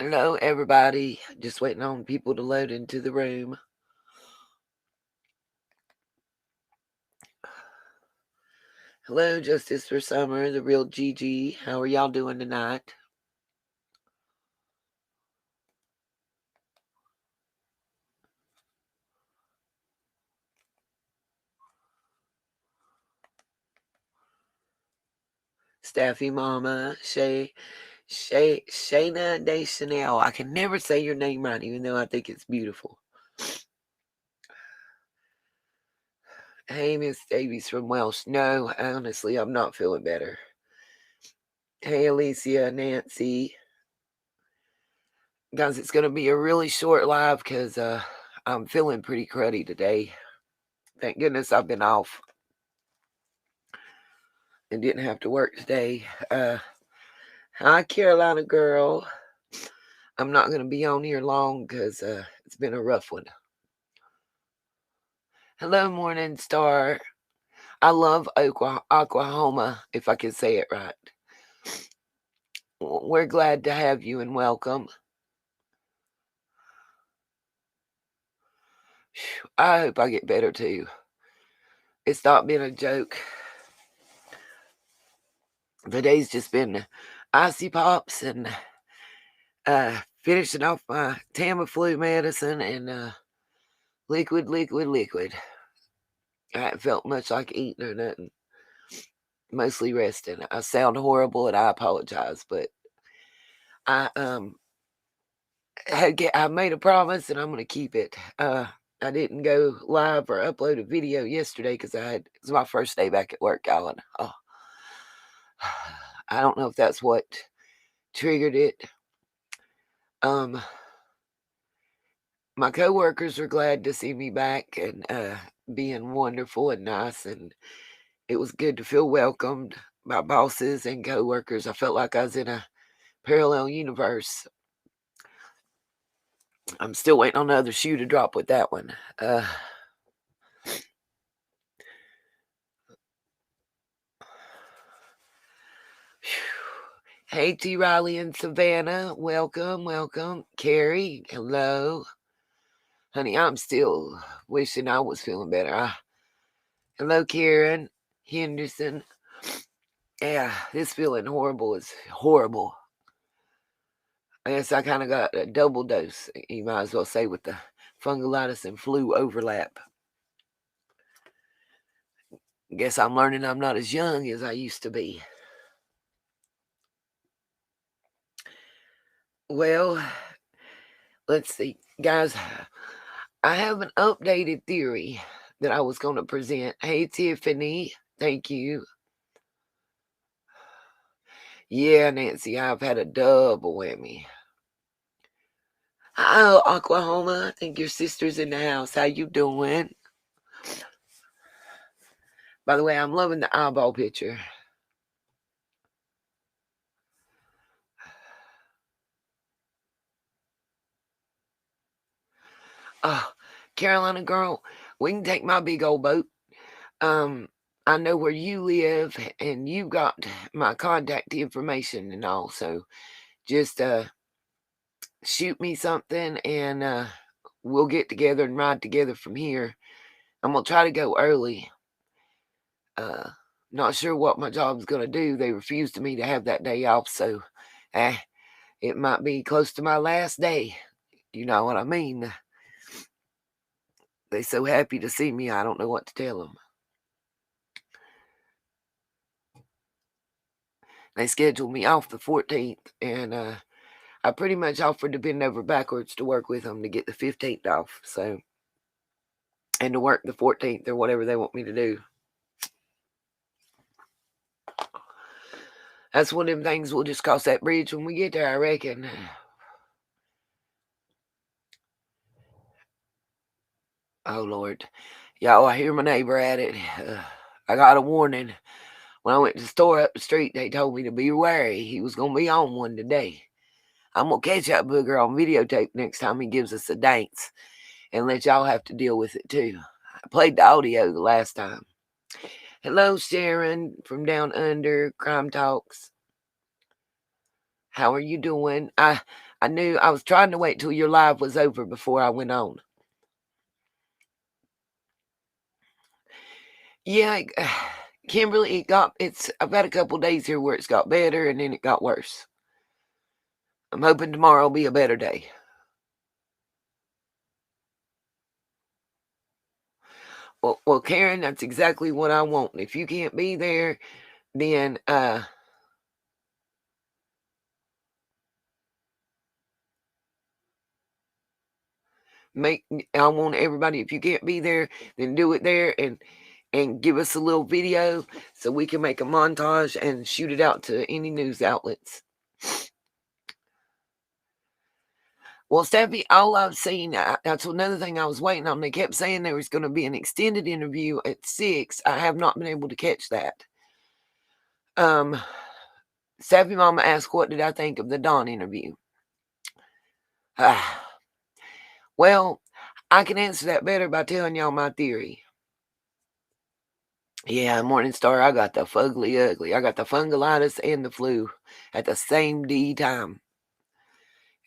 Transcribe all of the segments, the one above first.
Hello, everybody. Just waiting on people to load into the room. Hello, Justice for Summer, the real Gigi. How are y'all doing tonight? Staffy Mama, Shayna De Chanel. I can never say your name right, even though I think it's beautiful. Hey, Miss Davies from Welsh. No, honestly, I'm not feeling better. Hey, Alicia, Nancy. Guys, it's going to be a really short live because I'm feeling pretty cruddy today. Thank goodness I've been off and didn't have to work today. Hi, Carolina girl. I'm not going to be on here long because it's been a rough one. Hello, Morning Star. I love Oklahoma, if I can say it right. We're glad to have you and welcome. I hope I get better too. It's not been a joke. The day's just been icy pops and finishing off my Tamiflu medicine and liquid. I haven't felt much like eating or nothing. Mostly resting. I sound horrible and I apologize, but I made a promise and I'm gonna keep it. I didn't go live or upload a video yesterday because it was my first day back at work, Alan. Oh, I don't know if that's what triggered it. My coworkers were glad to see me back and being wonderful and nice, and it was good to feel welcomed by bosses and coworkers. I felt like I was in a parallel universe. I'm still waiting on the other shoe to drop with that one. Hey, T. Riley and Savannah. Welcome. Carrie, hello. Honey, I'm still wishing I was feeling better. Hello, Karen Henderson. Yeah, this feeling horrible is horrible. I guess I kind of got a double dose, you might as well say, with the fungulitis and flu overlap. Guess I'm learning I'm not as young as I used to be. Well, let's see. Guys, I have an updated theory that I was going to present. Hey, Tiffany. Thank you. Yeah, Nancy, I've had a double whammy. Oh, Oklahoma. I think your sister's in the house. How you doing? By the way, I'm loving the eyeball picture. Oh, Carolina girl, we can take my big old boat. I know where you live, and you got my contact information and all. So just shoot me something, and we'll get together and ride together from here. I'm gonna try to go early. Not sure what my job's gonna do. They refused me to have that day off, so it might be close to my last day. You know what I mean? They so happy to see me, I don't know what to tell them. They scheduled me off the 14th, and I pretty much offered to bend over backwards to work with them to get the 15th off. So, and to work the 14th or whatever they want me to do. That's one of them things we'll just cross that bridge when we get there, I reckon. Oh, Lord. Y'all, I hear my neighbor at it. I got a warning. When I went to the store up the street, they told me to be wary. He was going to be on one today. I'm going to catch that booger on videotape next time he gives us a dance and let y'all have to deal with it too. I played the audio the last time. Hello, Sharon from Down Under Crime Talks. How are you doing? I I knew I was trying to wait till your live was over before I went on. Yeah, Kimberly, I've got a couple days here where it's got better and then it got worse. I'm hoping tomorrow will be a better day. Well, Karen, that's exactly what I want. If you can't be there, then I want everybody, if you can't be there, then do it there and give us a little video so we can make a montage and shoot it out to any news outlets. Well, Steffi, all I've seen, that's another thing I was waiting on. They kept saying there was going to be an extended interview at 6. I have not been able to catch that. Steffi Mama asked, what did I think of the Dawn interview? Well, I can answer that better by telling y'all my theory. Yeah, Morningstar, I got the fugly ugly. I got the fungalitis and the flu at the same time.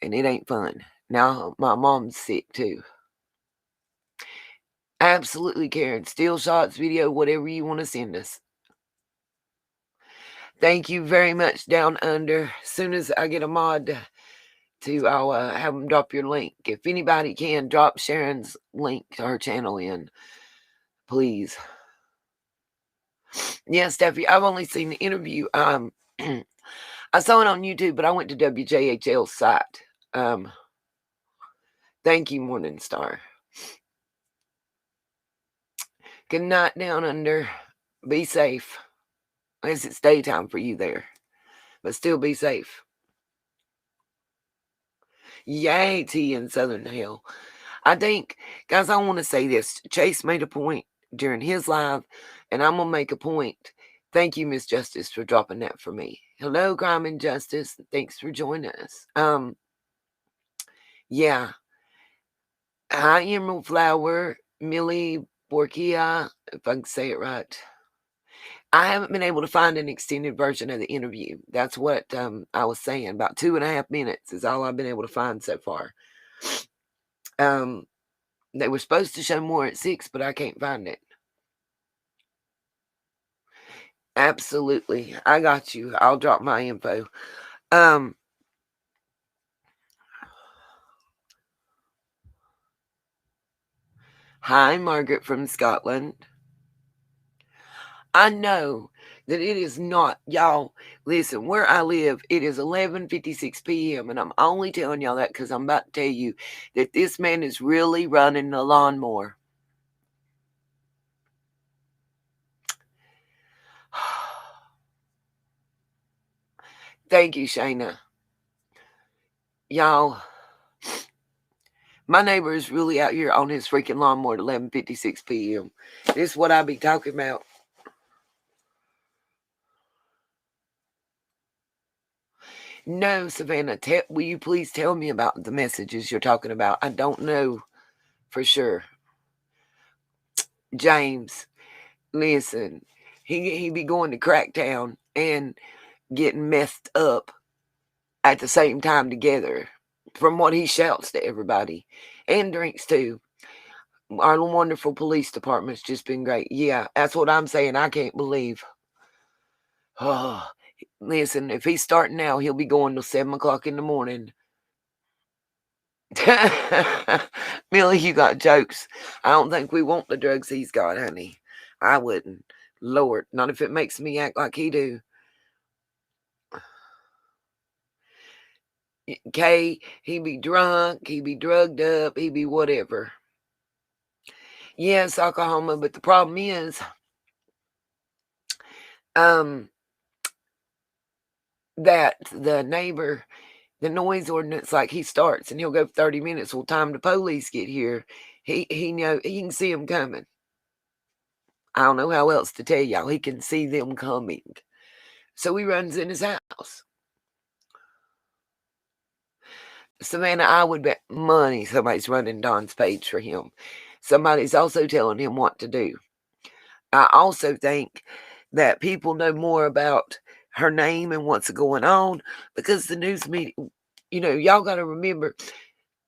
And it ain't fun. Now my mom's sick too. Absolutely, Karen. Still shots, video, whatever you want to send us. Thank you very much, Down Under. As soon as I get a mod I'll have them drop your link. If anybody can, drop Sharon's link to her channel in, please. Yeah, Steffi, I've only seen the interview. I saw it on YouTube, but I went to WJHL's site. Thank you, Morningstar. Good night, Down Under. Be safe. I guess it's daytime for you there, but still be safe. Yay, T in Southern Hell. I think, guys, I want to say this. Chase made a point during his live, and I'm going to make a point. Thank you, Miss Justice, for dropping that for me. Hello, Crime and Justice. Thanks for joining us. Yeah. Hi, Emerald Flower, Millie Borkia, if I can say it right. I haven't been able to find an extended version of the interview. That's what I was saying. About 2.5 minutes is all I've been able to find so far. They were supposed to show more at 6, but I can't find it. Absolutely. I got you. I'll drop my info. Hi, Margaret from Scotland. I know that it is not, y'all, listen, where I live, it is 11:56 p.m., and I'm only telling y'all that because I'm about to tell you that this man is really running the lawnmower. Thank you, Shayna. Y'all, my neighbor is really out here on his freaking lawnmower at 11:56 p.m. This is what I be talking about. No, Savannah, will you please tell me about the messages you're talking about? I don't know for sure. James, listen, he be going to Cracktown and getting messed up at the same time together from what he shouts to everybody and drinks too. Our wonderful police department's just been great. Yeah, that's what I'm saying. I can't believe. Oh, listen, if he's starting now, he'll be going till 7 o'clock in the morning. Millie, you got jokes. I don't think we want the drugs he's got, honey. I wouldn't. Lord, not if it makes me act like he do. Kay, he be drunk, he be drugged up, he be whatever. Yes, Oklahoma, but the problem is, that the neighbor, the noise ordinance, like he starts and he'll go 30 minutes. Well, time the police get here, he can see them coming. I don't know how else to tell y'all. He can see them coming. So he runs in his house. Savannah, I would bet money somebody's running Don's page for him. Somebody's also telling him what to do. I also think that people know more about her name and what's going on because the news media, y'all got to remember,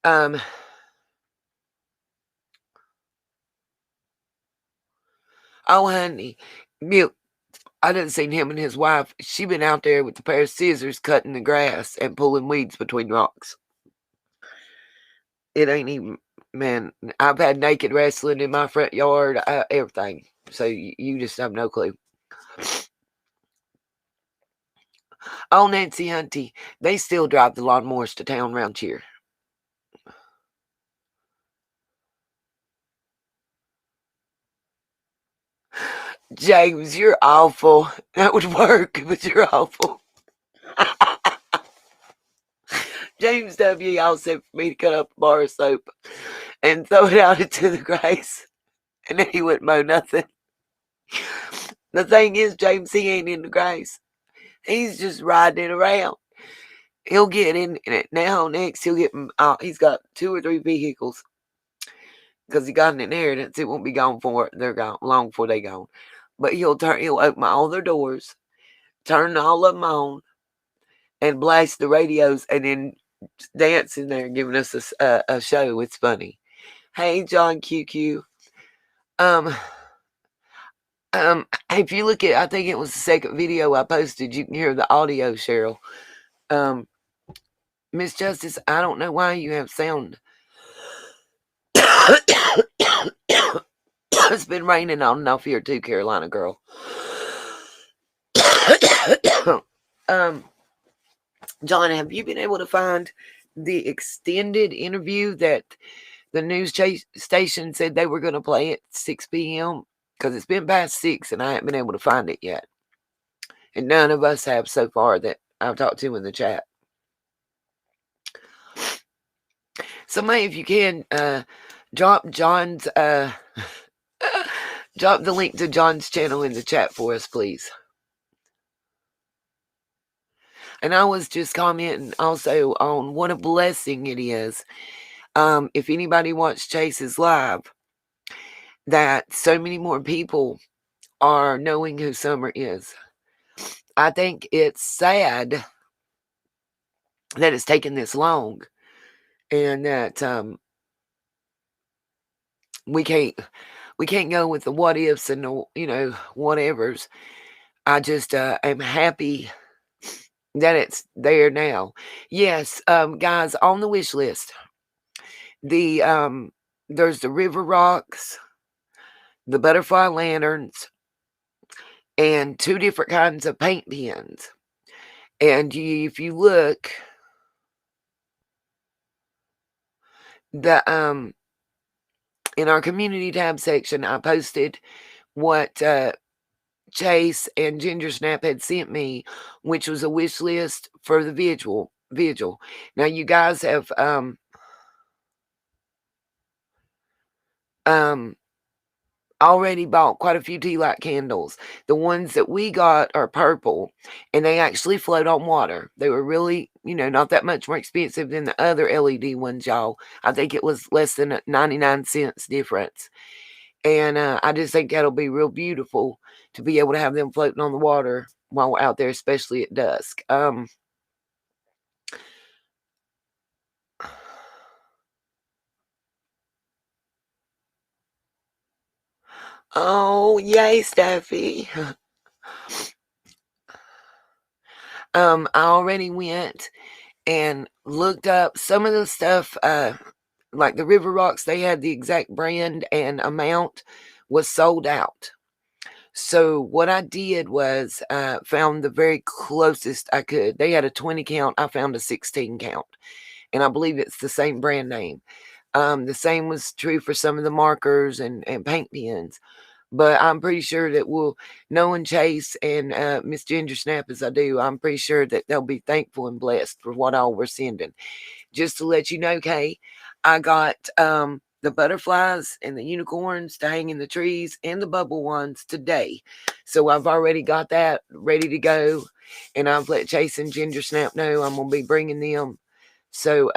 oh, honey, Milk, I done seen him and his wife. She been out there with a pair of scissors cutting the grass and pulling weeds between rocks. It ain't even, man, I've had naked wrestling in my front yard, everything. So you just have no clue. Oh, Nancy Hunty, they still drive the lawnmowers to town round here. James, you're awful. That would work, but you're awful. James W. y'all said for me to cut up a bar of soap and throw it out into the grass, and then he wouldn't mow nothing. The thing is, James, he ain't in the grass. He's just riding it around. He'll get in it now. Next, he'll get. He's got 2 or 3 vehicles because he got an inheritance. It won't be gone for they're gone long before they gone. But he'll open all their doors, turn all of them on, and blast the radios, and then dance in there, giving us a show. It's funny. Hey, John QQ. If you look at, I think it was the second video I posted, you can hear the audio, Cheryl. Miss Justice, I don't know why you have sound. It's been raining on and off here too, Carolina girl. John, have you been able to find the extended interview that the news station said they were going to play at 6 p.m.? Because it's been past 6 and I haven't been able to find it yet. And none of us have so far that I've talked to in the chat. So, May, if you can, drop John's, drop the link to John's channel in the chat for us, please. And I was just commenting also on what a blessing it is. If anybody watched Chase's live, that so many more people are knowing who Summer is. I think it's sad that it's taken this long, and that we can't go with the what ifs and the whatevers. I just am happy that it's there now. Yes, guys, on the wish list, there's the river rocks, the butterfly lanterns, and 2 different kinds of paint pens. And if you look, the in our community tab section, I posted what Chase and Ginger Snap had sent me, which was a wish list for the vigil. Now you guys have already bought quite a few tea light candles. The ones that we got are purple, and they actually float on water. They were really, not that much more expensive than the other LED ones, y'all. I think it was less than 99 cents difference. And I just think that'll be real beautiful to be able to have them floating on the water while we're out there, especially at dusk. Oh, yay, Steffi. I already went and looked up some of the stuff, like the River Rocks. They had the exact brand and amount was sold out. So what I did was found the very closest I could. They had a 20 count. I found a 16 count. And I believe it's the same brand name. The same was true for some of the markers and paint pens. But I'm pretty sure that knowing Chase and Miss Ginger Snap as I do, I'm pretty sure that they'll be thankful and blessed for what all we're sending. Just to let you know, Kay, I got the butterflies and the unicorns to hang in the trees and the bubble ones today. So I've already got that ready to go. And I've let Chase and Ginger Snap know I'm going to be bringing them. So,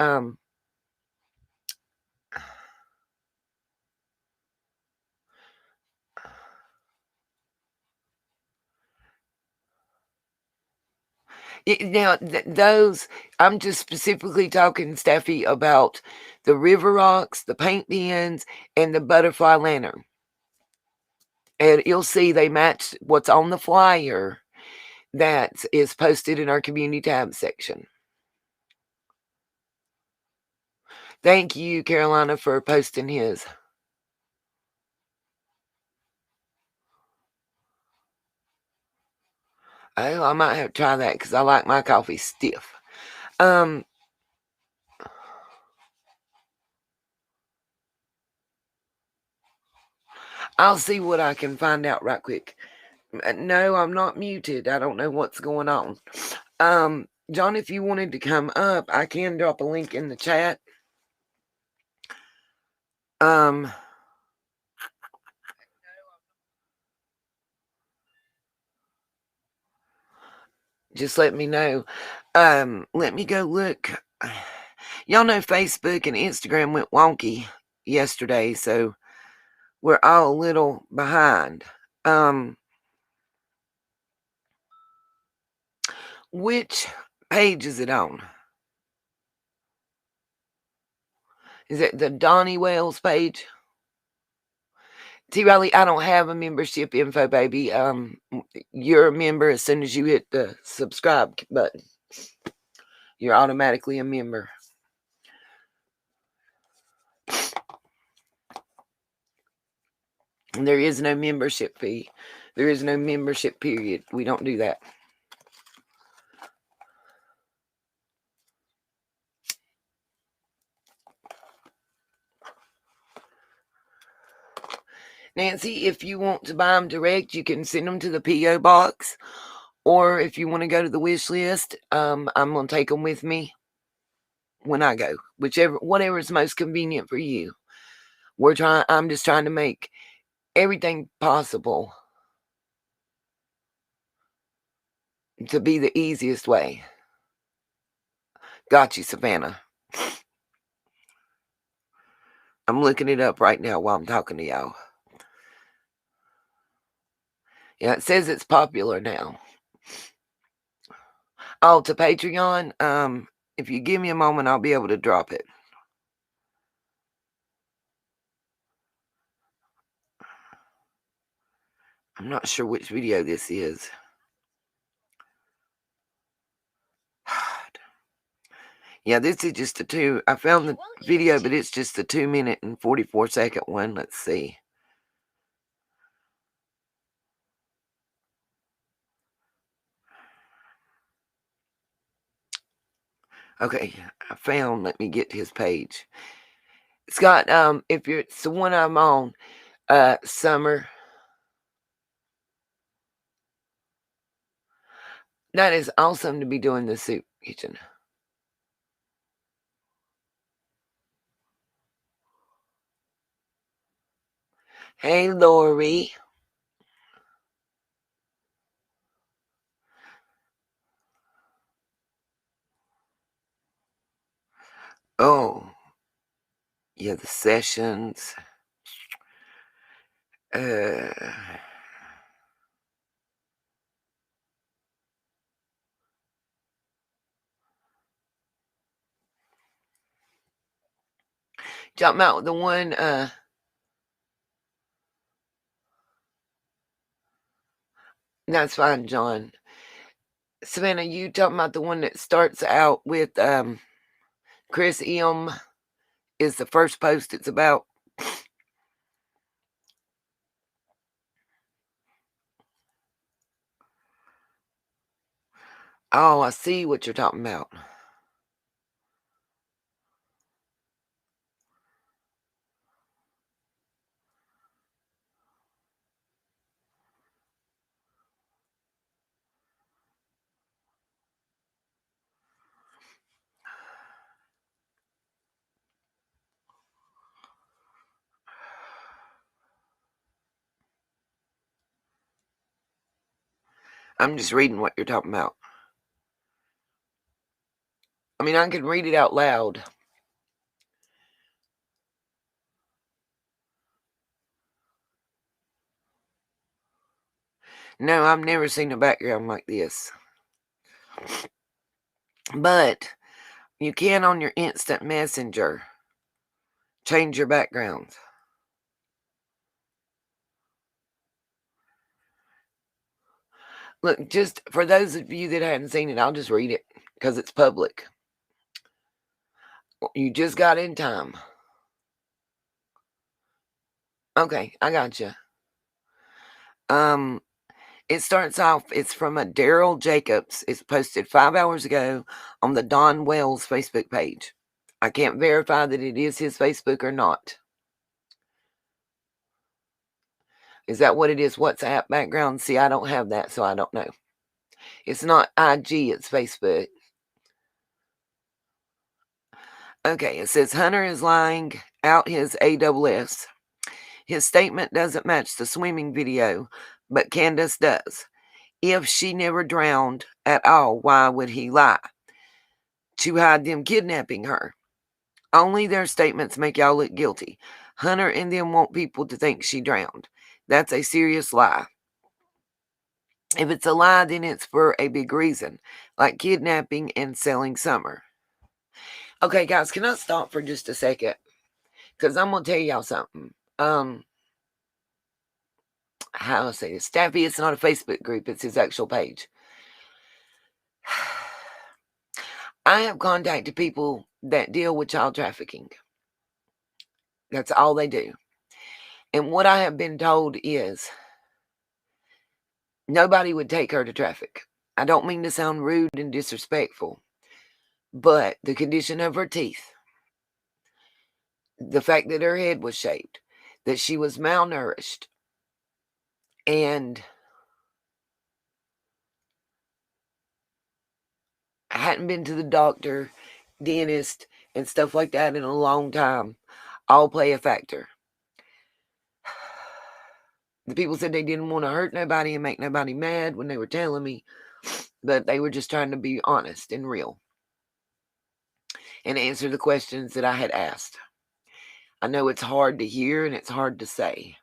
Now, those, I'm just specifically talking, Steffi, about the river rocks, the paint pens, and the butterfly lantern. And you'll see they match what's on the flyer that is posted in our community tab section. Thank you, Carolina, for posting his. Oh, I might have to try that because I like my coffee stiff. I'll see what I can find out right quick. No, I'm not muted. I don't know what's going on. John, if you wanted to come up, I can drop a link in the chat. Just let me know. Let me go look. Y'all know Facebook and Instagram went wonky yesterday, so we're all a little behind. Which page is it on? Is it the Donnie Wells page? T. Riley, I don't have a membership info, baby. You're a member as soon as you hit the subscribe button. You're automatically a member. And there is no membership fee. There is no membership period. We don't do that. Nancy, if you want to buy them direct, you can send them to the P.O. box. Or if you want to go to the wish list, I'm going to take them with me when I go. Whatever is most convenient for you. I'm just trying to make everything possible to be the easiest way. Got you, Savannah. I'm looking it up right now while I'm talking to y'all. Yeah, it says it's popular now. Oh, to Patreon. If you give me a moment, I'll be able to drop it. I'm not sure which video this is. Yeah, this is just I found the video, but it's just a 2-minute and 44-second one. Let's see. Okay, let me get to his page. It's got, it's the one I'm on, Summer. That is awesome to be doing the soup kitchen. Hey, Lori. Oh, yeah, the sessions. Talking about the one, that's fine, John. Savannah, you talking about the one that starts out with, Chris M. is the first post it's about? Oh, I see what you're talking about. I'm just reading what you're talking about. I mean, I can read it out loud. No, I've never seen a background like this. But you can on your instant messenger change your background. Look, just for those of you that hadn't seen it, I'll just read it because it's public. You just got in time. Okay, I got you. It starts off, it's from a Daryl Jacobs. It's posted 5 hours ago on the Don Wells Facebook page. I can't verify that it is his Facebook or not. Is that what it is? WhatsApp background? See, I don't have that, so I don't know. It's not IG, it's Facebook. Okay, it says Hunter is lying out his AWS. His statement doesn't match the swimming video, but Candace does. If she never drowned at all, why would he lie? To hide them kidnapping her. Only their statements make y'all look guilty. Hunter and them want people to think she drowned. That's a serious lie. If it's a lie, then it's for a big reason, like kidnapping and selling Summer. Okay, guys, can I stop for just a second? Because I'm going to tell y'all something. How do I say this? Staffy, it's not a Facebook group. It's his actual page. I have contacted people that deal with child trafficking. That's all they do. And what I have been told is nobody would take her to traffic. I don't mean to sound rude and disrespectful, but the condition of her teeth, the fact that her head was shaved, that she was malnourished, and hadn't been to the doctor, dentist, and stuff like that in a long time, all play a factor. The people said they didn't want to hurt nobody and make nobody mad when they were telling me, but they were just trying to be honest and real and answer the questions that I had asked. I know it's hard to hear and it's hard to say,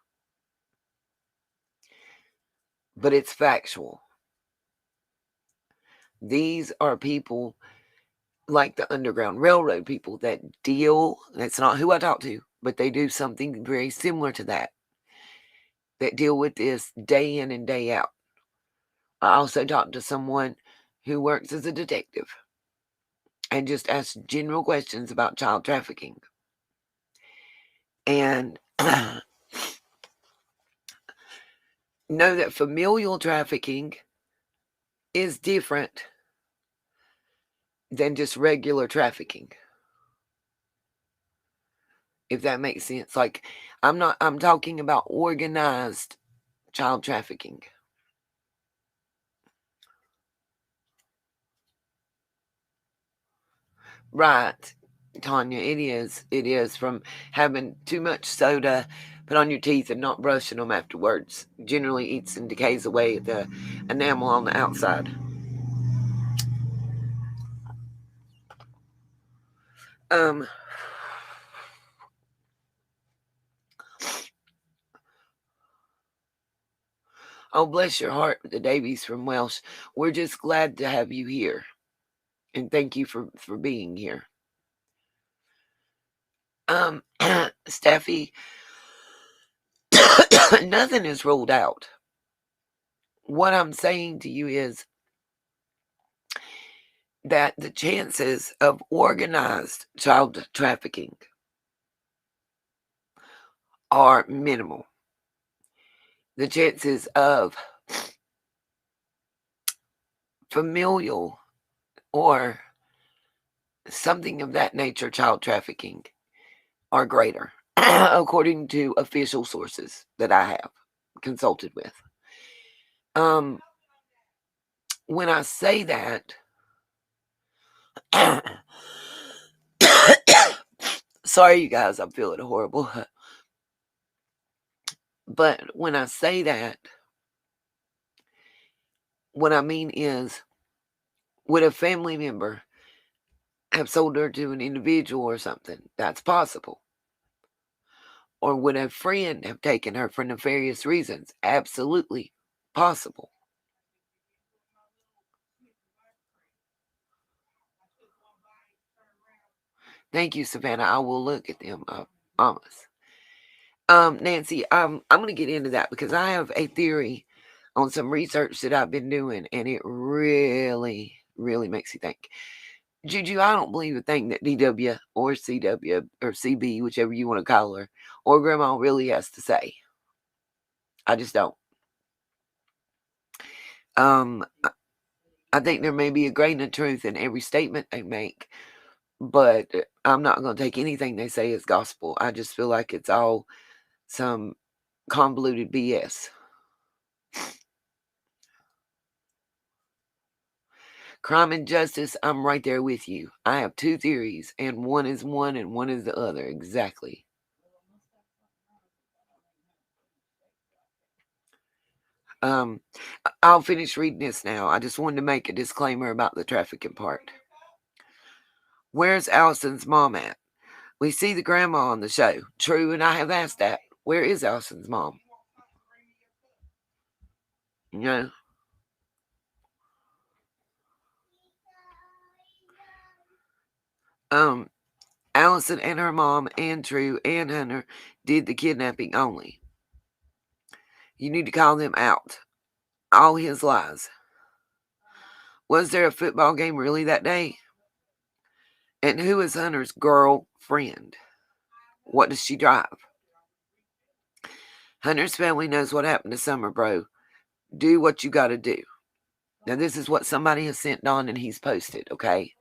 but it's factual. These are people like the Underground Railroad people that deal, that's not who I talk to, but they do something very similar to that deal with this day in and day out. I also talked to someone who works as a detective and just asked general questions about child trafficking. And know that familial trafficking is different than just regular trafficking. If that makes sense. Like, I'm talking about organized child trafficking. Right, Tanya, it is. It is from having too much soda put on your teeth and not brushing them afterwards. Generally eats and decays away the enamel on the outside. Oh, bless your heart, the Davies from Welsh. We're just glad to have you here. And thank you for being here. Steffi, nothing is ruled out. What I'm saying to you is that the chances of organized child trafficking are minimal. The chances of familial or something of that nature child trafficking are greater, according to official sources that I have consulted with. When I say that, sorry, you guys, I'm feeling horrible. But when I say that, what I mean is, would a family member have sold her to an individual or something? That's possible. Or would a friend have taken her for nefarious reasons? Absolutely possible. Thank you, Savannah. I will look at them. Almost. Nancy, I'm going to get into that because I have a theory on some research that I've been doing, and it really, really makes you think. Juju, I don't believe a thing that DW or CW or CB, whichever you want to call her, or Grandma really has to say. I just don't. I think there may be a grain of truth in every statement they make, but I'm not going to take anything they say as gospel. I just feel like it's all some convoluted BS. Crime and justice, I'm right there with you. I have two theories, and one is one and one is the other. Exactly. I'll finish reading this now. I just wanted to make a disclaimer about the trafficking part. Where's Allison's mom at? We see the grandma on the show. True, and I have asked that. Where is Allison's mom? You know? Allison and her mom and True and Hunter did the kidnapping only. You need to call them out. All his lies. Was there a football game really that day? And who is Hunter's girlfriend? What does she drive? Hunter's family knows what happened to Summer, bro. Do what you gotta do. Now, this is what somebody has sent Don and he's posted, okay?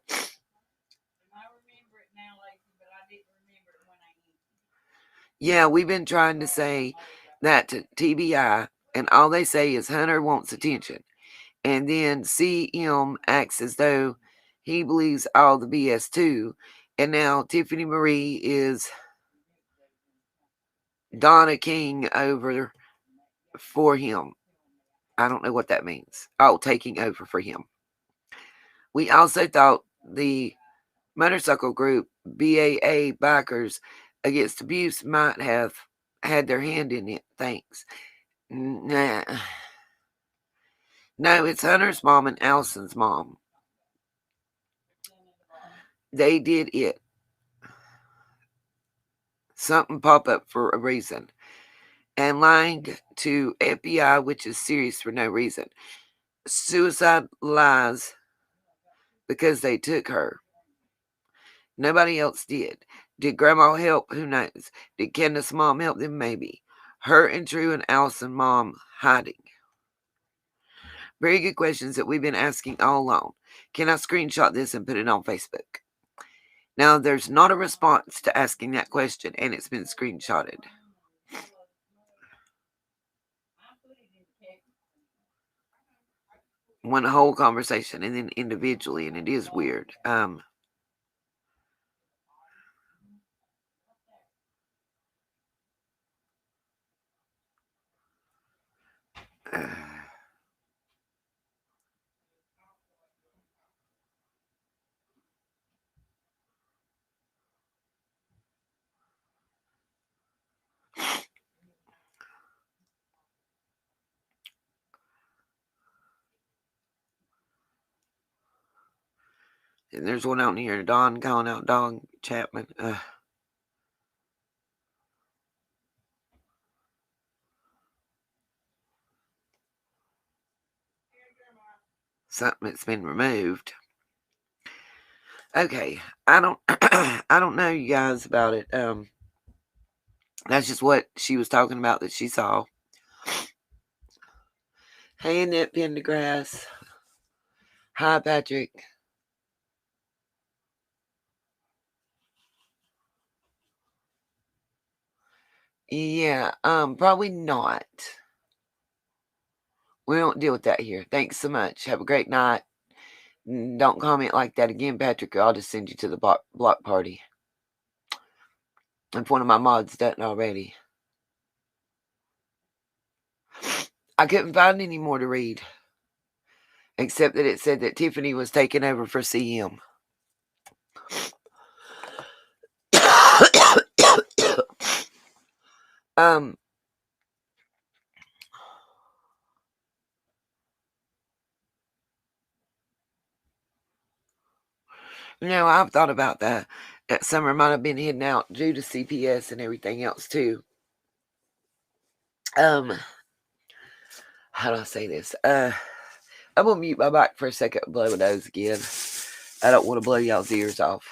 Yeah, we've been trying to say that to TBI, and all they say is Hunter wants attention. And then CM acts as though he believes all the BS too. And now Tiffany Marie is Donna King over for him. I don't know what that means. Oh, taking over for him. We also thought the motorcycle group BAA Bikers Against Abuse might have had their hand in it. Thanks. Nah. No, it's Hunter's mom and Allison's mom. They did it. Something pop up for a reason. And lying to FBI, which is serious for no reason. Suicide lies because they took her. Nobody else did. Did Grandma help? Who knows? Did Candace's mom help them? Maybe. Her and True and Allison mom hiding. Very good questions that we've been asking all along. Can I screenshot this and put it on Facebook? Now, there's not a response to asking that question, and it's been screenshotted. One whole conversation and then individually, and it is weird. And there's one out here, Don calling out Don Chapman. Something that's been removed. Okay, I don't, I don't know, you guys, about it. That's just what she was talking about that she saw. Hey, Annette Pendergrass. Hi, Patrick. Yeah, probably not. We don't deal with that here. Thanks so much. Have a great night. Don't comment like that again, Patrick, or I'll just send you to the block party. If one of my mods doesn't already. I couldn't find any more to read. Except that it said that Tiffany was taking over for CM. I've thought about that. That summer might have been hidden out due to CPS and everything else too. How do I say this? I'm gonna mute my mic for a second and blow my nose again. I don't want to blow y'all's ears off.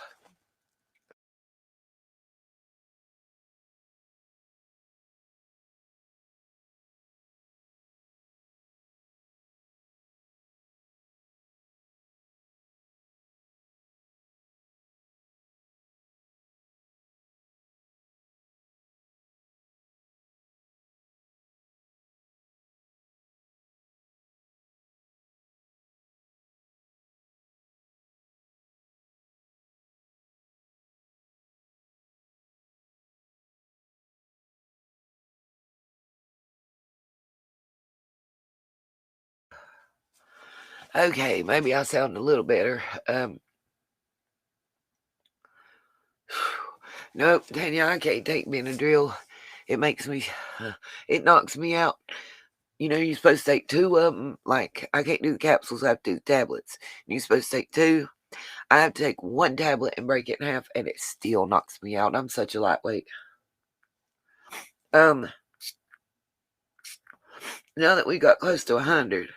Okay, maybe I sound a little better. Nope, Tanya, I can't take Benadryl. It makes me, it knocks me out. You're supposed to take 2 of them. Like, I can't do the capsules, I have to do the tablets. You're supposed to take 2. I have to take 1 tablet and break it in half, and it still knocks me out. I'm such a lightweight. Now that we got close to 100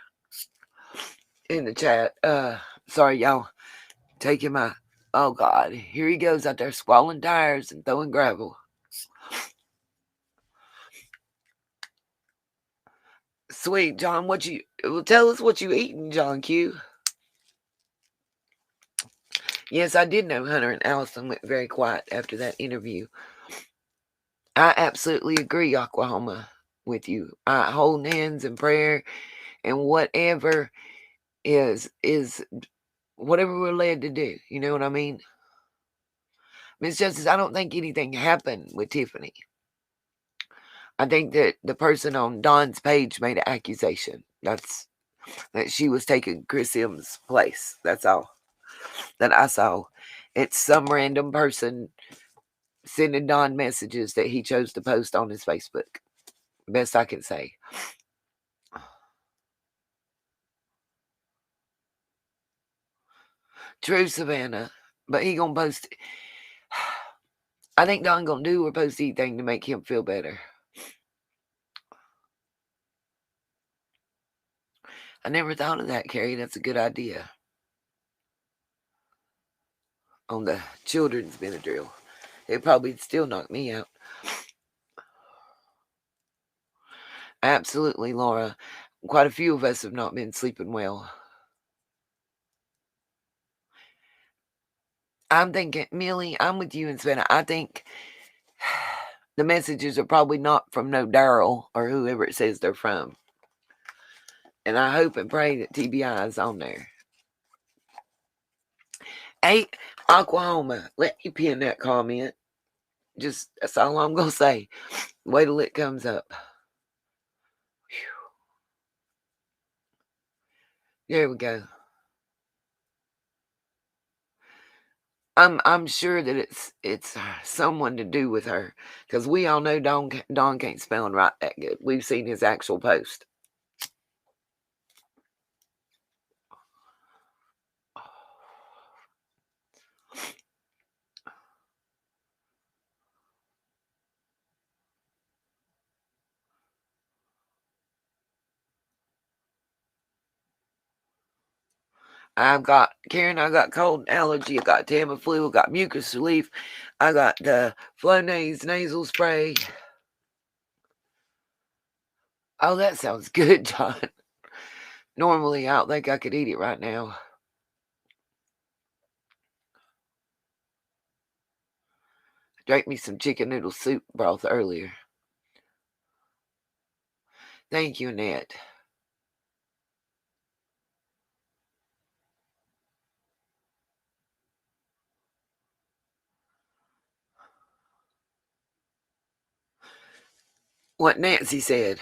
in the chat, sorry, y'all, taking my, oh, God, here he goes out there squalling tires and throwing gravel. Sweet, John, tell us what you eating, John Q. Yes, I did know Hunter and Allison went very quiet after that interview. I absolutely agree, Oklahoma, with you. Holding hands in prayer and whatever is whatever we're led to do. You know what I mean? Miss Justice, I don't think anything happened with Tiffany. I think that the person on Don's page made an accusation. That she was taking Chris M's place. That's all that I saw. It's some random person sending Don messages that he chose to post on his Facebook. Best I can say. True, Savannah. But he gonna post. I think Don gonna do or post anything to make him feel better. I never thought of that, Carrie. That's a good idea. On the children's Benadryl. It probably still knock me out. Absolutely, Laura. Quite a few of us have not been sleeping well. I'm thinking, Millie, I'm with you and Savannah. I think the messages are probably not from no Daryl or whoever it says they're from. And I hope and pray that TBI is on there. Hey, Oklahoma, let me pin that comment. Just, that's all I'm going to say. Wait till it comes up. Whew. There we go. I'm sure that it's someone to do with her, because we all know Don can't spell and write that good. We've seen his actual post. I got cold allergy, I got Tamiflu, I got mucus relief, I got the Flonase nasal spray. Oh, that sounds good, John. Normally, I don't think I could eat it right now. Drank me some chicken noodle soup broth earlier. Thank you, Annette. What Nancy said.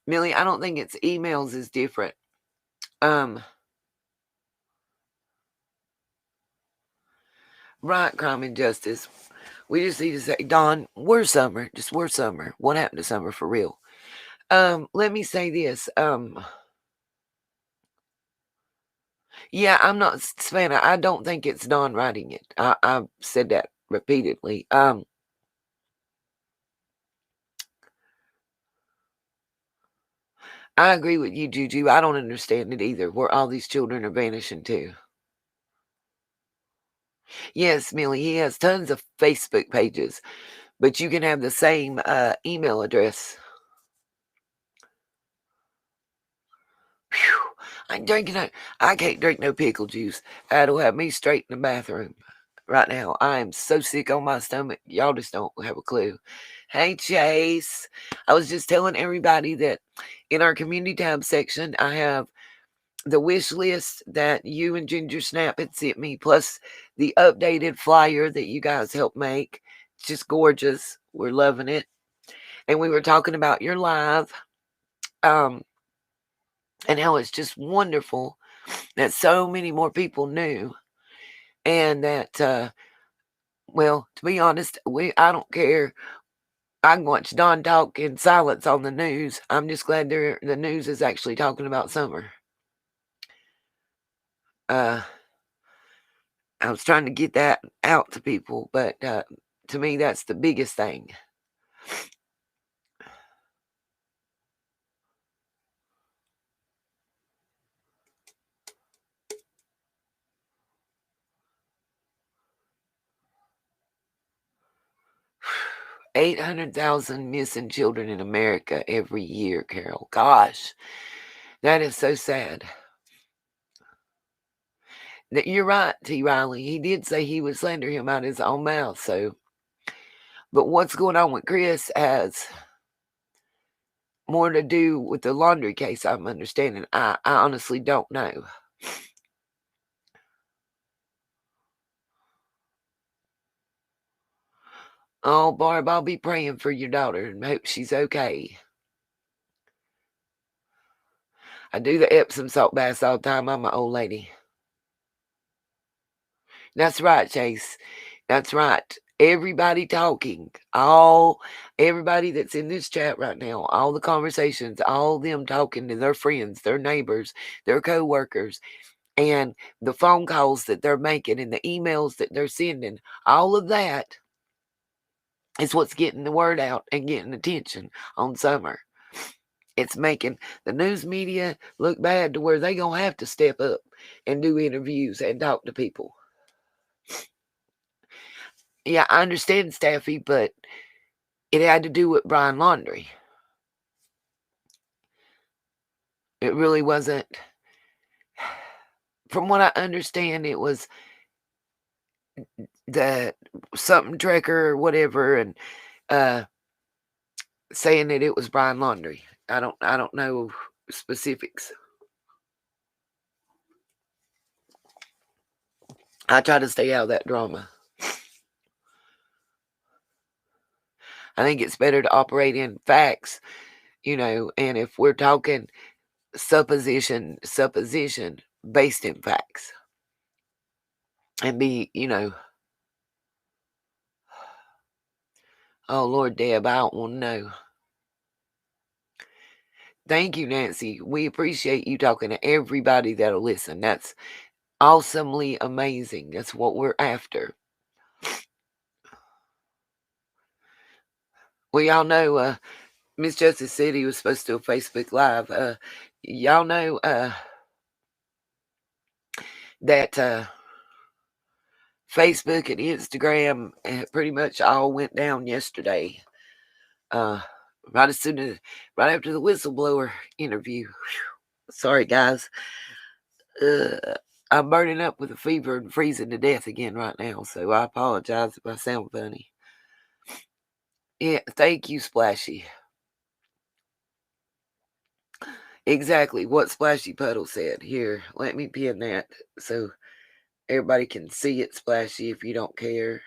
Millie, I don't think it's emails is different. Right, crime and justice. We just need to say, Don, where's Summer? Just where's Summer? What happened to Summer for real? Let me say this. Yeah, I'm not Savannah. I don't think it's Don writing it. I've said that repeatedly. I agree with you, Juju. I don't understand it either. Where all these children are vanishing to. Yes, Millie, he has tons of Facebook pages, but you can have the same email address. Phew, I'm drinking I can't drink no pickle juice. That'll have me straight in the bathroom. Right now, I am so sick on my stomach. Y'all just don't have a clue. Hey, Chase. I was just telling everybody that in our community tab section, I have the wish list that you and Ginger Snap had sent me, plus the updated flyer that you guys helped make. It's just gorgeous. We're loving it. And we were talking about your live, and how it's just wonderful that so many more people knew, and that, well, to be honest, I don't care. I can watch Don talk in silence on the news. I'm just glad the news is actually talking about summer. Uh, I was trying to get that out to people, but to me, that's the biggest thing. $800,000 missing children in America every year, Carol. Gosh, that is so sad. You're right, T. Riley. He did say he would slander him out of his own mouth. So, but what's going on with Chris has more to do with the laundry case. I'm understanding. I honestly don't know. Oh, Barb, I'll be praying for your daughter and hope she's okay. I do the Epsom salt baths all the time. I'm an old lady. That's right, Chase. That's right. Everybody talking, everybody that's in this chat right now, all the conversations, all them talking to their friends, their neighbors, their co-workers, and the phone calls that they're making and the emails that they're sending, all of that is what's getting the word out and getting attention on summer. It's making the news media look bad to where they gonna have to step up and do interviews and talk to people. Yeah, I understand, Staffy, but it had to do with Brian Laundrie. It really wasn't. From what I understand, it was the something Trekker or whatever, and saying that it was Brian Laundrie. I don't know specifics. I try to stay out of that drama. I think it's better to operate in facts, and if we're talking supposition based in facts, and be, oh Lord, Deb, I don't want to know. Thank you, Nancy. We appreciate you talking to everybody that'll listen. That's awesomely amazing. That's what we're after. Well, y'all know Miss Justice said he was supposed to do a Facebook Live. Y'all know that Facebook and Instagram pretty much all went down yesterday. Right right after the whistleblower interview. Sorry, guys. I'm burning up with a fever and freezing to death again right now, so I apologize if I sound funny. Yeah, thank you, Splashy. Exactly what Splashy Puddle said. Here, let me pin that so everybody can see it, Splashy, if you don't care.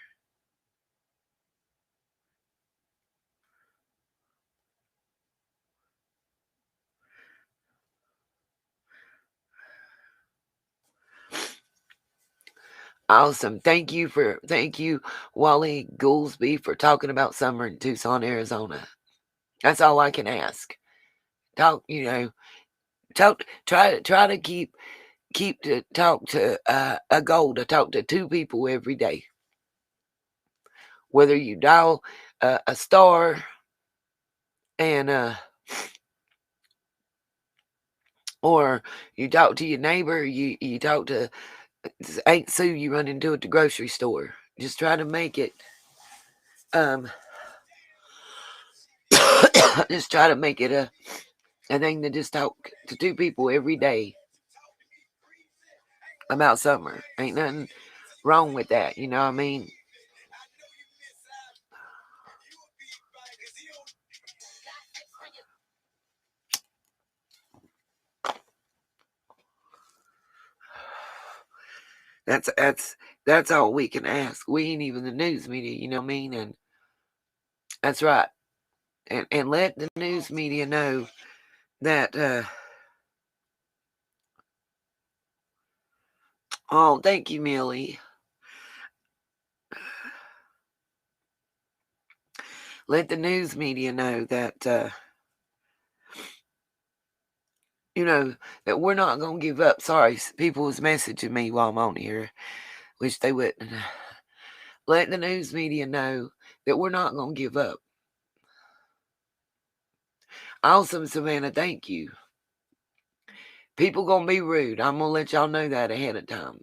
Awesome. Thank you, Wally Goolsby, for talking about summer in Tucson, Arizona. That's all I can ask. Talk, try to keep talk to a goal to talk to 2 people every day. Whether you dial a star and or you talk to your neighbor, you talk to Aunt Sue you run into at the grocery store. Just try to make it just try to make it a thing to just talk to 2 people every day about summer. Ain't nothing wrong with that, you know what I mean? That's all we can ask. We ain't even the news media, you know what I mean? And that's right. And let the news media know that oh, thank you, Millie. Let the news media know that you know, that we're not going to give up. Sorry, people was messaging me while I'm on here, which they wouldn't. Let the news media know that we're not going to give up. Awesome, Savannah, thank you. People going to be rude. I'm going to let y'all know that ahead of time.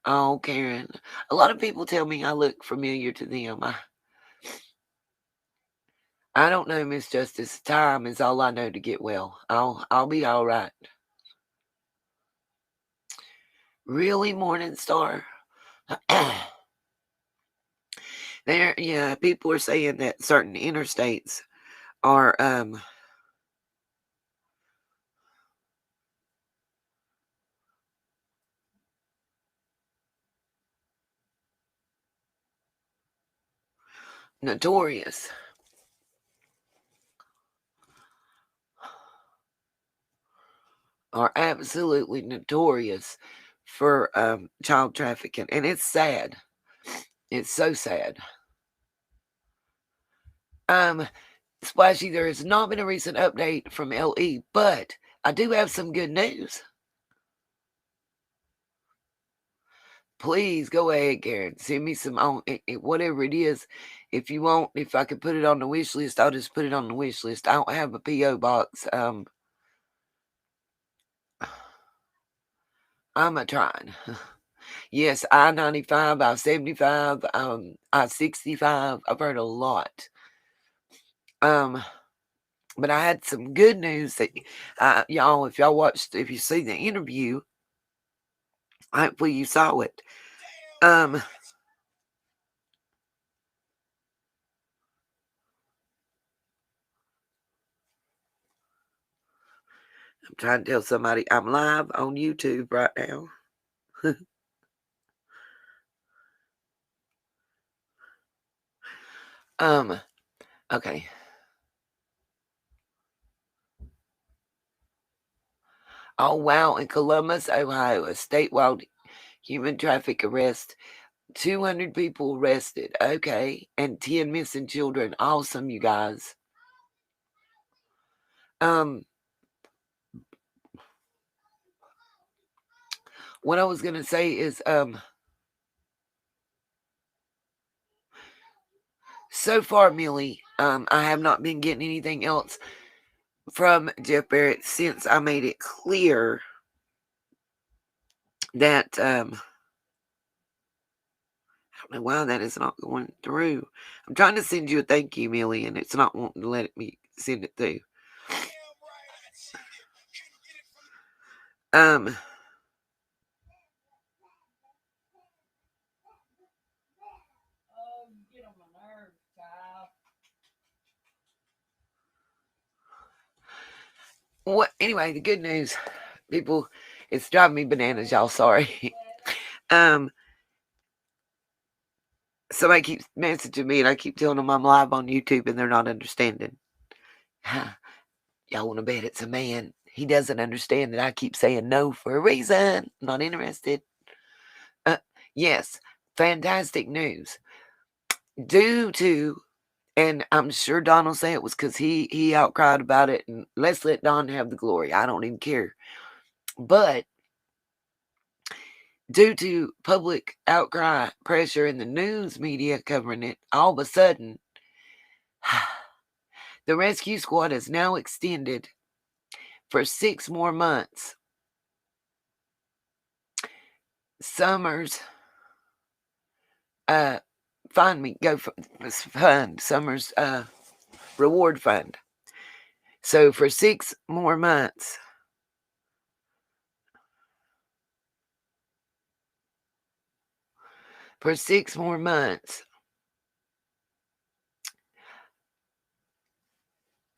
Oh, Karen. A lot of people tell me I look familiar to them. I don't know, Miss Justice. Time is all I know to get well. I'll be all right. Really, Morning Star? Yeah, people are saying that certain interstates are notorious. Are absolutely notorious for child trafficking, and it's sad. It's so sad. Splashy, there has not been a recent update from LE, but I do have some good news. Please go ahead, Karen. Send me some on whatever it is. If you want, if I could put it on the wish list, I'll just put it on the wish list. I don't have a PO box. I'm a trying. Yes, I-95, I-75, I-65. I've heard a lot. But I had some good news that y'all, if you see the interview, hopefully you saw it. I'm trying to tell somebody I'm live on YouTube right now. Okay. Oh, wow. In Columbus, Ohio, a statewide human traffic arrest. 200 people arrested. Okay. And 10 missing children. Awesome, you guys. What I was going to say is, so far, Millie, I have not been getting anything else from Jeff Barrett since I made it clear that, I don't know why that is not going through. I'm trying to send you a thank you, Millie, and it's not wanting to let me send it through. What? Anyway, the good news, people, it's driving me bananas, y'all. Sorry. Somebody keeps messaging me, and I keep telling them I'm live on YouTube, and they're not understanding. Y'all want to bet it's a man? He doesn't understand that I keep saying no for a reason. Not interested. Yes, fantastic news. Due to And I'm sure Don will say it was because he outcried about it. And let's let Don have the glory. I don't even care. But due to public outcry, pressure, and the news media covering it, all of a sudden, the rescue squad is now extended for 6 more months. Summers, Summers, reward fund. So for 6 more months,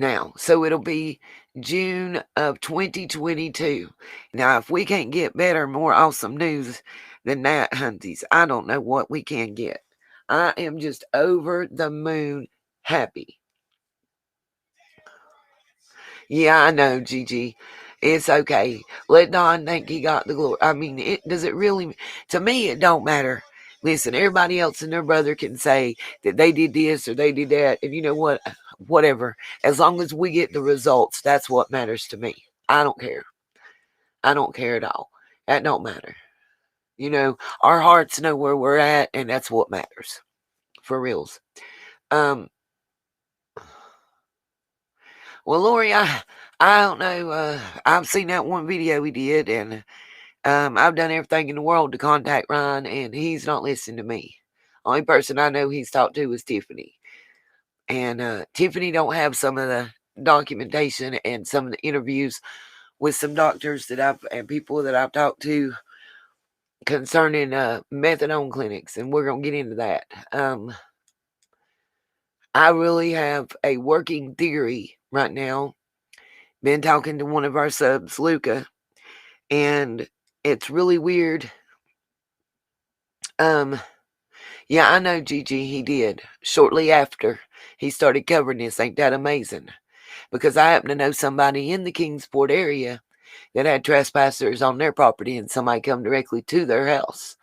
now, so it'll be June of 2022. Now, if we can't get better, more awesome news than that, hunties, I don't know what we can get. I am just over the moon happy. Yeah, I know, Gigi. It's okay. Let Don think he got the glory. I mean, does it really? To me, it don't matter. Listen, everybody else and their brother can say that they did this or they did that. And you know what? Whatever. As long as we get the results, that's what matters to me. I don't care. I don't care at all. That don't matter. You know, our hearts know where we're at, and that's what matters. For reals. Well, Lori, I don't know. I've seen that one video we did, and I've done everything in the world to contact Ryan, and he's not listening to me. Only person I know he's talked to is Tiffany. And Tiffany don't have some of the documentation and some of the interviews with some doctors and people that I've talked to concerning methadone clinics, and we're gonna get into that. I really have a working theory right now. Been talking to one of our subs, Luca, and it's really weird. Yeah, I know, Gigi, he did. Shortly after he started covering this. Ain't that amazing? Because I happen to know somebody in the Kingsport area that had trespassers on their property, and somebody come directly to their house.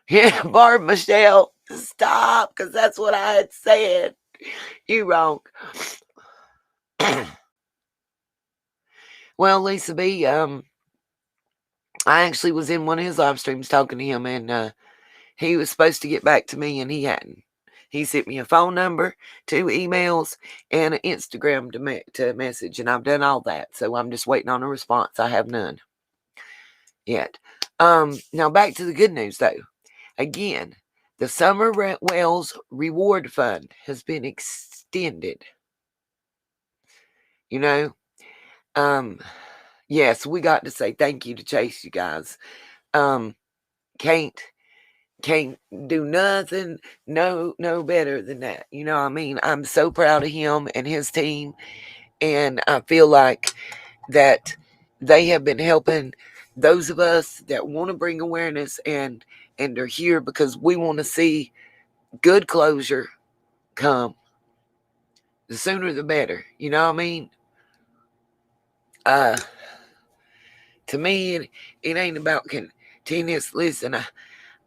Yeah, Barb Michelle, stop, because that's what I had said. You wrong. Well, Lisa B, I actually was in one of his live streams talking to him, and he was supposed to get back to me, and he hadn't. He sent me a phone number, 2 emails, and an Instagram to message, and I've done all that. So I'm just waiting on a response. I have none yet. Now back to the good news, though. Again, the Summer Wells Reward Fund has been extended. You know, yes, we got to say thank you to Chase, you guys. Can't do nothing no better than that. You know what I mean? I'm so proud of him and his team, and I feel like that they have been helping those of us that want to bring awareness and are here because we want to see good closure come. The sooner the better. You know what I mean? To me, it ain't about continuous. Listen,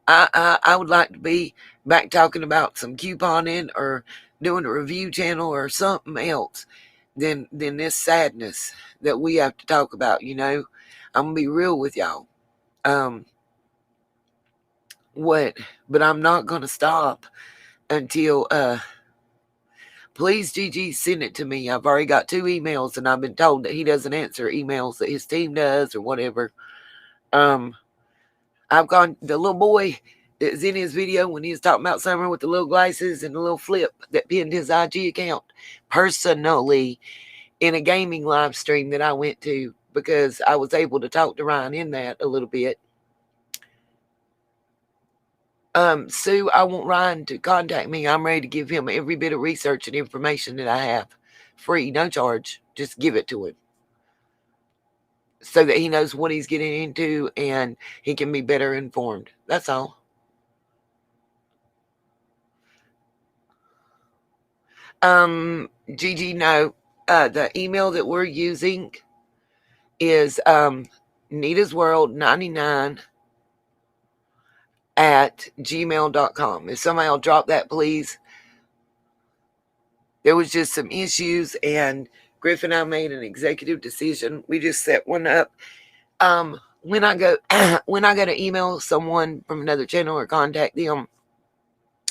I would like to be back talking about some couponing or doing a review channel or something else than this sadness that we have to talk about. You know, I'm gonna be real with y'all. But I'm not gonna stop until please, Gigi, send it to me. I've already got 2 emails, and I've been told that he doesn't answer emails that his team does or whatever. I've gone, the little boy that's in his video when he was talking about Summer with the little glasses and the little flip that pinned his IG account, personally, in a gaming live stream that I went to, because I was able to talk to Ryan in that a little bit. Sue, I want Ryan to contact me. I'm ready to give him every bit of research and information that I have. Free, no charge. Just give it to him, so that he knows what he's getting into and he can be better informed. That's all. Gigi, no. The email that we're using is Nita's World 99 at gmail.com. If somebody will drop that, please. There was just some issues, and Griff and I made an executive decision. We just set one up. When I go to email someone from another channel or contact them,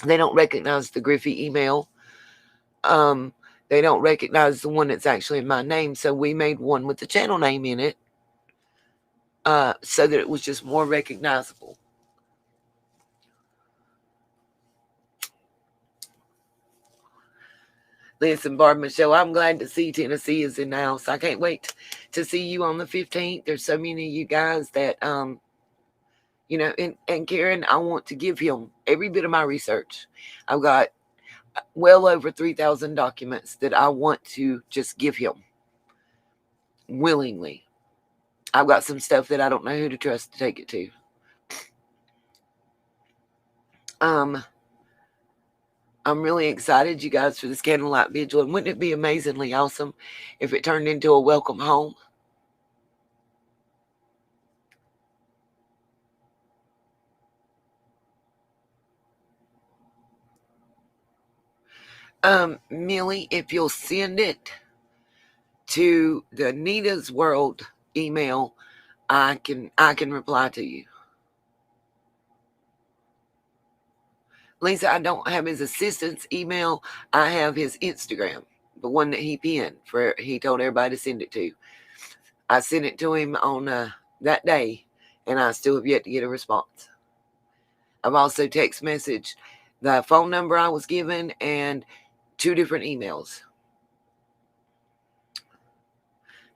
they don't recognize the Griffy email. They don't recognize the one that's actually in my name. So we made one with the channel name in it, so that it was just more recognizable. Listen, Barb Michelle, I'm glad to see Tennessee is in the house. I can't wait to see you on the 15th. There's so many of you guys that, and Karen, I want to give him every bit of my research. I've got well over 3,000 documents that I want to just give him willingly. I've got some stuff that I don't know who to trust to take it to. I'm really excited, you guys, for this candlelight vigil. And wouldn't it be amazingly awesome if it turned into a welcome home? Millie, if you'll send it to the Anita's World email, I can reply to you. Lisa, I don't have his assistant's email. I have his Instagram, the one that he pinned for. He told everybody to send it to. I sent it to him on that day, and I still have yet to get a response. I've also text messaged the phone number I was given and 2 different emails.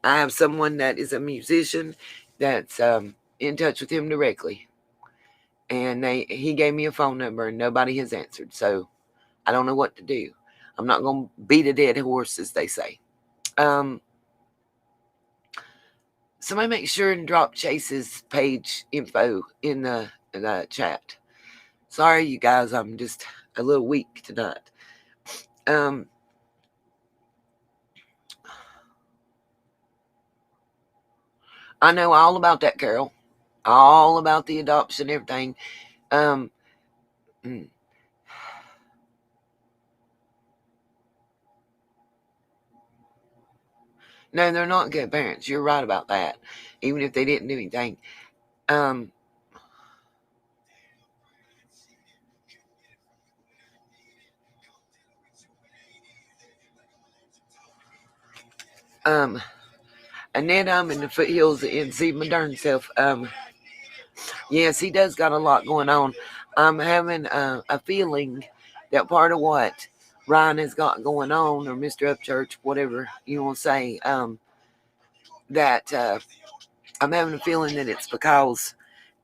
I have someone that is a musician that's in touch with him directly. And he gave me a phone number and nobody has answered. So I don't know what to do. I'm not going to beat a dead horse, as they say. Somebody make sure and drop Chase's page info in the chat. Sorry, you guys. I'm just a little weak tonight. I know all about that, Carol. All about the adoption, everything. No, they're not good parents. You're right about that. Even if they didn't do anything. Annette, I'm in the foothills and see my darn self. Yes, he does got a lot going on. I'm having a feeling that part of what Ryan has got going on, or Mr. Upchurch, whatever you want to say, that I'm having a feeling that it's because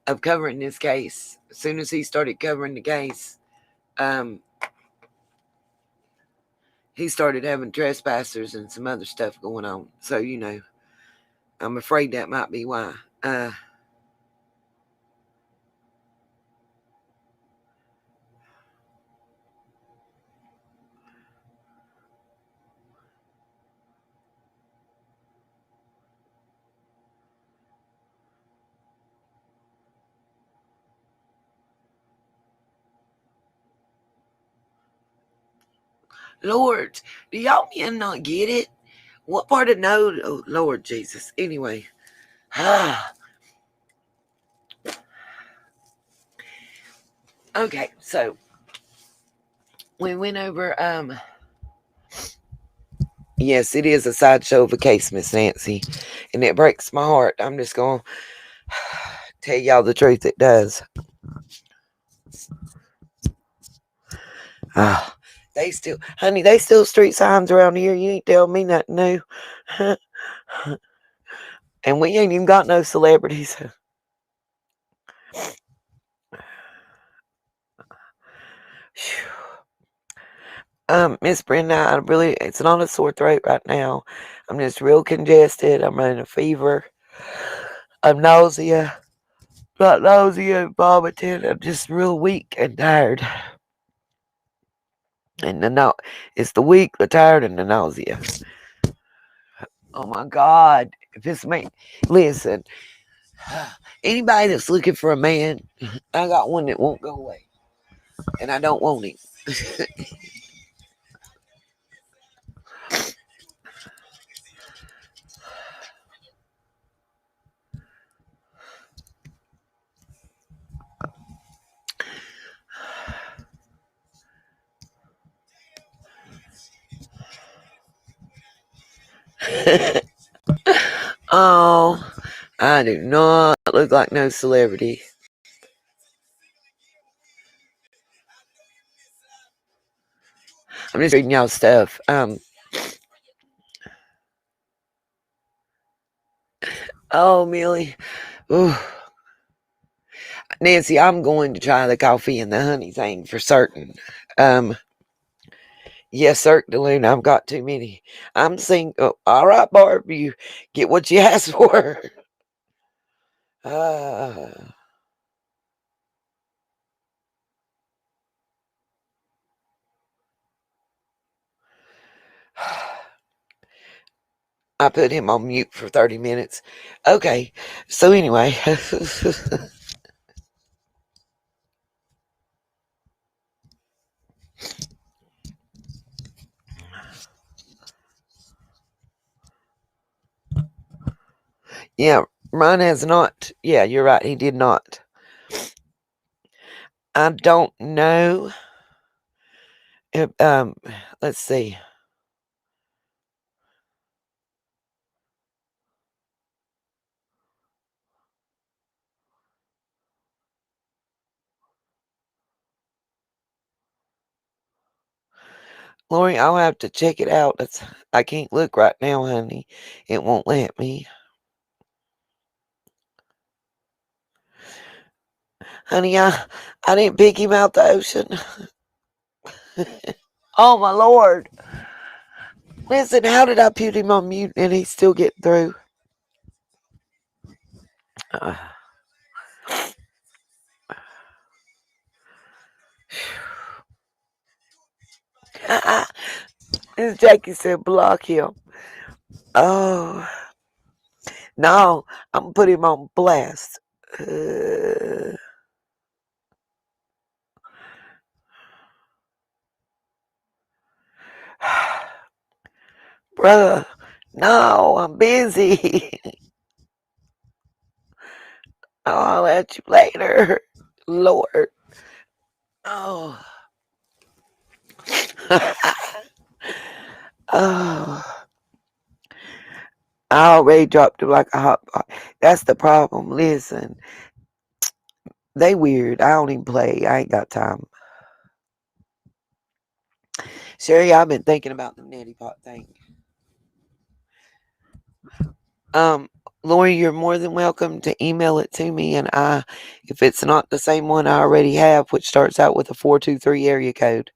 of covering this case. As soon as he started covering the case, he started having trespassers and some other stuff going on. So, I'm afraid that might be why. Lord, do y'all men not get it? What part of no? Oh, Lord Jesus. Anyway. Okay, so we went over, yes, it is a sideshow of a case, Miss Nancy, and it breaks my heart. I'm just going to tell y'all the truth, it does. They still street signs around here. You ain't tell me nothing new. And we ain't even got no celebrities. Miss Brenda, it's not a sore throat right now. I'm just real congested. I'm running a fever. I'm not nausea, vomiting. I'm just real weak and tired. And it's the weak, the tired, and the nausea. Oh my God. If it's me, listen, Anybody that's looking for a man, I got one that won't go away. And I don't want him. Oh, I do not look like no celebrity. I'm just reading y'all stuff. Oh, Millie. Ooh. Nancy, I'm going to try the coffee and the honey thing for certain. Yes, certainly. I've got too many. I'm single. All right, Barb, you get what you asked for. Uh, I put him on mute for 30 minutes. Okay, so anyway. Yeah, Ron has not. Yeah, you're right. He did not. I don't know. If, let's see. Lori, I'll have to check it out. I can't look right now, honey. It won't let me. Honey, I didn't pick him out the ocean. Oh, my Lord. Listen, how did I put him on mute and he still get through? Uh, This Jackie said block him. Oh, no, I'm going to put him on blast. Bruh, no, I'm busy. I'll at you later. Lord. Oh. Oh. I already dropped him like a hot pot. That's the problem. Listen, they weird. I don't even play. I ain't got time. Sherry, I've been thinking about the neti pot thing. Lori, you're more than welcome to email it to me, and if it's not the same one I already have, which starts out with a 423 area code,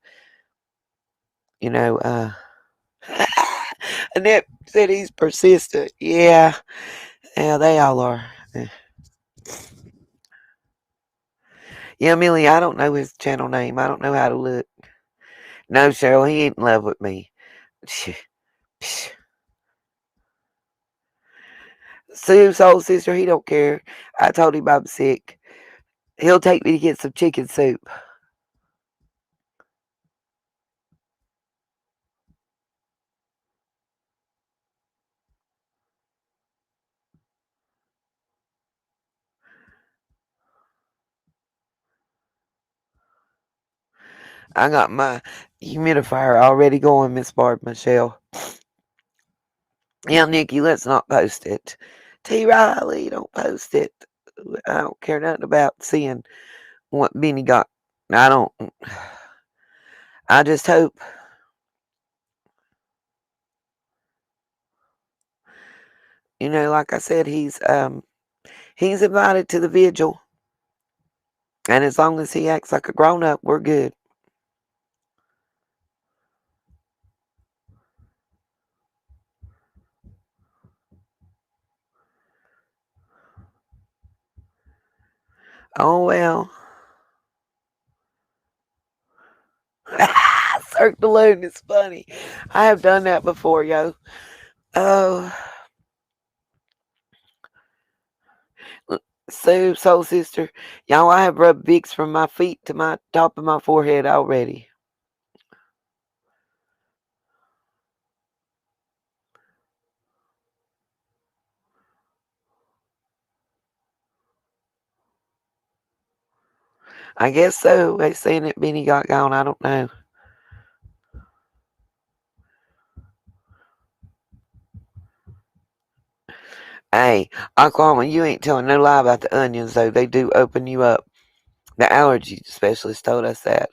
Annette said he's persistent. Yeah, they all are. Yeah, Millie, I don't know his channel name. I don't know how to look. No, Cheryl, he ain't in love with me. Sue, soul sister, he don't care. I told him I'm sick. He'll take me to get some chicken soup. I got my humidifier already going, Miss Barb Michelle. Yeah, Nikki, let's not post it. T. Riley, don't post it. I don't care nothing about seeing what Benny got. I don't. I just hope. Like I said, he's invited to the vigil. And as long as he acts like a grown up, we're good. Oh, well. Cirque the Loon is funny. I have done that before, yo. Oh. So, soul sister, y'all, I have rubbed Vicks from my feet to my top of my forehead already. I guess so. They saying that Benny got gone. I don't know. Hey, Aquaman, you ain't telling no lie about the onions, though. They do open you up. The allergy specialist told us that.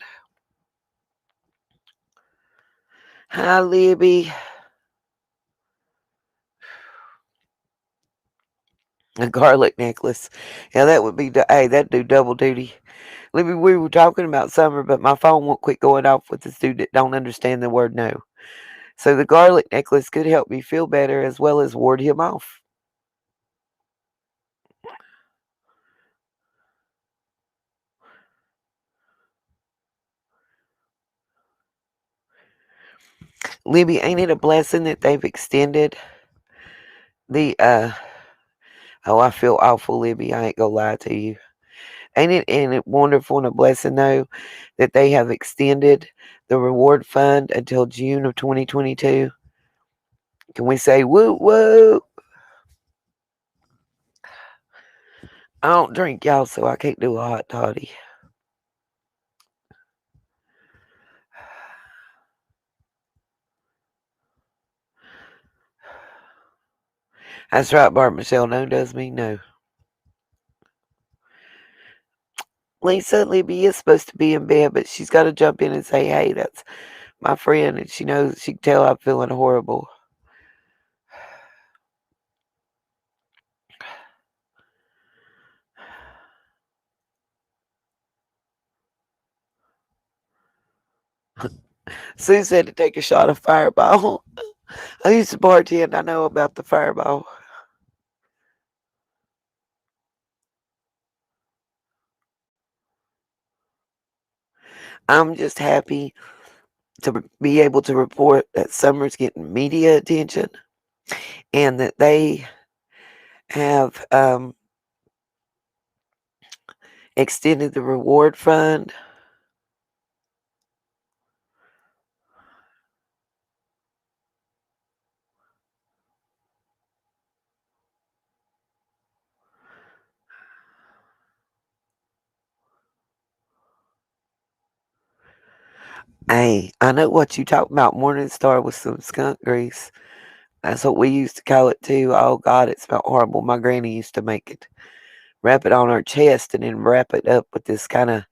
Hi, Libby. A garlic necklace. Yeah, that would be, hey, that'd do double duty. Libby, we were talking about summer, but my phone won't quit going off with this dude that don't understand the word no. So the garlic necklace could help me feel better as well as ward him off. Libby, ain't it a blessing that they've extended the oh, I feel awful, Libby. I ain't gonna lie to you. Ain't it wonderful and a blessing though that they have extended the reward fund until June of 2022? Can we say woo woo? I don't drink, y'all, so I can't do a hot toddy. That's right, Bart Michelle. No does mean no. Lisa, Libby is supposed to be in bed, but she's got to jump in and say, hey, that's my friend, and she knows she can tell I'm feeling horrible. Sue said to take a shot of Fireball. I used to bartend. I know about the Fireball. I'm just happy to be able to report that Summer's getting media attention and that they have extended the reward fund. Hey, I know what you talking about. Morning Star with some skunk grease. That's what we used to call it too. Oh God, it smelled horrible. My granny used to make it. Wrap it on her chest and then wrap it up with this kind of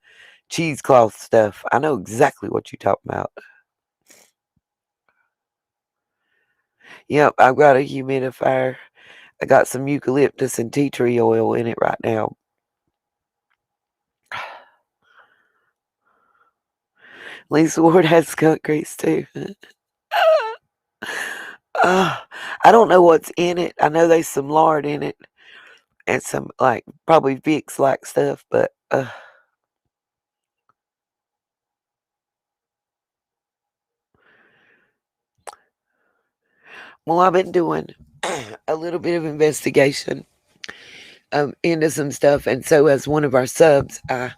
cheesecloth stuff. I know exactly what you're talking about. Yep, I've got a humidifier. I got some eucalyptus and tea tree oil in it right now. Lisa Ward has skunk grease too. I don't know what's in it. I know there's some lard in it and some like probably Vicks like stuff, but well, I've been doing a little bit of investigation into some stuff, and so as one of our subs, I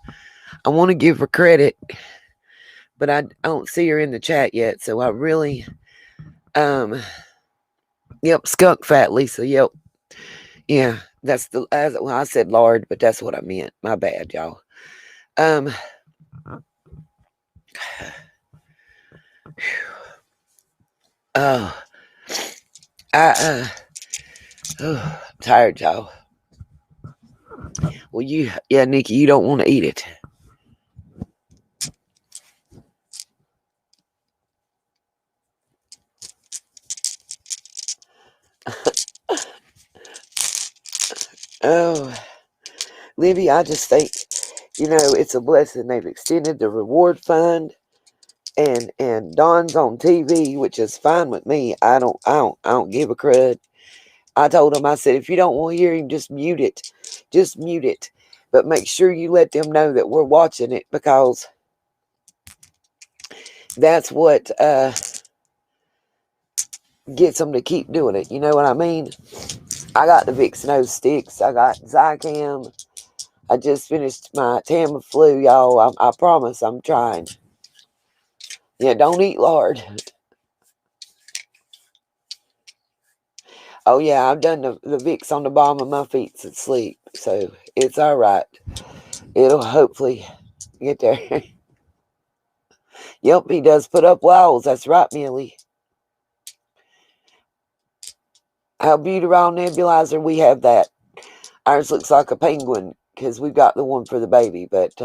want to give her credit, but I don't see her in the chat yet, so I really yep, skunk fat, Lisa. Yep, yeah, that's well, I said lard, but that's what I meant. My bad, y'all. Um, oh, I oh, I'm tired, y'all. Well, yeah, Nikki, you don't want to eat it. Oh, Libby, I just think, it's a blessing they've extended the reward fund and Dawn's on TV, which is fine with me. I don't give a crud. I told him, I said, if you don't want to hear him, just mute it. Just mute it. But make sure you let them know that we're watching it because that's what gets them to keep doing it. You know what I mean? I got the Vicks nose sticks. I got Zicam. I just finished my Tamiflu, y'all. I promise I'm trying. Yeah, don't eat lard. Oh, yeah, I've done the Vicks on the bottom of my feet to sleep. So it's all right. It'll hopefully get there. Yep, he does put up walls. That's right, Millie. Albuterol nebulizer, we have that. Ours looks like a penguin because we've got the one for the baby. But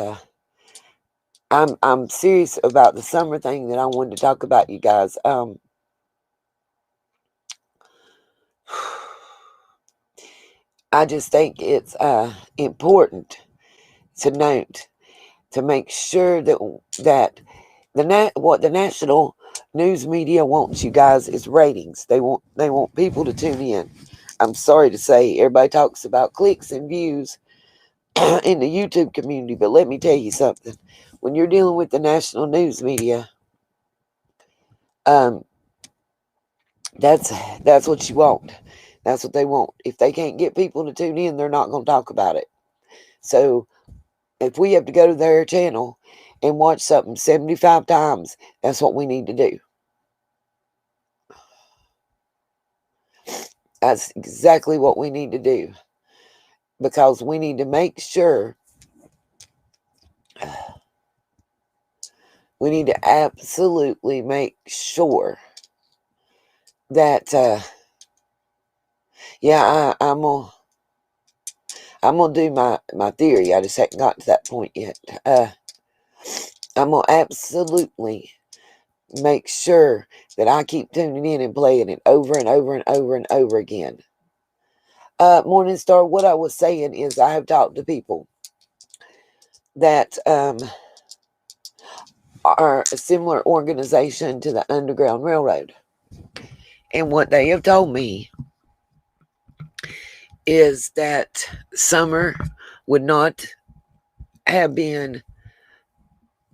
I'm serious about the summer thing that I wanted to talk about, you guys. I just think it's important to note, to make sure that what the national news media wants, you guys, is ratings. They want people to tune in. I'm sorry to say, everybody talks about clicks and views in the YouTube community, but let me tell you something. When you're dealing with the national news media, that's what you want. That's what they want. If they can't get people to tune in, they're not going to talk about it. So if we have to go to their channel and watch something 75 times, that's what we need to do. That's exactly what we need to do. Because we need to make sure, we need to absolutely make sure that, yeah, I'm gonna do my theory. I just haven't got to that point yet. I'm gonna absolutely make sure that I keep tuning in and playing it over and over and over and over again. Morningstar, what I was saying is I have talked to people that are a similar organization to the Underground Railroad. And what they have told me is that summer would not have been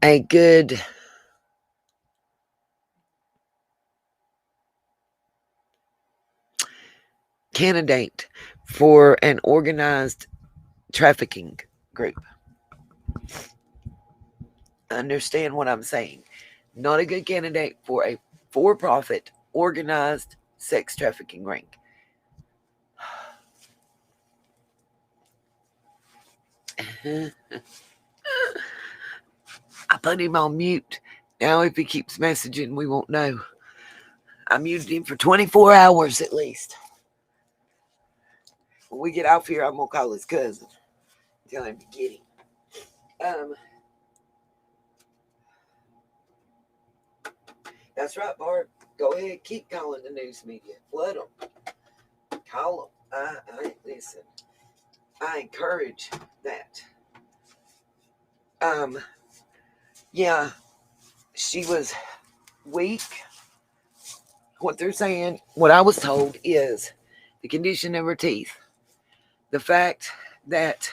a good candidate for an organized trafficking group. Understand what I'm saying? Not a good candidate for a for-profit organized sex trafficking ring. I put him on mute. Now if he keeps messaging, we won't know. I muted him for 24 hours at least. When we get off here, I'm going to call his cousin. Tell him to get him. That's right, Barb. Go ahead. Keep calling the news media. Flood them. Call them. Listen. I encourage that. Yeah, she was weak. What they're saying, what I was told, is the condition of her teeth. The fact that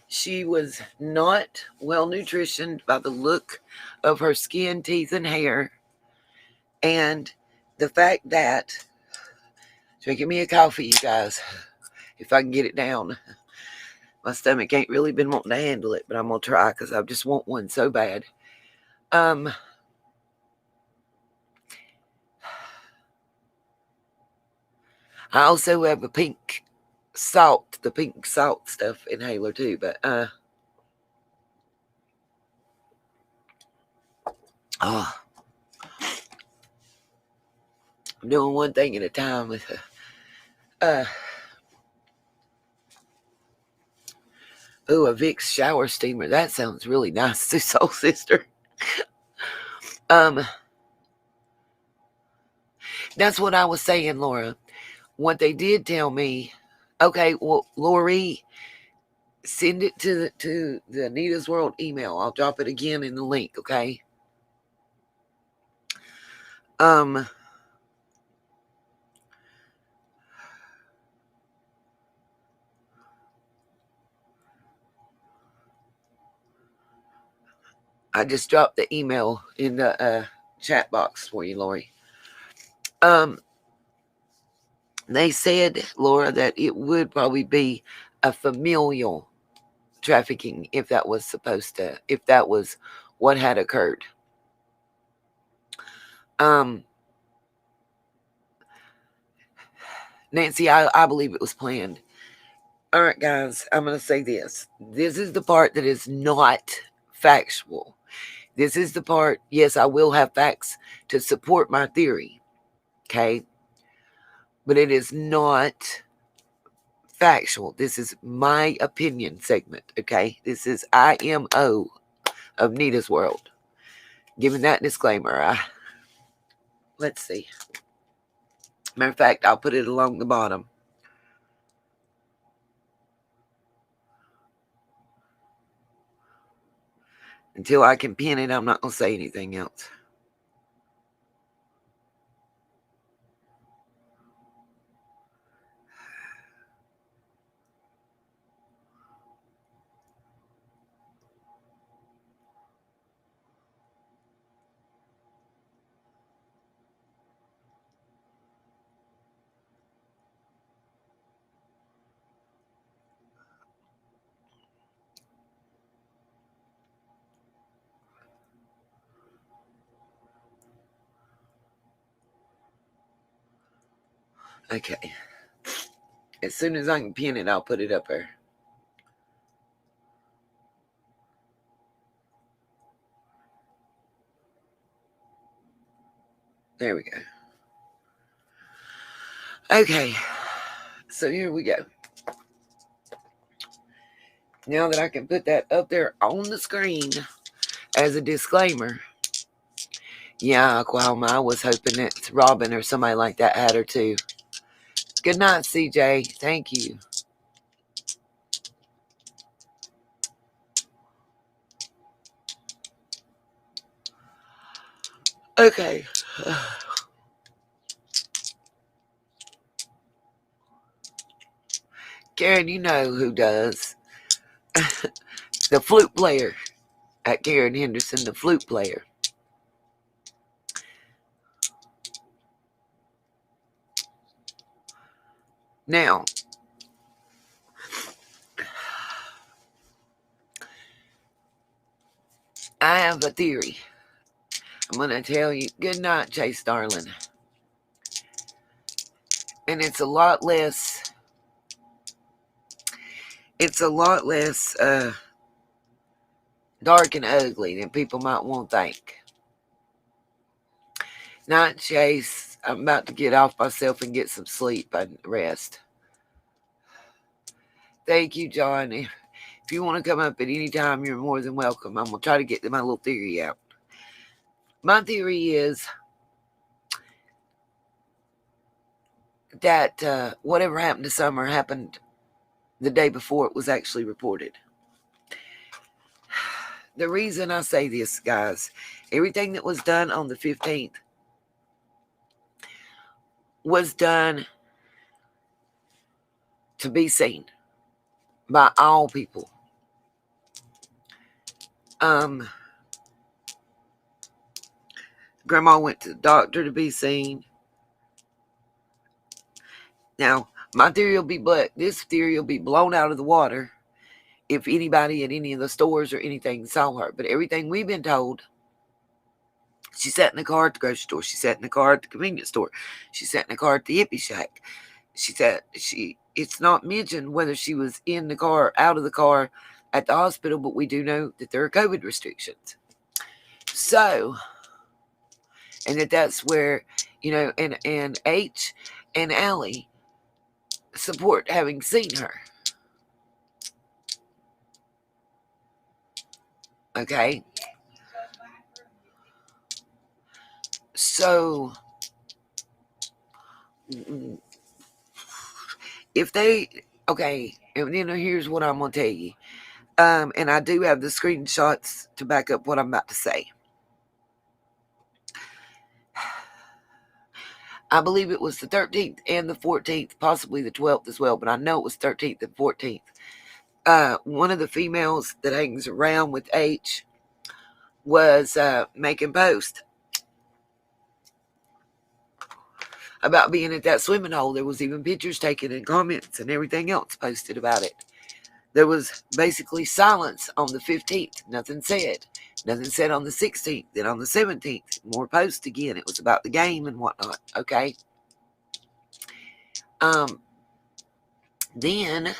she was not well nutritioned by the look of her skin, teeth, and hair. And the fact that, drinking me a coffee, you guys, if I can get it down. My stomach ain't really been wanting to handle it, but I'm going to try because I just want one so bad. I also have a pink salt stuff inhaler too, but I'm doing one thing at a time with a Vicks shower steamer. That sounds really nice, Soul Sister. That's what I was saying, Laura. What they did tell me, okay, well, Lori, send it to the Anita's World email. I'll drop it again in the link, okay? I just dropped the email in the chat box for you, Lori. They said, Laura, that it would probably be a familial trafficking if that was what had occurred. Nancy, I believe it was planned. All right, guys, I'm going to say this. This is the part that is not factual. This is the part, yes, I will have facts to support my theory, okay? But it is not factual. This is my opinion segment, okay? This is IMO of Nita's World. Giving that disclaimer, let's see. Matter of fact, I'll put it along the bottom. Until I can pin it, I'm not going to say anything else. Okay. As soon as I can pin it, I'll put it up there. There we go. Okay. So here we go. Now that I can put that up there on the screen as a disclaimer. Yeah, Oklahoma, I was hoping that Robin or somebody like that had her too. Good night, CJ. Thank you. Okay. Karen, you know who does. The flute player at Karen Henderson, the flute player. Now, I have a theory. I'm going to tell you. Good night, Chase, darling. And it's a lot less dark and ugly than people might want to think. Night, Chase. I'm about to get off myself and get some sleep and rest. Thank you, John. If you want to come up at any time, you're more than welcome. I'm going to try to get my little theory out. My theory is that whatever happened to Summer happened the day before it was actually reported. The reason I say this, guys, everything that was done on the 15th was done to be seen by all people. Grandma went to the doctor to be seen. Now, my theory will be, but this theory will be blown out of the water if anybody at any of the stores or anything saw her. But everything we've been told, she sat in the car at the grocery store. She sat in the car at the convenience store. She sat in the car at the hippie shack. It's not mentioned whether she was in the car or out of the car at the hospital, but we do know that there are COVID restrictions. So, and that's where, and H and Allie support having seen her. Okay. So, if they, okay, and then here's what I'm going to tell you. And I do have the screenshots to back up what I'm about to say. I believe it was the 13th and the 14th, possibly the 12th as well, but I know it was 13th and 14th. One of the females that hangs around with H was making posts. about being at that swimming hole. There was even pictures taken and comments and everything else posted about it. There was basically silence on the 15th. Nothing said. Nothing said on the 16th. Then on the 17th, more posts again. It was about the game and whatnot. Okay. Then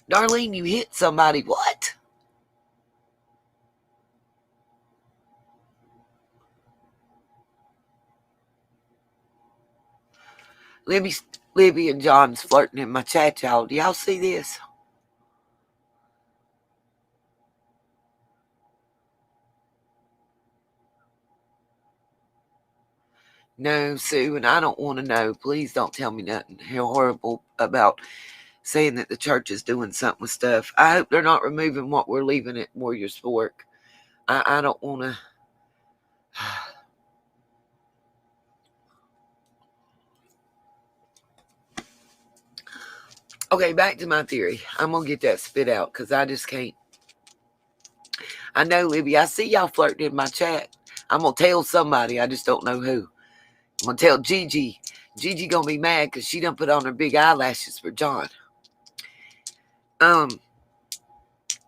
Darlene, you hit somebody. What? Libby and John's flirting in my chat, y'all. Do y'all see this? No, Sue, and I don't want to know. Please don't tell me nothing horrible about saying that the church is doing something with stuff. I hope they're not removing what we're leaving at Warriors for Work. I don't want to. Okay, back to my theory. I'm going to get that spit out because I just can't. I know, Libby. I see y'all flirting in my chat. I'm going to tell somebody. I just don't know who. I'm going to tell Gigi. Gigi going to be mad because she done put on her big eyelashes for John.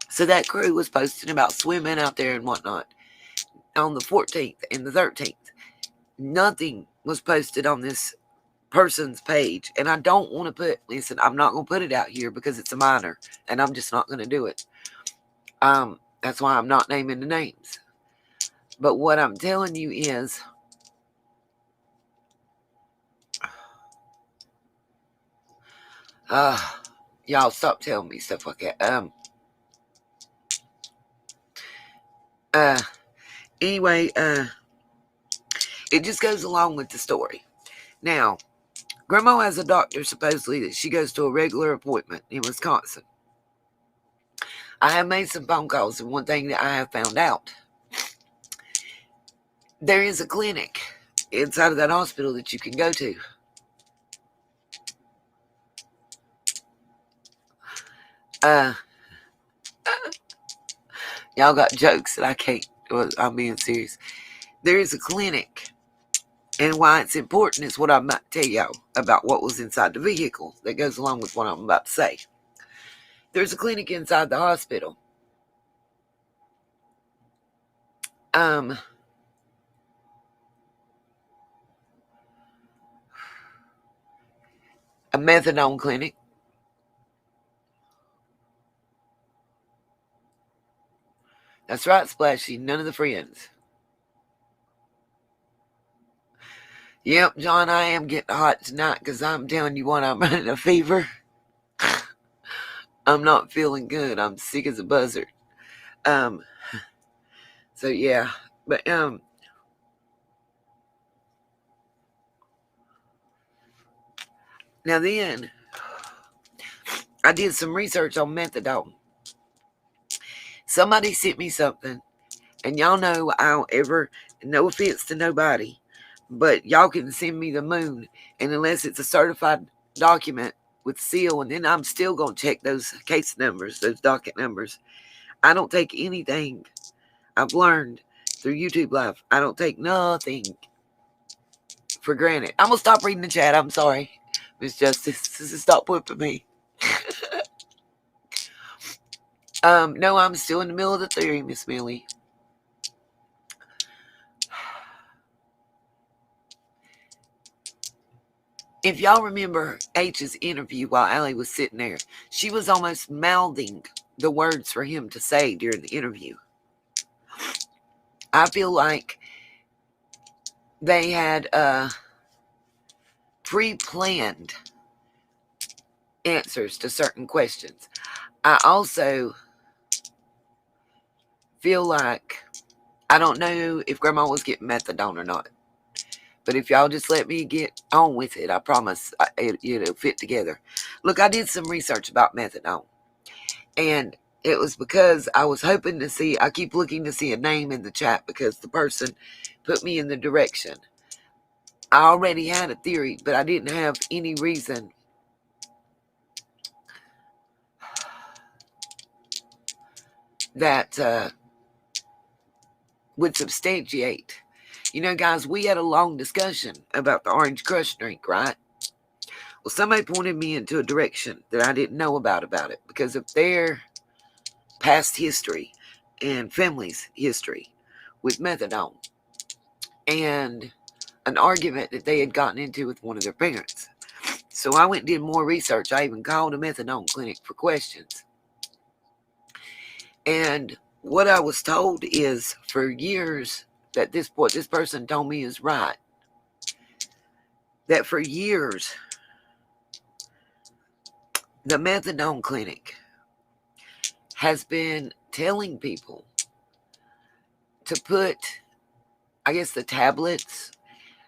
So that crew was posting about swimming out there and whatnot on the 14th and the 13th. Nothing was posted on this person's page. And I don't want to listen, I'm not going to put it out here because it's a minor. And I'm just not going to do it. That's why I'm not naming the names. But what I'm telling you is, y'all stop telling me stuff like that. Anyway, it just goes along with the story. Now, Grandma has a doctor, supposedly, that she goes to a regular appointment in Wisconsin. I have made some phone calls, and one thing that I have found out, there is a clinic inside of that hospital that you can go to. Y'all got jokes that I can't. Well, I'm being serious. There is a clinic, and why it's important is what I'm about to tell y'all about what was inside the vehicle that goes along with what I'm about to say. There's a clinic inside the hospital. A methadone clinic. That's right, Splashy. None of the friends. Yep, John, I am getting hot tonight because I'm telling you what, I'm running a fever. I'm not feeling good. I'm sick as a buzzard. So yeah, but now then, I did some research on methadone. Somebody sent me something, and y'all know I don't ever, no offense to nobody, but y'all can send me the moon, and unless it's a certified document with seal, and then I'm still going to check those case numbers, those docket numbers. I don't take anything I've learned through YouTube Live. I don't take nothing for granted. I'm going to stop reading the chat. I'm sorry, Miss Justice. Stop whipping me. No, I'm still in the middle of the theory, Miss Millie. If y'all remember H's interview while Allie was sitting there, she was almost mouthing the words for him to say during the interview. I feel like they had pre-planned answers to certain questions. I also feel like, I don't know if Grandma was getting methadone or not, but if y'all just let me get on with it, I promise it'll fit together. Look, I did some research about methadone, and it was because I was hoping to see, I keep looking to see a name in the chat because the person put me in the direction. I already had a theory, but I didn't have any reason that would substantiate. You know, guys, we had a long discussion about the orange crush drink, right? Well, somebody pointed me into a direction that I didn't know about it because of their past history and family's history with methadone and an argument that they had gotten into with one of their parents. So I went and did more research. I even called a methadone clinic for questions. And what I was told is for years that this person told me is right. That for years, the methadone clinic has been telling people to put, I guess, the tablets,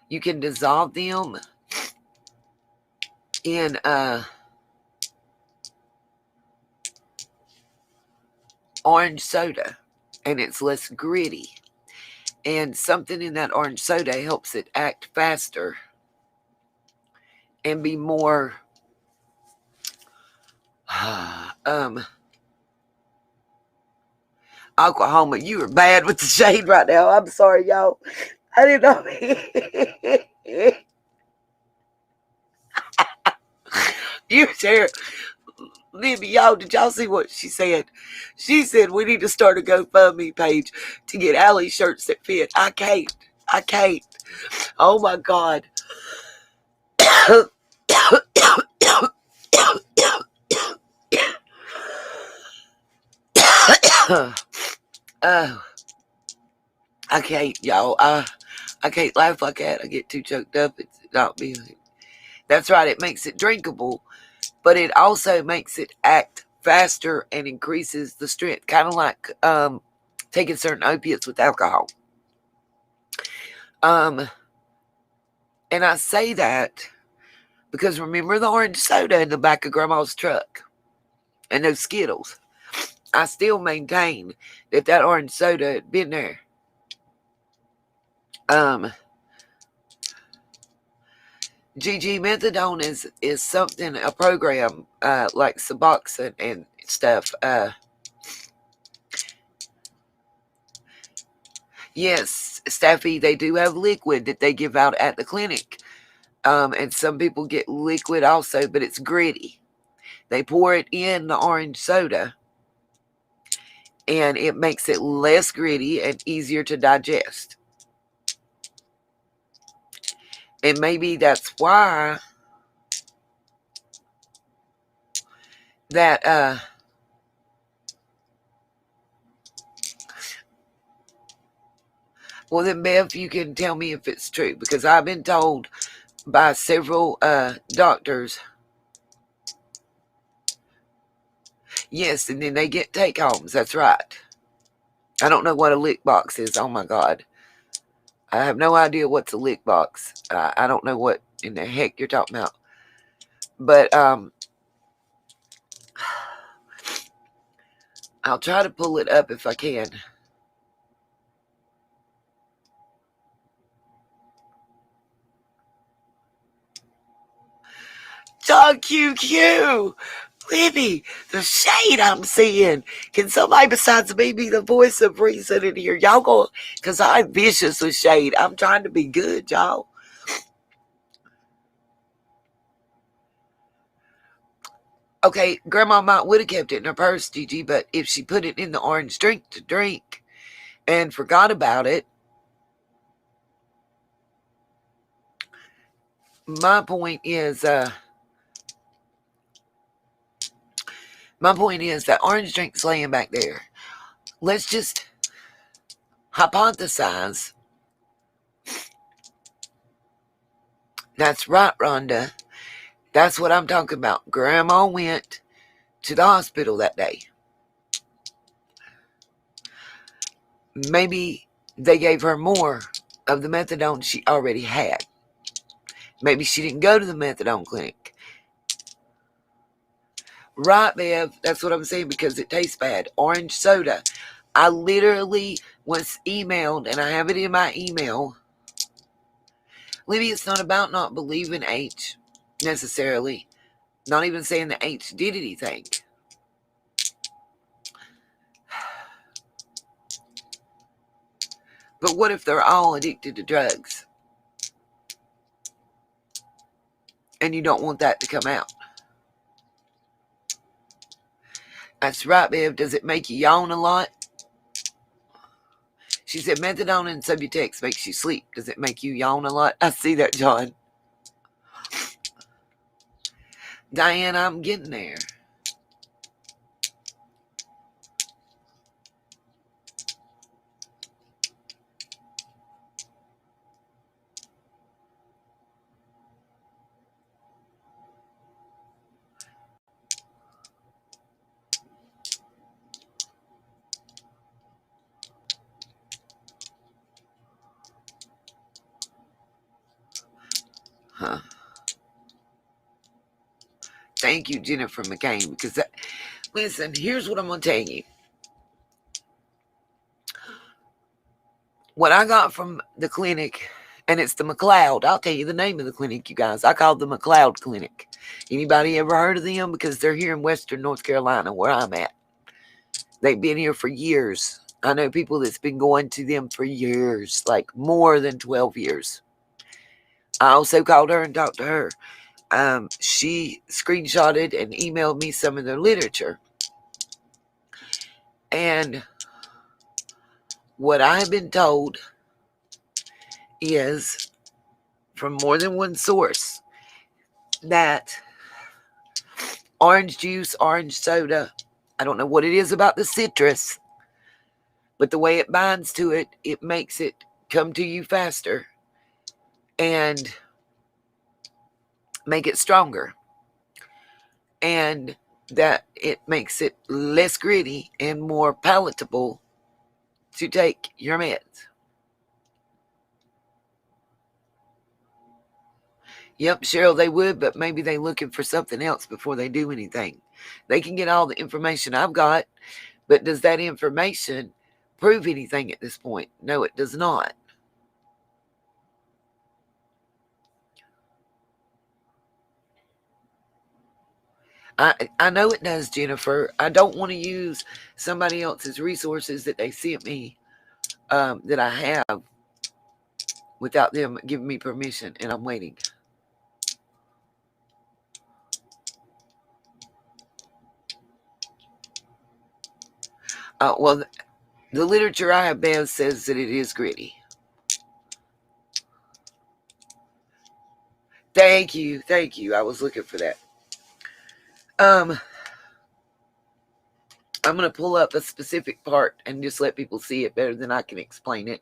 you can dissolve them in orange soda, and it's less gritty. And something in that orange soda helps it act faster and be more Oklahoma. You are bad with the shade right now. I'm sorry, y'all. I didn't know. You share, Libby, y'all, did y'all see what she said? She said we need to start a GoFundMe page to get Allie shirts that fit. I can't. Oh my God. Oh, I can't, y'all. I can't laugh like that. I get too choked up. It's not me. That's right. It makes it drinkable, but it also makes it act faster and increases the strength, kind of like taking certain opiates with alcohol. And I say that because remember the orange soda in the back of Grandma's truck and those Skittles? I still maintain that orange soda had been there. GG, methadone is something, a program like Suboxone and stuff. Yes, Staffy, they do have liquid that they give out at the clinic. And some people get liquid also, but it's gritty. They pour it in the orange soda, and it makes it less gritty and easier to digest. And maybe that's why that well then, Bev, you can tell me if it's true, because I've been told by several doctors. Yes, and then they get take homes. That's right. I don't know what a lick box is. Oh my God, I have no idea what's a lick box. I don't know what in the heck you're talking about. But I'll try to pull it up if I can. John QQ, Libby, the shade I'm seeing. Can somebody besides me be the voice of reason in here? Y'all go, because I'm vicious with shade. I'm trying to be good, y'all. Okay, Grandma might would have kept it in her purse, Gigi, but if she put it in the orange drink to drink and forgot about it, my point is that orange drink's laying back there. Let's just hypothesize. That's right, Rhonda. That's what I'm talking about. Grandma went to the hospital that day. Maybe they gave her more of the methadone she already had. Maybe she didn't go to the methadone clinic. Right, Bev? That's what I'm saying, because it tastes bad. Orange soda. I literally was emailed, and I have it in my email. Libby, it's not about not believing H necessarily. Not even saying that H did anything. But what if they're all addicted to drugs? And you don't want that to come out. That's right, babe. Does it make you yawn a lot? She said methadone and Subutex makes you sleep. Does it make you yawn a lot? I see that, John. Diane, I'm getting there. Huh. Thank you, Jennifer McCain, because listen, here's what I'm going to tell you. What I got from the clinic, and it's the McLeod. I'll tell you the name of the clinic, you guys. I call it the McLeod Clinic. Anybody ever heard of them? Because they're here in Western North Carolina, where I'm at. They've been here for years. I know people that's been going to them for years, like more than 12 years. I also called her and talked to her. She screenshotted and emailed me some of their literature. And what I have been told is from more than one source that orange juice, orange soda, I don't know what it is about the citrus, but the way it binds to it, it makes it come to you faster and make it stronger. And that it makes it less gritty and more palatable to take your meds. Yep, Cheryl, they would, but maybe they're looking for something else before they do anything. They can get all the information I've got, but does that information prove anything at this point? No, it does not. I know it does, Jennifer. I don't want to use somebody else's resources that they sent me that I have without them giving me permission, and I'm waiting. Well, the literature I have, Bev, says that it is gritty. Thank you. Thank you. I was looking for that. I'm going to pull up a specific part and just let people see it better than I can explain it.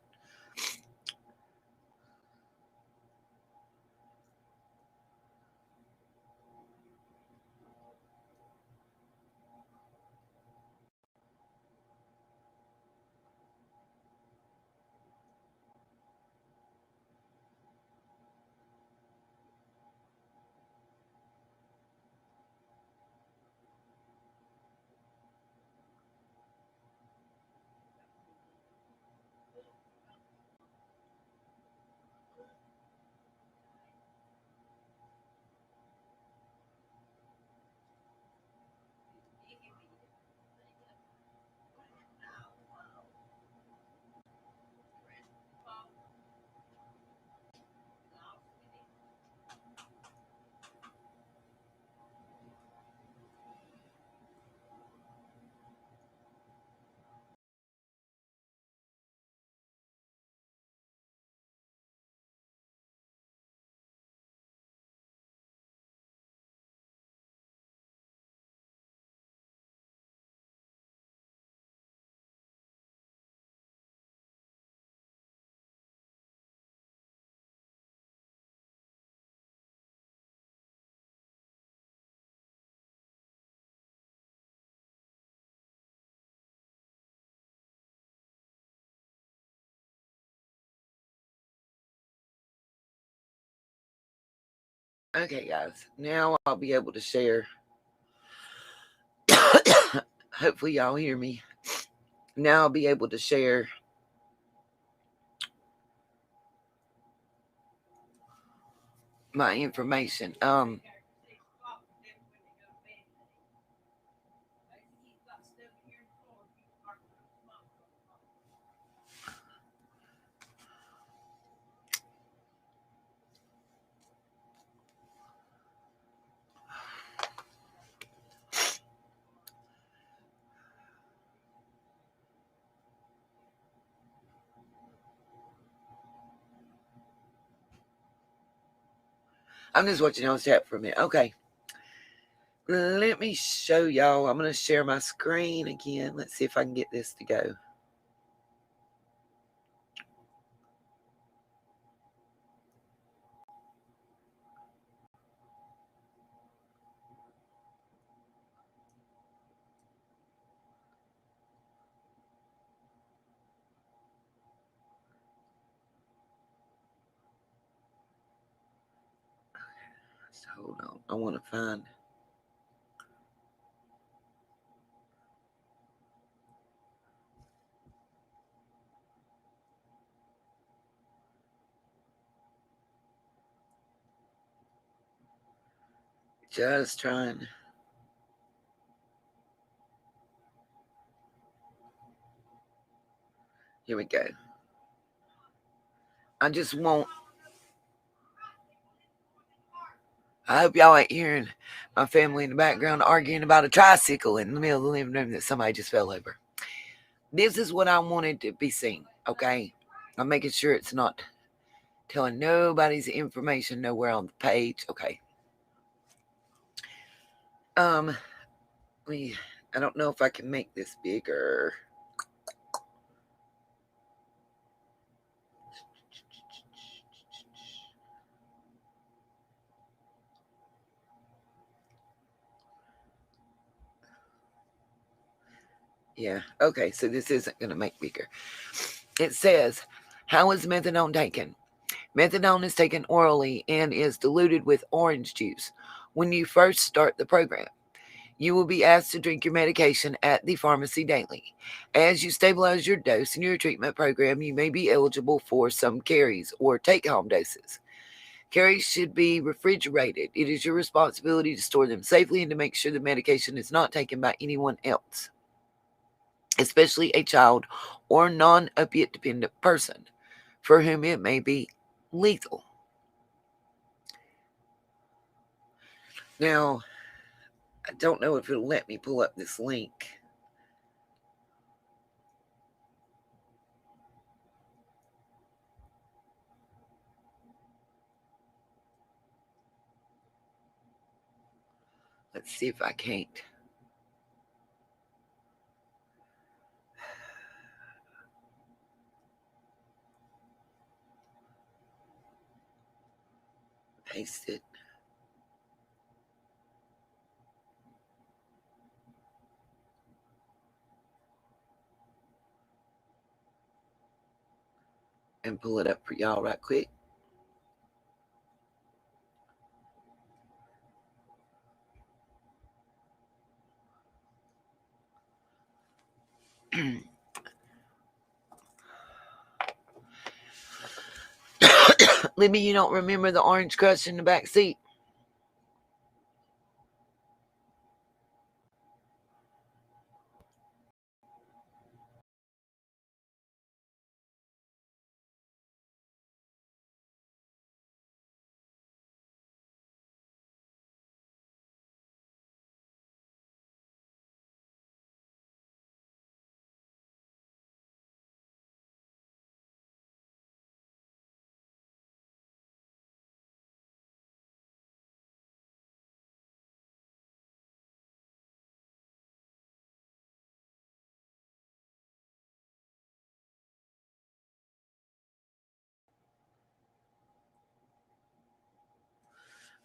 Okay, guys. Now I'll be able to share. Hopefully y'all hear me. Now I'll be able to share my information. I'm just watching y'all's chat for a minute. Okay. Let me show y'all. I'm going to share my screen again. Let's see if I can get this to go. So hold on. I want to find... Just trying. Here we go. I just want... I hope y'all ain't hearing my family in the background arguing about a tricycle in the middle of the living room that somebody just fell over. This is what I wanted to be seen, okay? I'm making sure it's not telling nobody's information nowhere on the page. Okay. I don't know if I can make this bigger. Yeah, okay, so this isn't going to make bigger. It says, how is methadone taken? Methadone is taken orally and is diluted with orange juice when you first start the program. You will be asked to drink your medication at the pharmacy daily. As you stabilize your dose in your treatment program, you may be eligible for some carries or take-home doses. Carries should be refrigerated. It is your responsibility to store them safely and to make sure the medication is not taken by anyone else, especially a child or non-opiate dependent person for whom it may be lethal. Now, I don't know if it'll let me pull up this link. Let's see if I can't. Paste it. And pull it up for y'all right quick. Libby, you don't remember the orange crush in the back seat?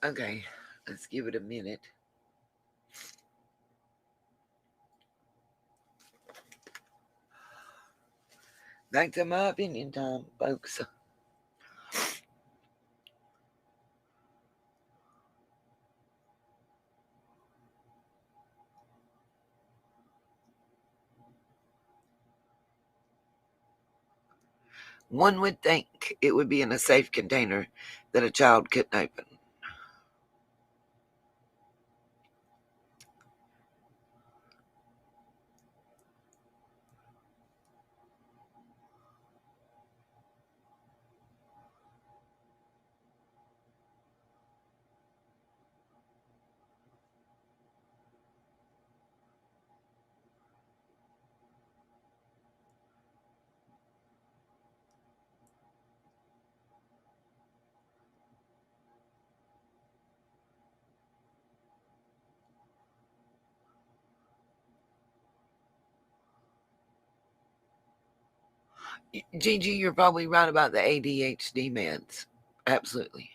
Okay, let's give it a minute. Back to my opinion time, folks. One would think it would be in a safe container that a child couldn't open. Gigi, you're probably right about the ADHD meds. Absolutely.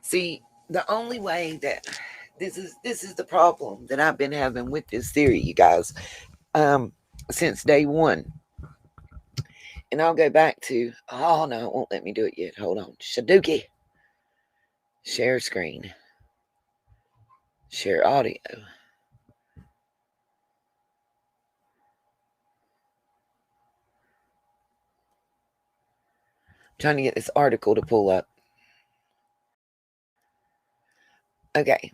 See, the only way that this is the problem that I've been having with this theory, you guys, since day one. And I'll go back to, oh no, it won't let me do it yet. Hold on. Shaduki. Share screen. Share audio. Trying to get this article to pull up. Okay.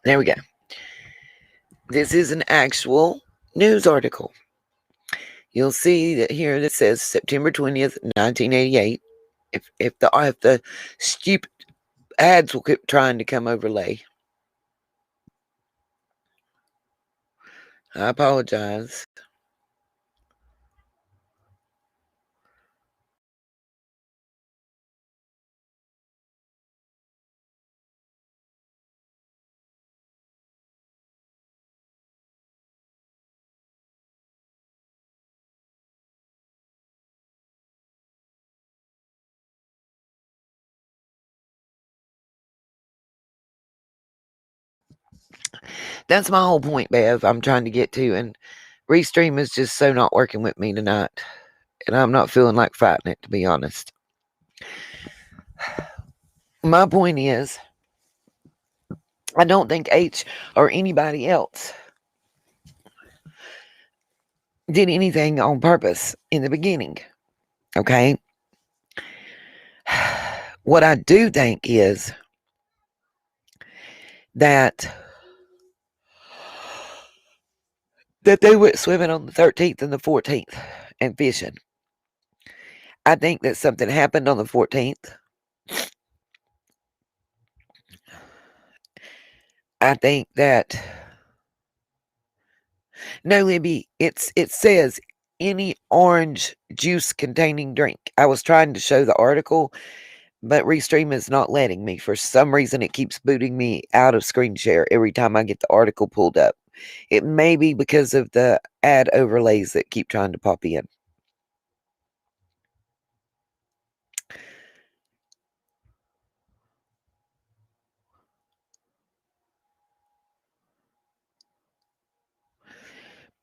There we go. This is an actual news article. You'll see that here that says September 20th, 1988. If the stupid ads will keep trying to come overlay. I apologize. That's my whole point, Bev. I'm trying to get to, and Restream is just so not working with me tonight, and I'm not feeling like fighting it, to be honest. My point is, I don't think H or anybody else did anything on purpose in the beginning. Okay. What I do think is that they went swimming on the 13th and the 14th and fishing. I think that something happened on the 14th. I think that no, Libby, it says any orange juice containing drink. I was trying to show the article, but Restream is not letting me. For some reason, it keeps booting me out of screen share every time I get the article pulled up. It may be because of the ad overlays that keep trying to pop in.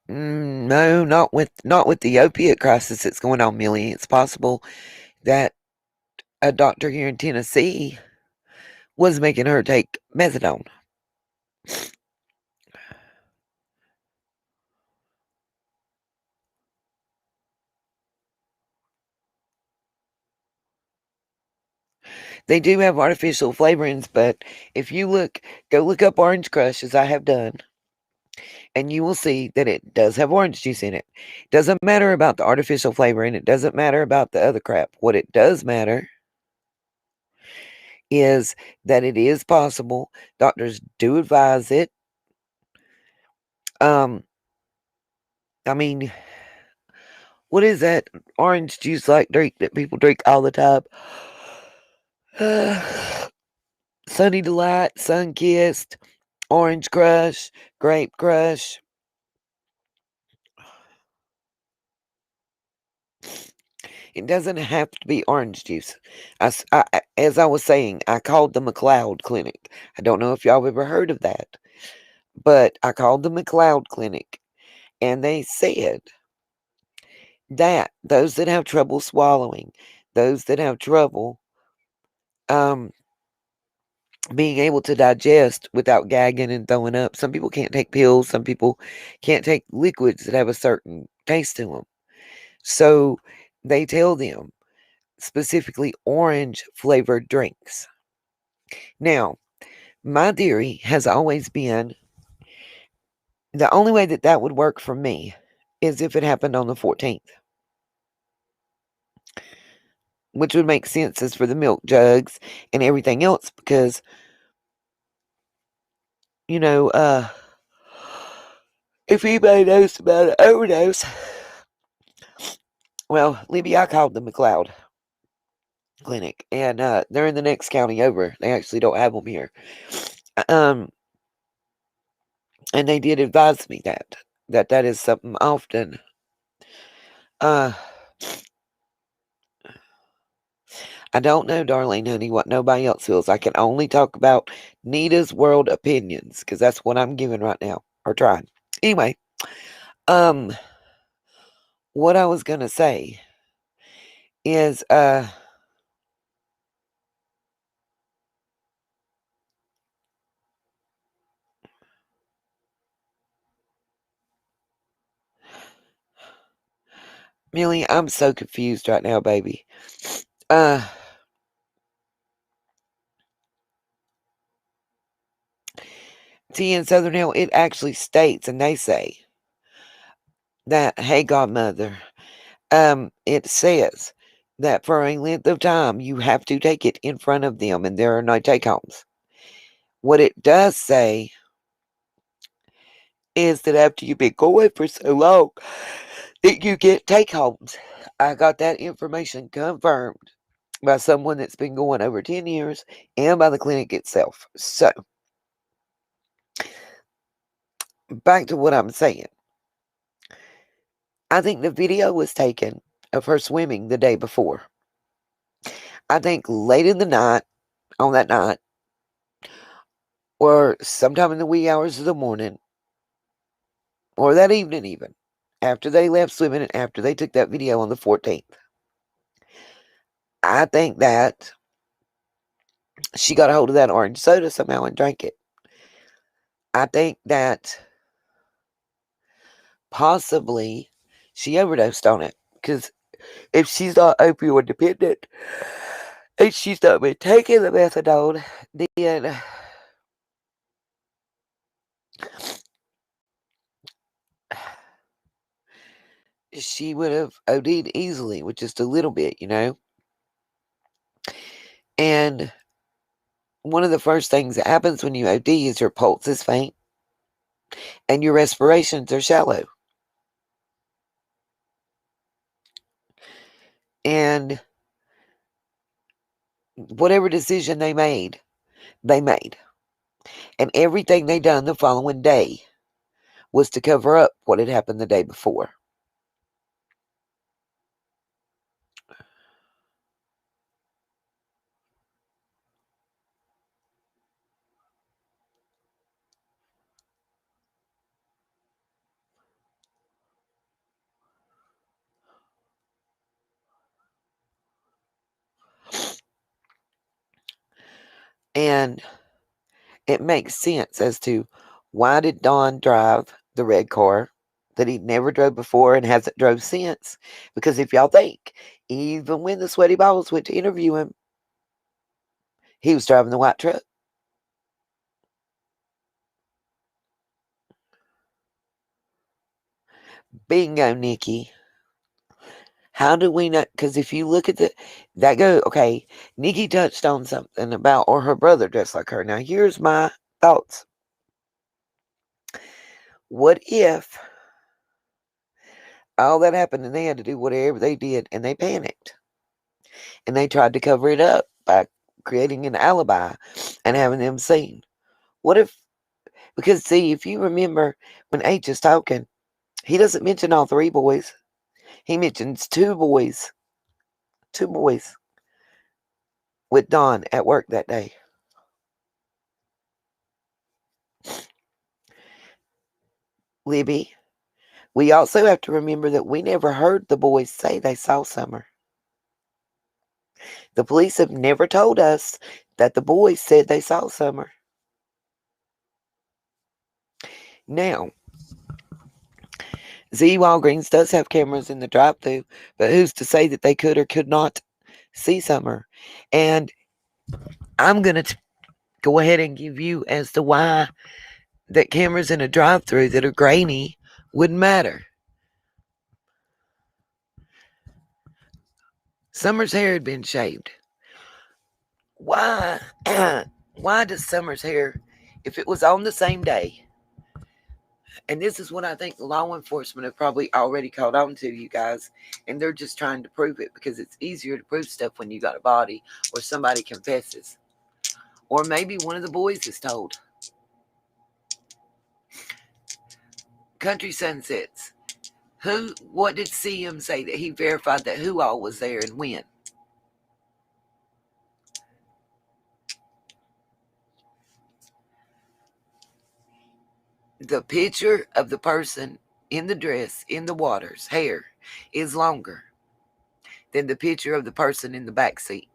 No, not with the opiate crisis that's going on, Millie. It's possible that a doctor here in Tennessee was making her take methadone. They do have artificial flavorings, but if you go look up Orange Crush, as I have done, and you will see that it does have orange juice in it. Doesn't matter about the artificial flavoring. It doesn't matter about the other crap. What it does matter is that it is possible. Doctors do advise it. I mean, what is that orange juice like drink that people drink all the time? Sunny Delight, Sun Kissed, Orange Crush, Grape Crush. It doesn't have to be orange juice. As I was saying, I called the McLeod Clinic. I don't know if y'all ever heard of that, but I called the McLeod Clinic, and they said that those that have trouble swallowing, those that have trouble being able to digest without gagging and throwing up. Some people can't take pills. Some people can't take liquids that have a certain taste to them. So they tell them specifically orange flavored drinks. Now, my theory has always been the only way that would work for me is if it happened on the 14th, which would make sense as for the milk jugs and everything else because, you know, if anybody knows about an overdose, Well, Libby, I called the McLeod clinic, and they're in the next county over. They actually don't have them here. And they did advise me that is something often. I don't know, Darlene, honey, what nobody else feels. I can only talk about Nita's world opinions, because that's what I'm giving right now, or trying. Anyway, what I was gonna say is, Millie, I'm so confused right now, baby. See, in Southern Hill, it actually states, and they say that, hey, godmother, it says that for a length of time, you have to take it in front of them, and there are no take-homes. What it does say is that after you've been going for so long, that you get take-homes. I got that information confirmed by someone that's been going over 10 years and by the clinic itself. So, back to what I'm saying. I think the video was taken of her swimming the day before. I think late in the night, on that night, or sometime in the wee hours of the morning, or that evening even, after they left swimming and after they took that video on the 14th. I think that she got a hold of that orange soda somehow and drank it. I think that possibly she overdosed on it, because if she's not opioid dependent and she's not been taking the methadone, then she would have OD'd easily with just a little bit, you know? And one of the first things that happens when you OD is your pulse is faint and your respirations are shallow. And whatever decision they made. And everything they done the following day was to cover up what had happened the day before. And it makes sense as to why did Don drive the red car that he'd never drove before and hasn't drove since. Because if y'all think, even when the sweaty balls went to interview him, he was driving the white truck. Bingo, Nikki. How do we know? Because if you look at okay, Nikki touched on something about, or her brother dressed like her. Now, here's my thoughts. What if all that happened and they had to do whatever they did and they panicked and they tried to cover it up by creating an alibi and having them seen? What if, because see, if you remember when H is talking, he doesn't mention all three boys. He mentions two boys with Don at work that day. Libby, we also have to remember that we never heard the boys say they saw Summer. The police have never told us that the boys said they saw Summer. Now, Z Walgreens does have cameras in the drive-thru, but who's to say that they could or could not see Summer? And I'm going to go ahead and give you as to why that cameras in a drive-thru that are grainy wouldn't matter. Summer's hair had been shaved. Why? Why does Summer's hair, if it was on the same day, And this is what I think law enforcement have probably already caught on to, you guys. And they're just trying to prove it because it's easier to prove stuff when you got a body or somebody confesses. Or maybe one of the boys is told. Country Sunsets. What did CM say that he verified that who all was there and when? The picture of the person in the dress, in the water's hair, is longer than the picture of the person in the back seat.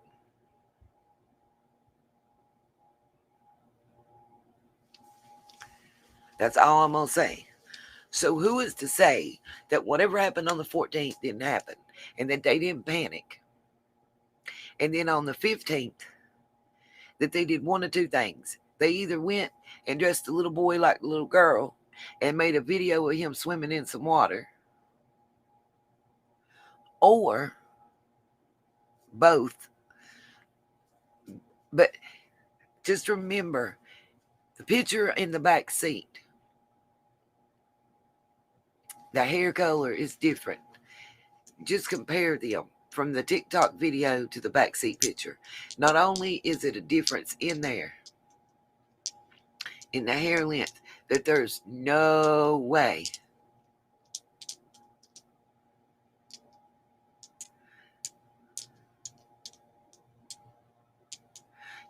That's all I'm going to say. So who is to say that whatever happened on the 14th didn't happen and that they didn't panic? And then on the 15th, that they did one of two things. They either went and dressed the little boy like the little girl and made a video of him swimming in some water, or both. But just remember, the picture in the back seat, the hair color is different. Just compare them from the TikTok video to the backseat picture. Not only is it a difference in there, in the hair length, that there's no way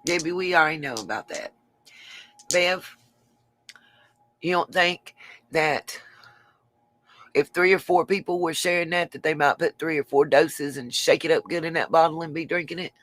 Debbie, we already know about that. Bev, you don't think that if 3 or 4 people were sharing that they might put 3 or 4 doses and shake it up good in that bottle and be drinking it?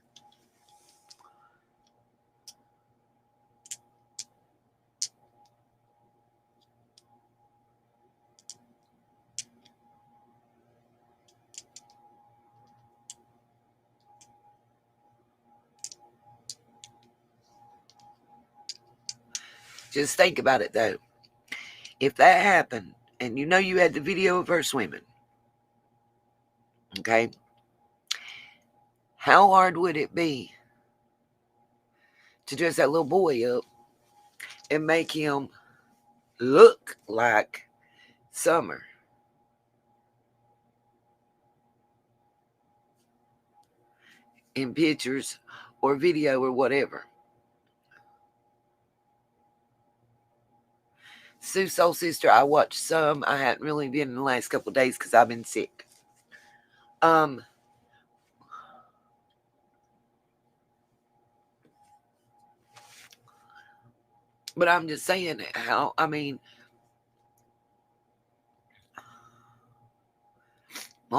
Just think about it, though. If that happened, and you had the video of her swimming, okay, how hard would it be to dress that little boy up and make him look like Summer in pictures or video or whatever? Sue Soul Sister, I watched some. I hadn't really been in the last couple of days because I've been sick. But I'm just saying how, well,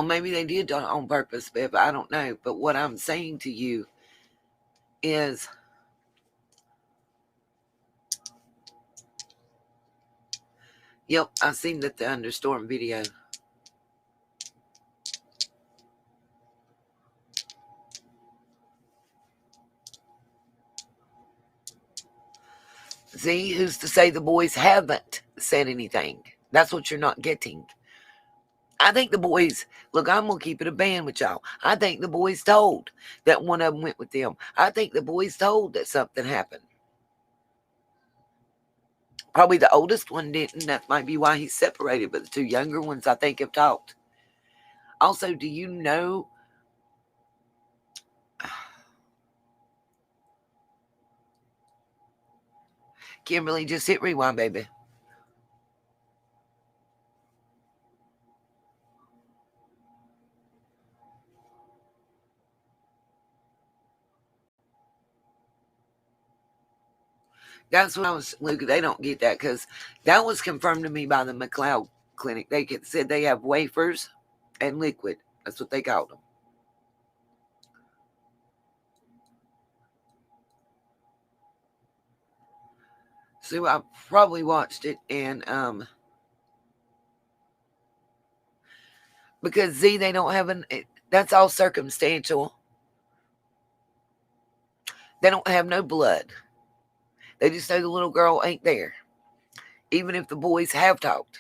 maybe they did it on purpose, Bev. I don't know. But what I'm saying to you is, yep, I seen the thunderstorm video. See, who's to say the boys haven't said anything? That's what you're not getting. I think the boys, look, I'm going to keep it a band with y'all. I think the boys told that one of them went with them. I think the boys told that something happened. Probably the oldest one didn't. That might be why he's separated. But the 2 younger ones, I think, have talked. Also, do you know... Kimberly, just hit rewind, baby. That's what I was, Luke. They don't get that because that was confirmed to me by the McLeod Clinic. They said they have wafers and liquid. That's what they called them. So I probably watched it, and because Z, they don't have that's all circumstantial. They don't have no blood. They just know the little girl ain't there, even if the boys have talked.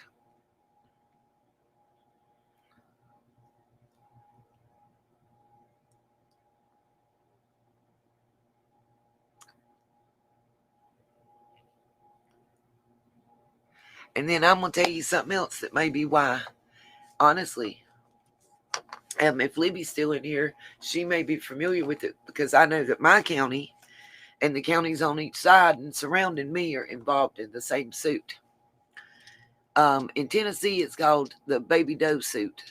And then I'm going to tell you something else that may be why, honestly. If Libby's still in here, she may be familiar with it, because I know that my county and the counties on each side and surrounding me are involved in the same suit. In Tennessee, it's called the Baby Doe Suit,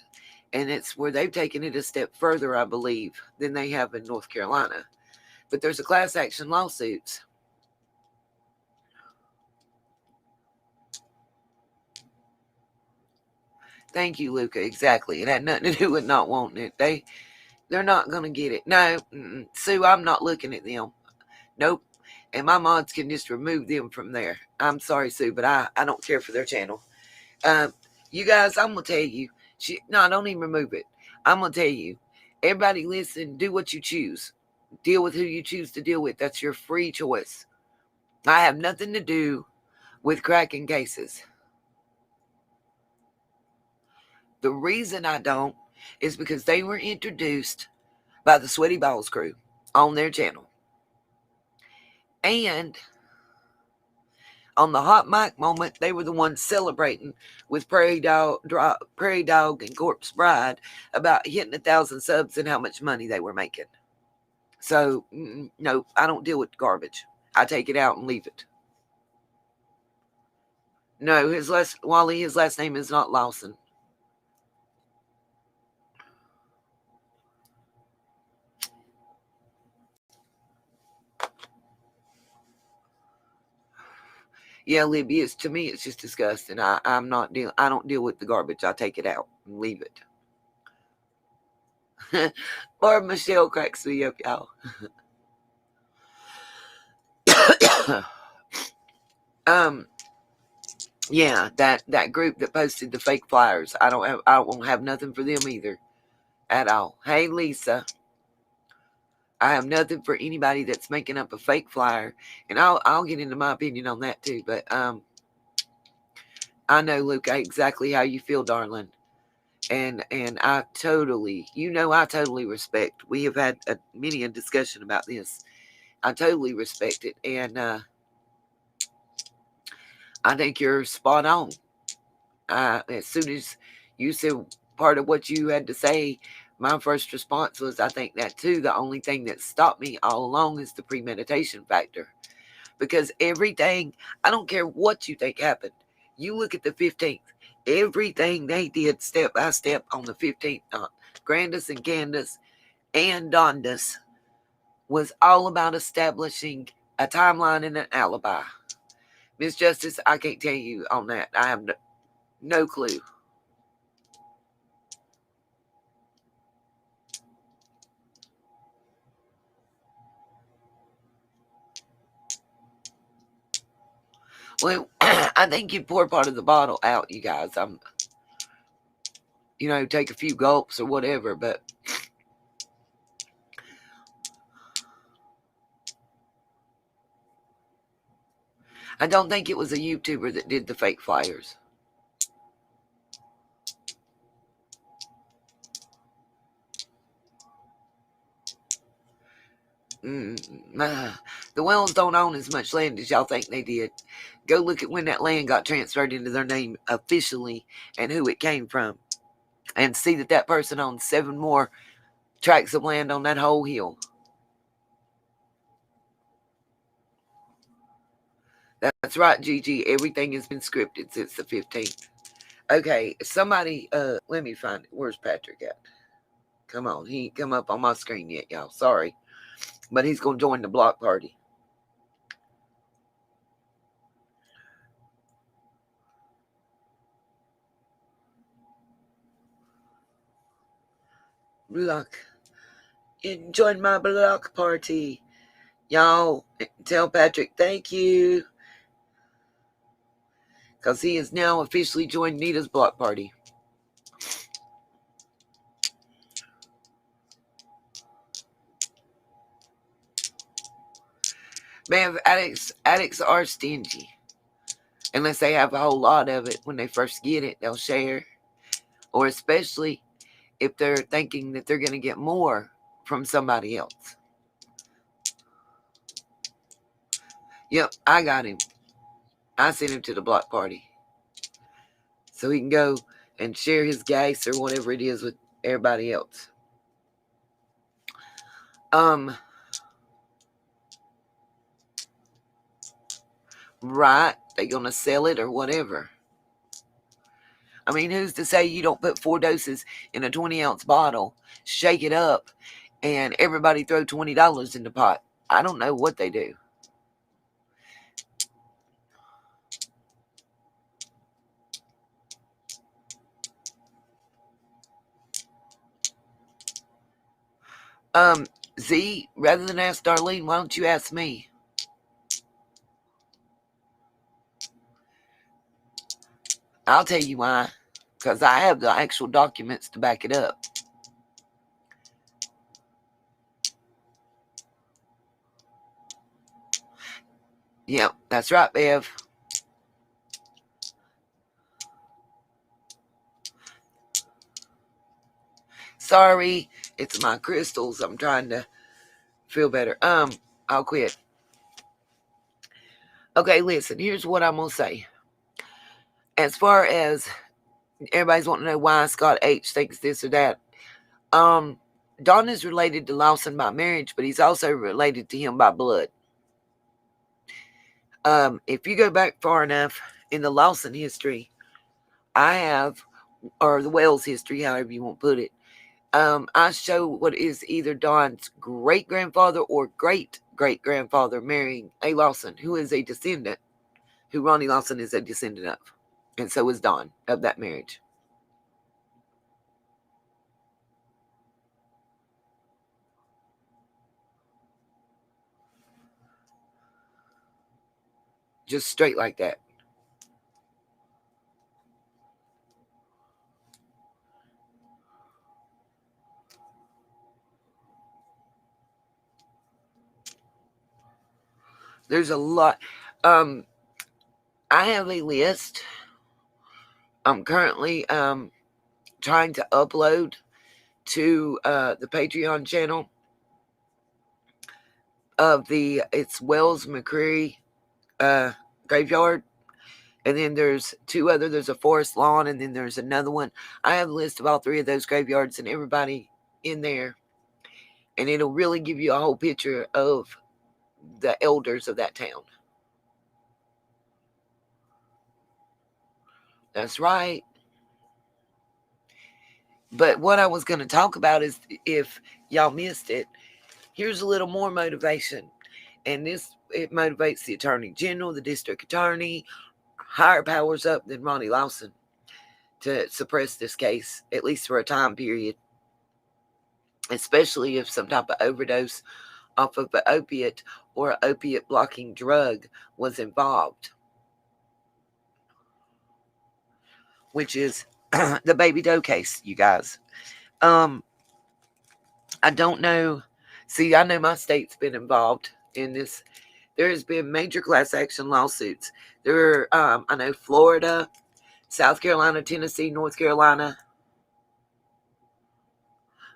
and it's where they've taken it a step further, I believe, than they have in North Carolina. But there's a class action lawsuits. Thank you, Luca. Exactly. It had nothing to do with not wanting it. They're not going to get it. No, Sue, I'm not looking at them. Nope. And my mods can just remove them from there. I'm sorry, Sue, but I don't care for their channel. You guys, I'm going to tell you. No, don't even remove it. I'm going to tell you. Everybody listen, do what you choose. Deal with who you choose to deal with. That's your free choice. I have nothing to do with cracking cases. The reason I don't is because they were introduced by the Sweaty Balls crew on their channel. And on the hot mic moment, they were the ones celebrating with Prairie Dog and Corpse Bride about hitting 1,000 subs and how much money they were making. So, no, I don't deal with garbage. I take it out and leave it. No, his last name is not Lawson. Yeah, Libby, to me, it's just disgusting. I don't deal with the garbage. I take it out and leave it. Or Michelle cracks me up, y'all. Yeah, that group that posted the fake flyers. I won't have nothing for them either, at all. Hey, Lisa, I have nothing for anybody that's making up a fake flyer, and I'll get into my opinion on that too. But I know, Luke, exactly how you feel, darling. And I totally respect. We have had many a discussion about this. I totally respect it, and I think you're spot on. As soon as you said part of what you had to say, my first response was, I think that too. The only thing that stopped me all along is the premeditation factor, because everything, I don't care what you think happened. You look at the 15th. Everything they did step by step on the 15th, Grandis and Candace and Dondas, was all about establishing a timeline and an alibi. Miss Justice, I can't tell you on that. I have no clue. Well, I think you pour part of the bottle out, you guys. Take a few gulps or whatever, but I don't think it was a YouTuber that did the fake flyers. The Wells don't own as much land as y'all think they did. Go look at when that land got transferred into their name officially and who it came from, and see that person owns 7 more tracts of land on that whole hill. That's right, Gigi. Everything has been scripted since the 15th. Okay, somebody, let me find it. Where's Patrick at? Come on, he ain't come up on my screen yet, y'all. Sorry. But he's going to join the block party. Block. Join my block party. Y'all, tell Patrick thank you, because he has now officially joined Nita's block party. Man, addicts are stingy. Unless they have a whole lot of it. When they first get it, they'll share. Or especially if they're thinking that they're going to get more from somebody else. Yep, I got him. I sent him to the block party. so he can go and share his gas or whatever it is with everybody else. Right? They gonna sell it or whatever. I mean, who's to say you don't put 4 doses in a 20-ounce bottle, shake it up, and everybody throw $20 in the pot? I don't know what they do. Z, rather than ask Darlene, why don't you ask me? I'll tell you why. Because I have the actual documents to back it up. Yep, that's right, Bev. Sorry, it's my crystals. I'm trying to feel better. I'll quit. Okay, listen, here's what I'm going to say. As far as everybody's wanting to know why Scott H thinks this or that, Don is related to Lawson by marriage, but he's also related to him by blood. If you go back far enough in the Lawson history, I have, or the Wells history, however you want to put it, I show what is either Don's great-grandfather or great-great-grandfather marrying a Lawson, who is a descendant, who Ronnie Lawson is a descendant of. And so is Don of that marriage. Just straight like that. There's a lot. I have a list. I'm currently trying to upload to the Patreon channel of it's Wells McCreary graveyard. And then there's 2 other. There's a Forest Lawn, and then there's another one. I have a list of all 3 of those graveyards and everybody in there. And it'll really give you a whole picture of the elders of that town. That's right. But what I was going to talk about is, if y'all missed it, here's a little more motivation. And it motivates the Attorney General, the District Attorney, higher powers up than Ronnie Lawson, to suppress this case, at least for a time period. Especially if some type of overdose off of an opiate or an opiate blocking drug was involved. Which is the Baby Doe case, you guys. I don't know. See, I know my state's been involved in this. There has been major class action lawsuits. I know Florida, South Carolina, Tennessee, North Carolina.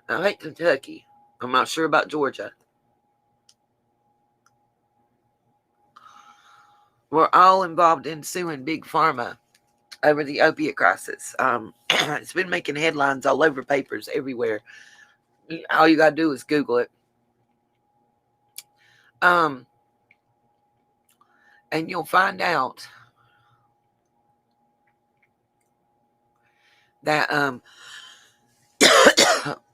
I think Kentucky. I'm not sure about Georgia. We're all involved in suing Big Pharma over the opiate crisis. It's been making headlines all over papers everywhere. All you gotta do is Google it. And you'll find out that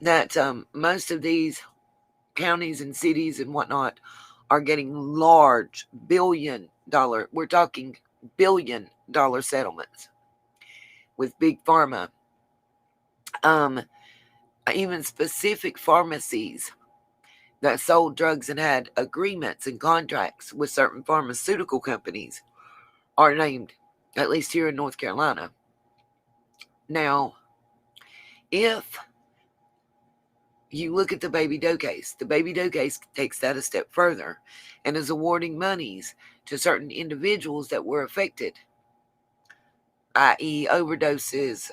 that most of these counties and cities and whatnot are getting large billion-dollar, we're talking billion-dollar settlements with Big Pharma. Even specific pharmacies that sold drugs and had agreements and contracts with certain pharmaceutical companies are named, at least here in North Carolina. Now, if you look at the Baby Doe case, the Baby Doe case takes that a step further and is awarding monies to certain individuals that were affected, i.e. overdoses,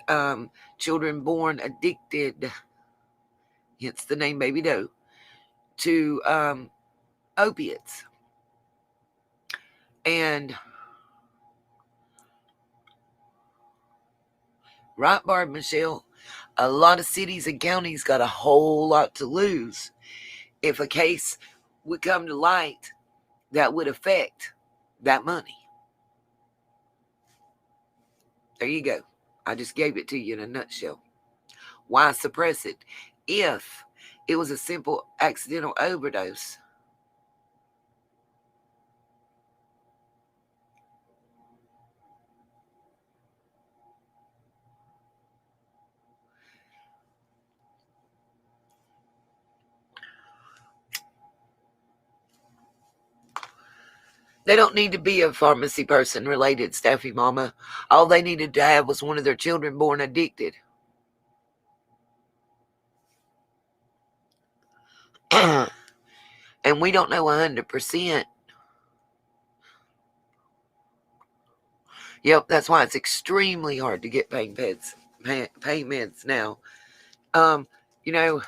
children born addicted, hence the name Baby Doe, to opiates. And Right, Barb Michelle? A lot of cities and counties got a whole lot to lose if a case would come to light that would affect that money. There you go. I just gave it to you in a nutshell. Why suppress it if it was a simple accidental overdose? They don't need to be a pharmacy person related, Staffy Mama. All they needed to have was one of their children born addicted. And we don't know 100%. Yep, that's why it's extremely hard to get pain meds now. You know,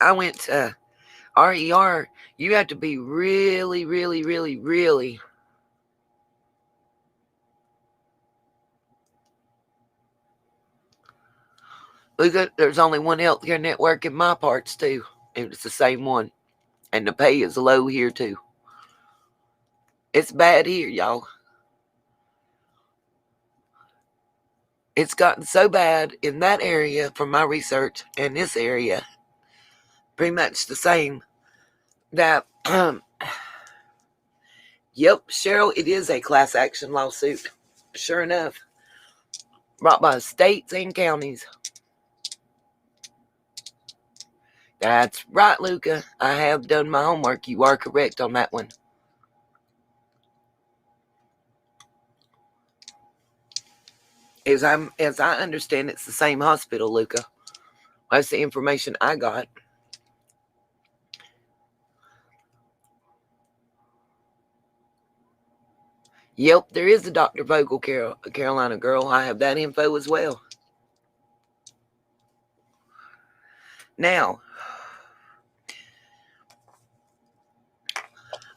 I went to RER. You have to be really, really, really, really there's only one healthcare network in my parts too. And it's the same one. And the pay is low here too. It's bad here, y'all. It's gotten so bad in that area from my research, and this area, pretty much the same, that, yep, Cheryl, it is a class action lawsuit. Sure enough. Brought by states and counties. That's right, Luca. I have done my homework. You are correct on that one. As I understand, it's the same hospital, Luca. That's the information I got. Yep, there is a Dr. Vogel, Carolina girl. I have that info as well. Now,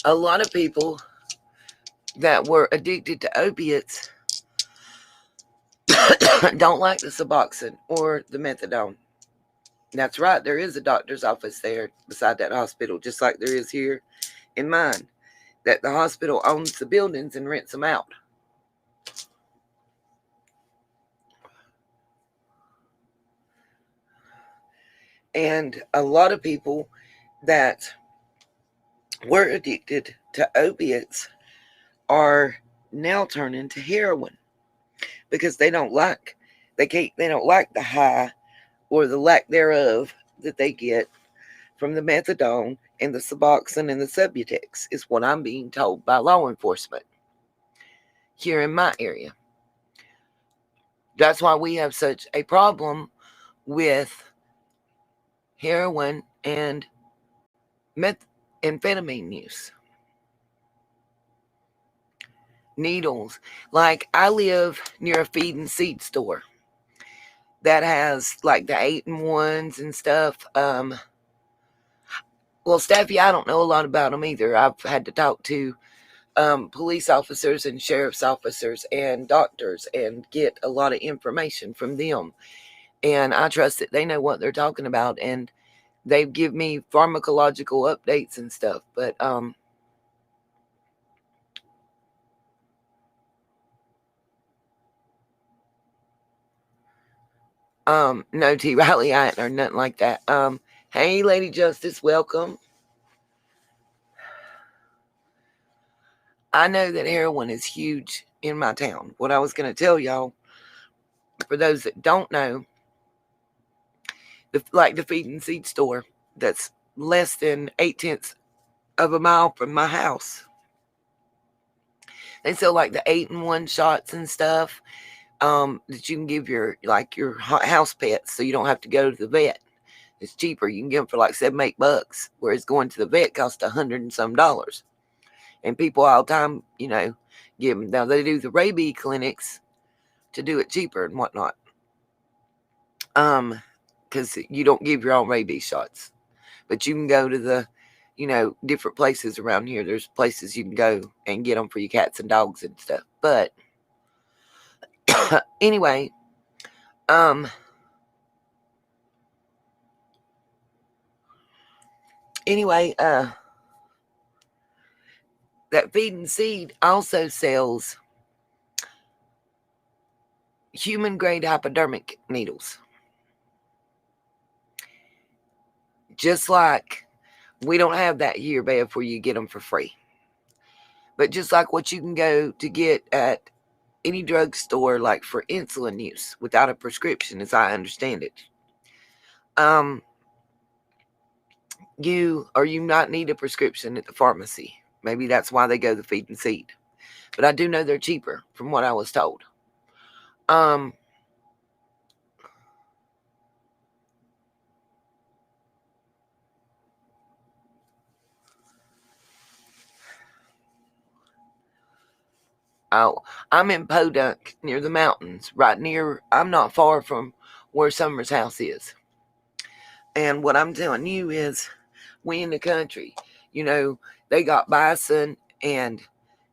a lot of people that were addicted to opiates don't like the Suboxone or the Methadone. That's right. There is a doctor's office there beside that hospital, just like there is here in mine, that the hospital owns the buildings and rents them out. And a lot of people that were addicted to opiates are now turning to heroin because they don't like the high or the lack thereof that they get from the methadone and the Suboxone and the Subutex, is what I'm being told by law enforcement here in my area. That's why we have such a problem with heroin and methamphetamine use. Needles. Like, I live near a feed and seed store that has like the 8-in-1s and stuff. Well, Staffy, I don't know a lot about them either. I've had to talk to police officers and sheriff's officers and doctors and get a lot of information from them. And I trust that they know what they're talking about, and they give me pharmacological updates and stuff. But no, T. Riley, I ain't or nothing like that. Hey, Lady Justice, welcome. I know that heroin is huge in my town. What I was going to tell y'all, for those that don't know, like the feed and seed store that's less than 0.8 of a mile from my house, they sell like the 8-in-1 shots and stuff that you can give your house pets, so you don't have to go to the vet. It's cheaper. You can get them for like $7-8, whereas going to the vet costs $100 and some. And people all the time, give them. Now they do the rabies clinics to do it cheaper and whatnot. Because you don't give your own rabies shots, but you can go to the, different places around here. There's places you can go and get them for your cats and dogs and stuff. But Anyway, that Feed and Seed also sells human-grade hypodermic needles. Just like we don't have that here, Bev, where you get them for free. But just like what you can go to get at any drugstore, like for insulin use, without a prescription, as I understand it. You not need a prescription at the pharmacy. Maybe that's why they go the Feed and Seed. But I do know they're cheaper, from what I was told. I'm in Podunk, near the mountains, I'm not far from where Summer's house is. And what I'm telling you is, we in the country, they got bison and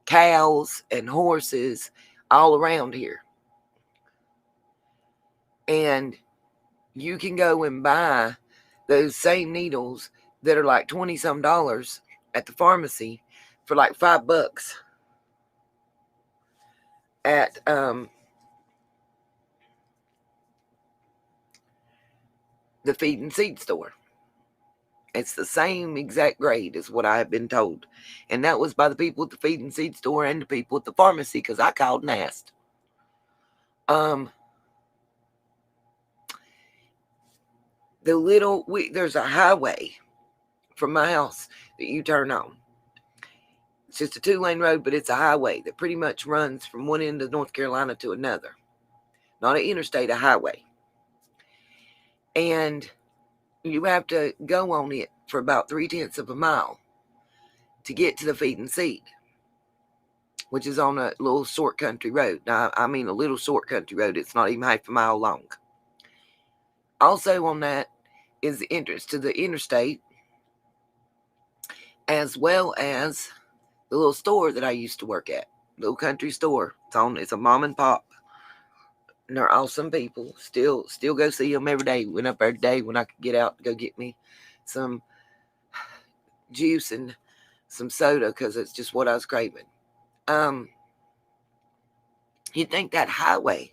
cows and horses all around here. And you can go and buy those same needles that are like $20-some at the pharmacy for like $5 at the Feed and Seed store. It's the same exact grade as what I have been told. And that was by the people at the Feed and Seed store and the people at the pharmacy, because I called and asked. There's a highway from my house that you turn on. It's just a 2-lane road, but it's a highway that pretty much runs from one end of North Carolina to another. Not an interstate, a highway. And you have to go on it for about 3/10 of a mile to get to the Feed and Seed, which is on a little short country road. Now, I mean a little short country road. It's not even half a mile long. Also on that is the entrance to the interstate, as well as the little store that I used to work at. Little country store. It's a mom and pop. And they're awesome people. Still go see them every day. Went up every day when I could get out to go get me some juice and some soda, because it's just what I was craving. You'd think that highway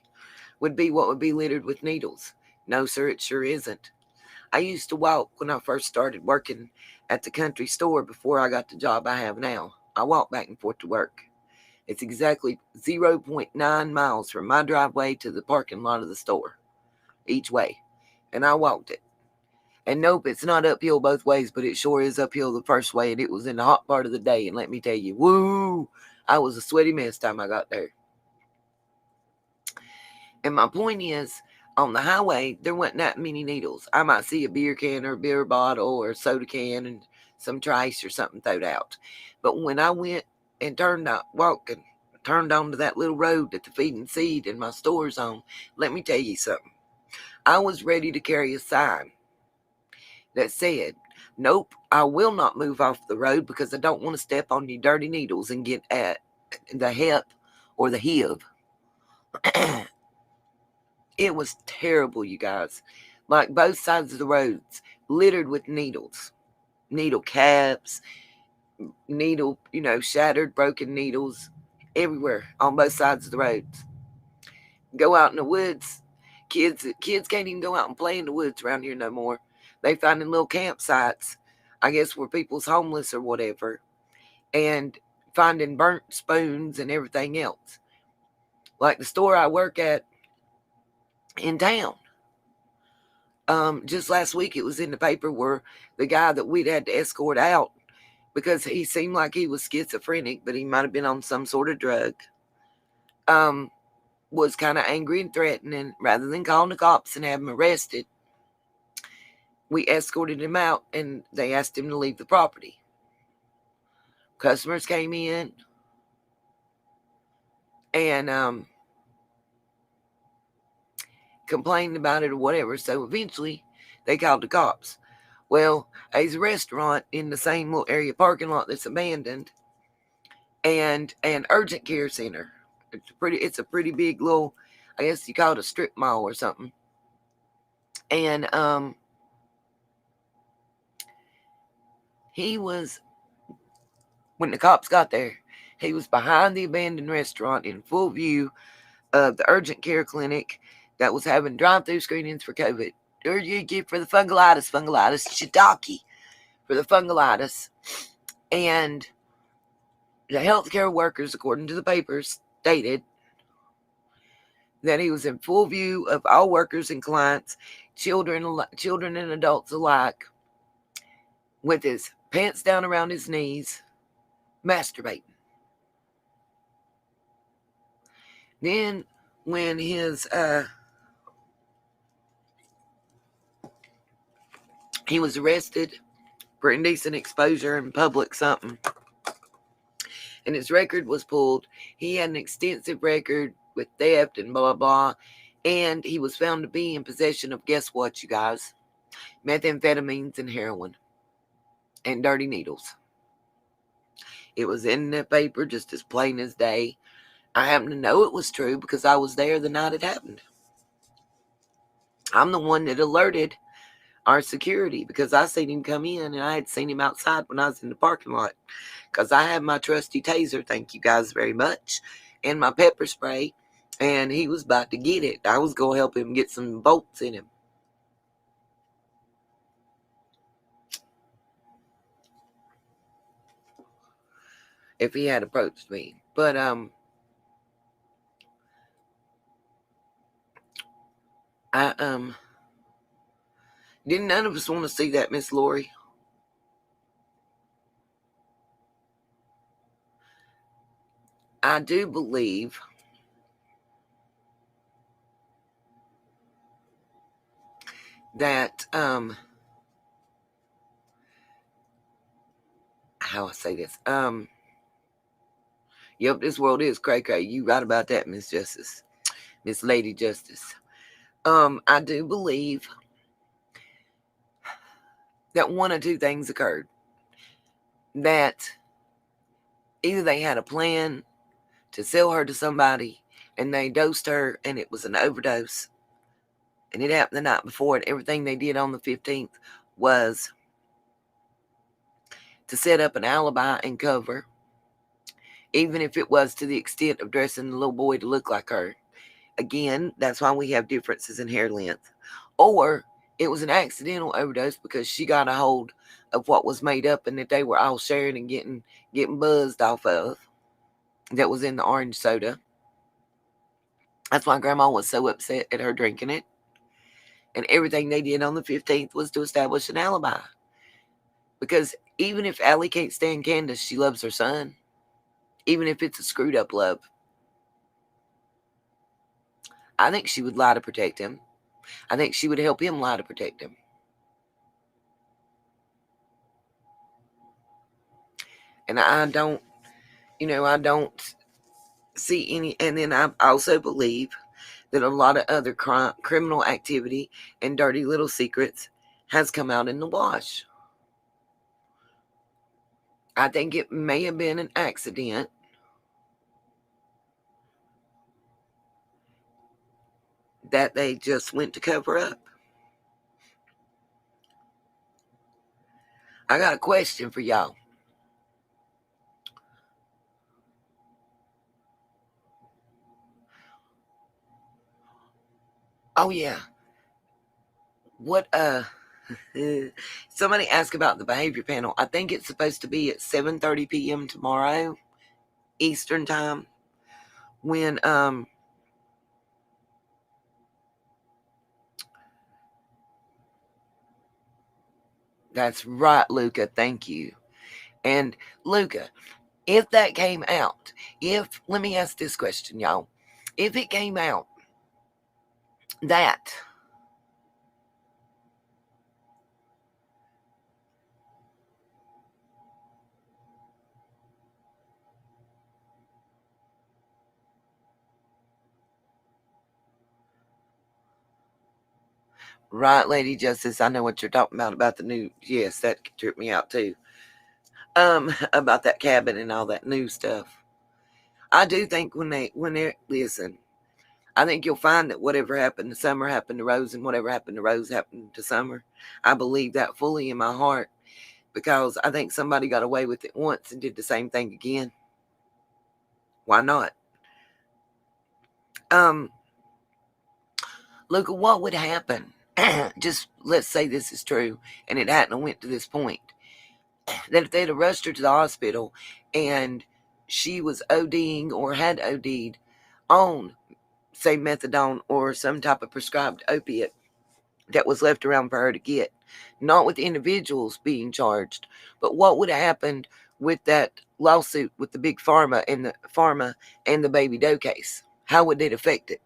would be what would be littered with needles. No, sir, it sure isn't. I used to walk when I first started working at the country store before I got the job I have now. I walked back and forth to work. It's exactly 0.9 miles from my driveway to the parking lot of the store each way. And I walked it. And nope, it's not uphill both ways, but it sure is uphill the first way. And it was in the hot part of the day. And let me tell you, woo, I was a sweaty mess time I got there. And my point is, on the highway, there wasn't that many needles. I might see a beer can or a beer bottle or a soda can and some trace or something thrown out. But when I went and turned onto that little road that the Feed and Seed and my store's on, let me tell you something. I was ready to carry a sign that said, nope, I will not move off the road because I don't want to step on your dirty needles and get at the hep or the HIV. It was terrible, you guys. Like both sides of the roads, littered with needles. Needle caps, shattered, broken needles everywhere on both sides of the roads. Go out in the woods. Kids can't even go out and play in the woods around here no more. They finding little campsites, I guess, where people's homeless or whatever, and finding burnt spoons and everything else. Like the store I work at in town. Just last week it was in the paper where the guy that we'd had to escort out because he seemed like he was schizophrenic, but he might have been on some sort of drug, was kind of angry and threatening. Rather than calling the cops and have him arrested, we escorted him out and they asked him to leave the property. Customers came in and complained about it or whatever. So eventually they called the cops. Well, there's a restaurant in the same little area parking lot that's abandoned and an urgent care center. It's a pretty big little I guess you call it a strip mall or something. And he was, when the cops got there, he was behind the abandoned restaurant in full view of the urgent care clinic that was having drive-through screenings for COVID. Or you get for the fungolitis, shiitake for the fungolitis. And the healthcare workers, according to the papers, stated that he was in full view of all workers and clients, children and adults alike, with his pants down around his knees, masturbating. Then when his he was arrested for indecent exposure in public something, and his record was pulled. He had an extensive record with theft and blah, blah, blah. And he was found to be in possession of, guess what, you guys? Methamphetamines and heroin and dirty needles. It was in the paper just as plain as day. I happen to know it was true because I was there the night it happened. I'm the one that alerted our security because I seen him come in and I had seen him outside when I was in the parking lot. Because I had my trusty taser, thank you guys very much, and my pepper spray, and he was about to get it. I was going to help him get some bolts in him. If he had approached me. But, didn't none of us want to see that, Miss Lori? I do believe that, how I say this, yep, this world is cray-cray. You right about that, Miss Justice. Miss Lady Justice. I do believe that one or two things occurred. That either they had a plan to sell her to somebody and they dosed her and it was an overdose. And it happened the night before, and everything they did on the 15th was to set up an alibi and cover, even if it was to the extent of dressing the little boy to look like her. Again, that's why we have differences in hair length. Or it was an accidental overdose because she got a hold of what was made up and that they were all sharing and getting buzzed off of. That was in the orange soda. That's why Grandma was so upset at her drinking it. And everything they did on the 15th was to establish an alibi. Because even if Allie can't stand Candace, she loves her son. Even if it's a screwed up love. I think she would lie to protect him. I think she would help him lie to protect him. And I don't see any. And then I also believe that a lot of other criminal activity and dirty little secrets has come out in the wash. I think it may have been an accident. That they just went to cover up. I got a question for y'all. Oh, yeah. What, somebody asked about the behavior panel. I think it's supposed to be at 7:30 p.m. tomorrow, Eastern time, when, that's right, Luca. Thank you. And Luca, if that came out, let me ask this question, y'all. If it came out that right, Lady Justice, I know what you're talking about the new, yes, that tripped me out too. About that cabin and all that new stuff. I do think when they're, listen, I think you'll find that whatever happened to Summer happened to Rose, and whatever happened to Rose happened to Summer. I believe that fully in my heart, because I think somebody got away with it once and did the same thing again. Why not? Look at what would happen. Just let's say this is true and it hadn't went to this point. That if they'd have rushed her to the hospital and she was ODing or had OD'd on, say, methadone or some type of prescribed opiate that was left around for her to get, not with individuals being charged, but what would have happened with that lawsuit with the big pharma and the Baby Doe case? How would it affect it?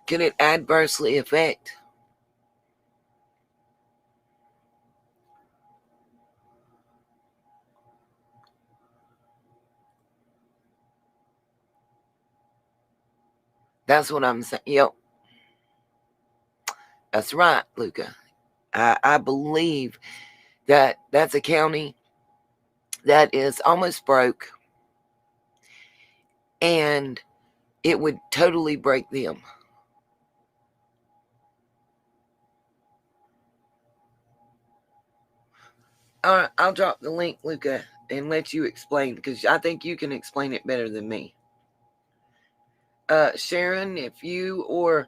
Can it adversely affect? That's what I'm saying. Yep. That's right, Luca. I believe that that's a county that is almost broke, and it would totally break them. All right, I'll drop the link, Luca, and let you explain, because I think you can explain it better than me. Sharon, if you or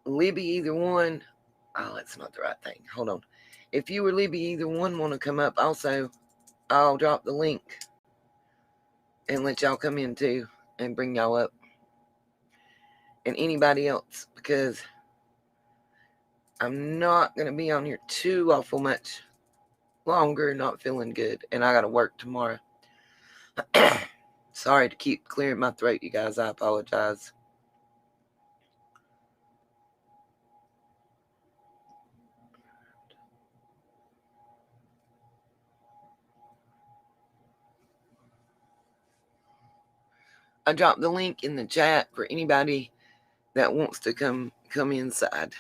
Libby, either one, oh, that's not the right thing. Hold on. If you or Libby, either one, want to come up, also, I'll drop the link and let y'all come in too and bring y'all up. And anybody else, because I'm not going to be on here too awful much longer, not feeling good, and I got to work tomorrow. Sorry to keep clearing my throat, you guys. I apologize. I dropped the link in the chat for anybody that wants to come inside.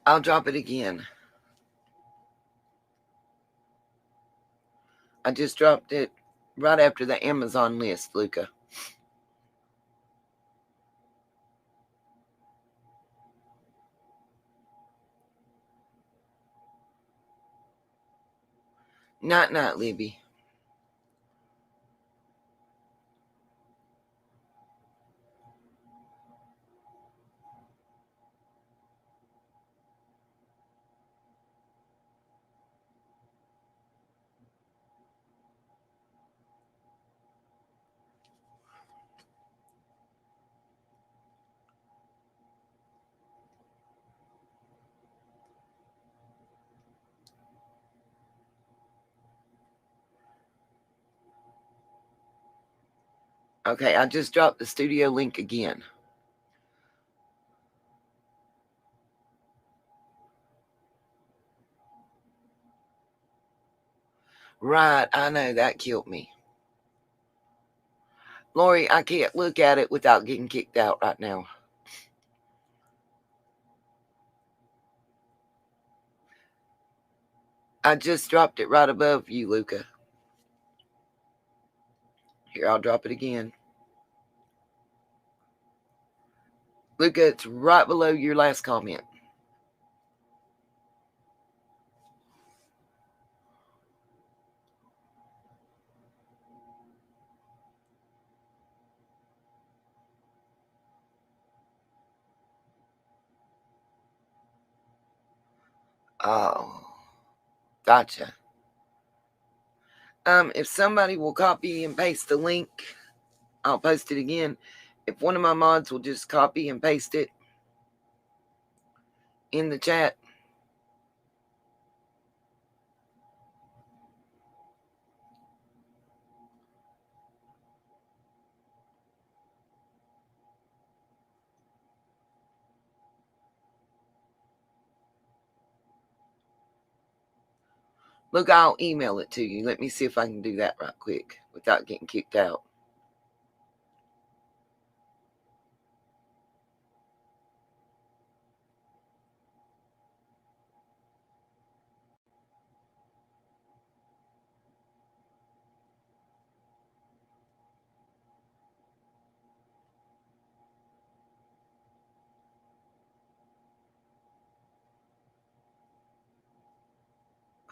I'll drop it again. I just dropped it right after the Amazon list, Luca. Night, Libby. Okay, I just dropped the studio link again. Right, I know, that killed me. Lori, I can't look at it without getting kicked out right now. I just dropped it right above you, Luca. Here, I'll drop it again. Luca, it's right below your last comment. Oh, gotcha. If somebody will copy and paste the link, I'll post it again. If one of my mods will just copy and paste it in the chat. Look, I'll email it to you. Let me see if I can do that right quick without getting kicked out.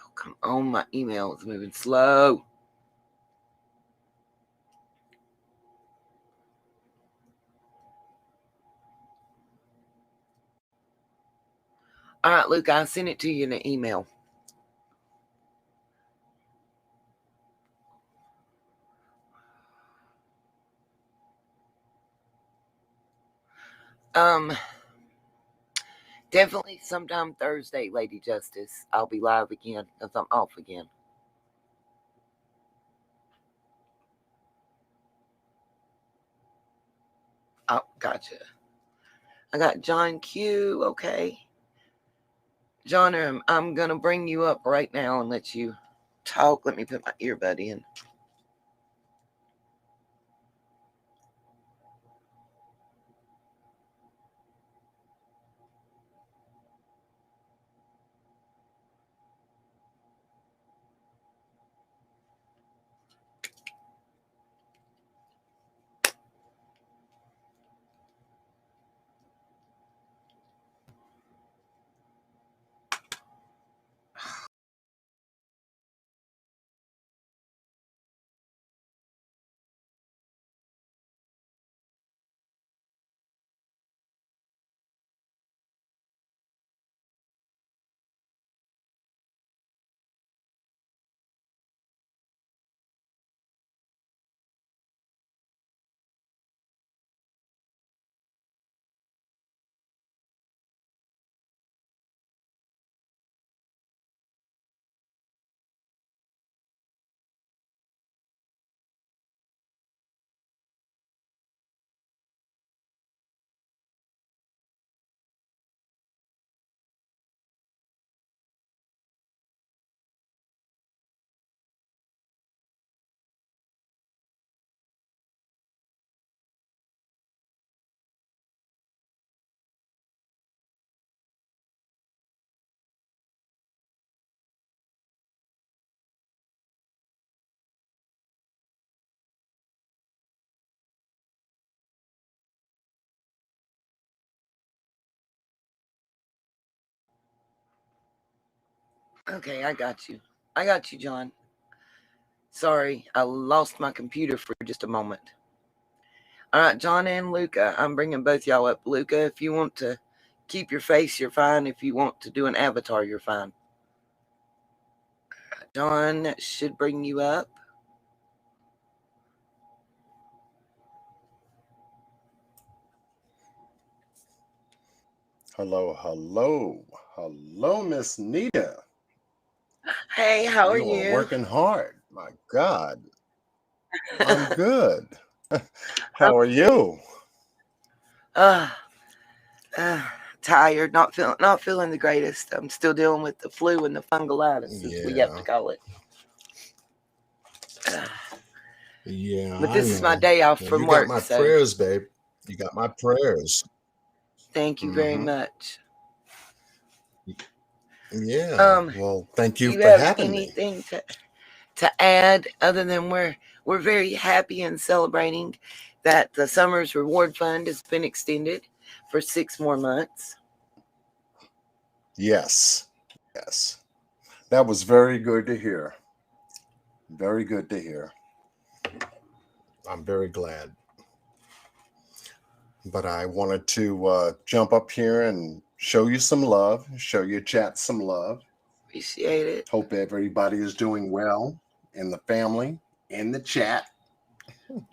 Oh, come on. My email is moving slow. All right, Luke, I'll send it to you in an email. Definitely sometime Thursday, Lady Justice. I'll be live again because I'm off again. Oh, gotcha. I got John Q. Okay. John, I'm going to bring you up right now and let you talk. Let me put my earbud in. Okay, I got you. I got you, John. Sorry, I lost my computer for just a moment. All right, John and Luca, I'm bringing both y'all up. Luca, if you want to keep your face, you're fine. If you want to do an avatar, you're fine. John should bring you up. Hello, hello. Hello, Miss Nita. Hey, how are you? You are working hard. My God. I'm good. How are you? Tired, not feeling the greatest. I'm still dealing with the flu and the fungalitis, as we have to call it. Yeah, But this is my day off from work. You got my prayers, babe. You got my prayers. Thank you very much. Yeah. Well, thank you do you for have having me. anything to add other than we're very happy and celebrating that the Summer's Reward Fund has been extended for 6 more months? Yes. Yes. That was very good to hear. Very good to hear. I'm very glad. But I wanted to jump up here and show you some love. Show your chat some love. Appreciate it. Hope everybody is doing well in the family, in the chat. All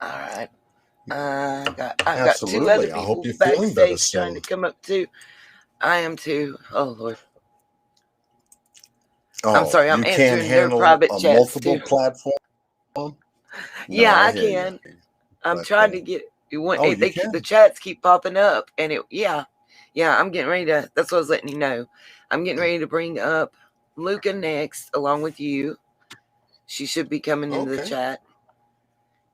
right. I've got two Absolutely. other I people hope you're feeling better backstage trying to soon. come up too. I am too. Oh Lord. Oh, I'm sorry. I'm you can't answering their handle private a chats multiple too. platform? No, Yeah, I I hear you. can. I'm But trying to get. oh, you can. The chats keep popping up, and yeah. I'm getting ready to. That's what I was letting you know. I'm getting ready to bring up Luca next, along with you. She should be coming into the Okay. chat,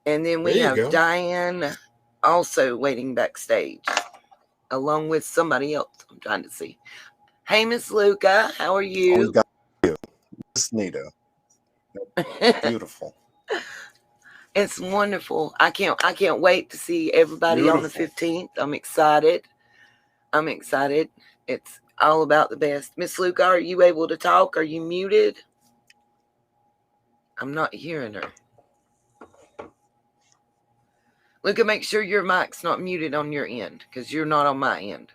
and then we There you have go. Diane also waiting backstage, along with somebody else. I'm trying to see. Hey, Miss Luca, how are Oh, we you? got you, Miss Nita. Beautiful. It's wonderful. I can't wait to see everybody on the Beautiful. 15th. I'm excited. It's all about the best. Miss Luca, are you able to talk? Are you muted? I'm not hearing her. Luca, make sure your mic's not muted on your end, because you're not on my end.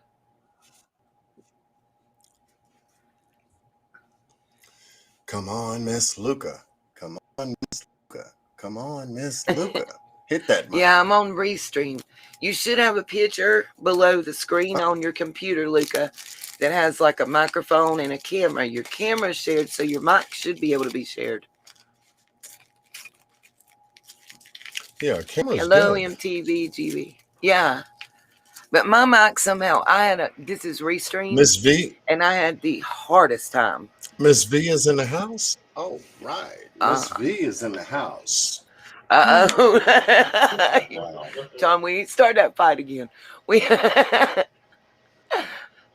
Come on, Miss Luca. Come on, Miss Luca. Come on, Miss Luca. Hit that mic. Yeah, I'm on Restream. You should have a picture below the screen on your computer, Luca, that has like a microphone and a camera. Your camera's shared, so your mic should be able to be shared. Yeah, camera's Hello, good. MTVGB. Yeah. But my mic somehow, this is Restream, Miss V. and I had the hardest time. Miss V is in the house. Oh, right. Miss V is in the house. Uh-oh. Wow. John, we need to start that fight again. Can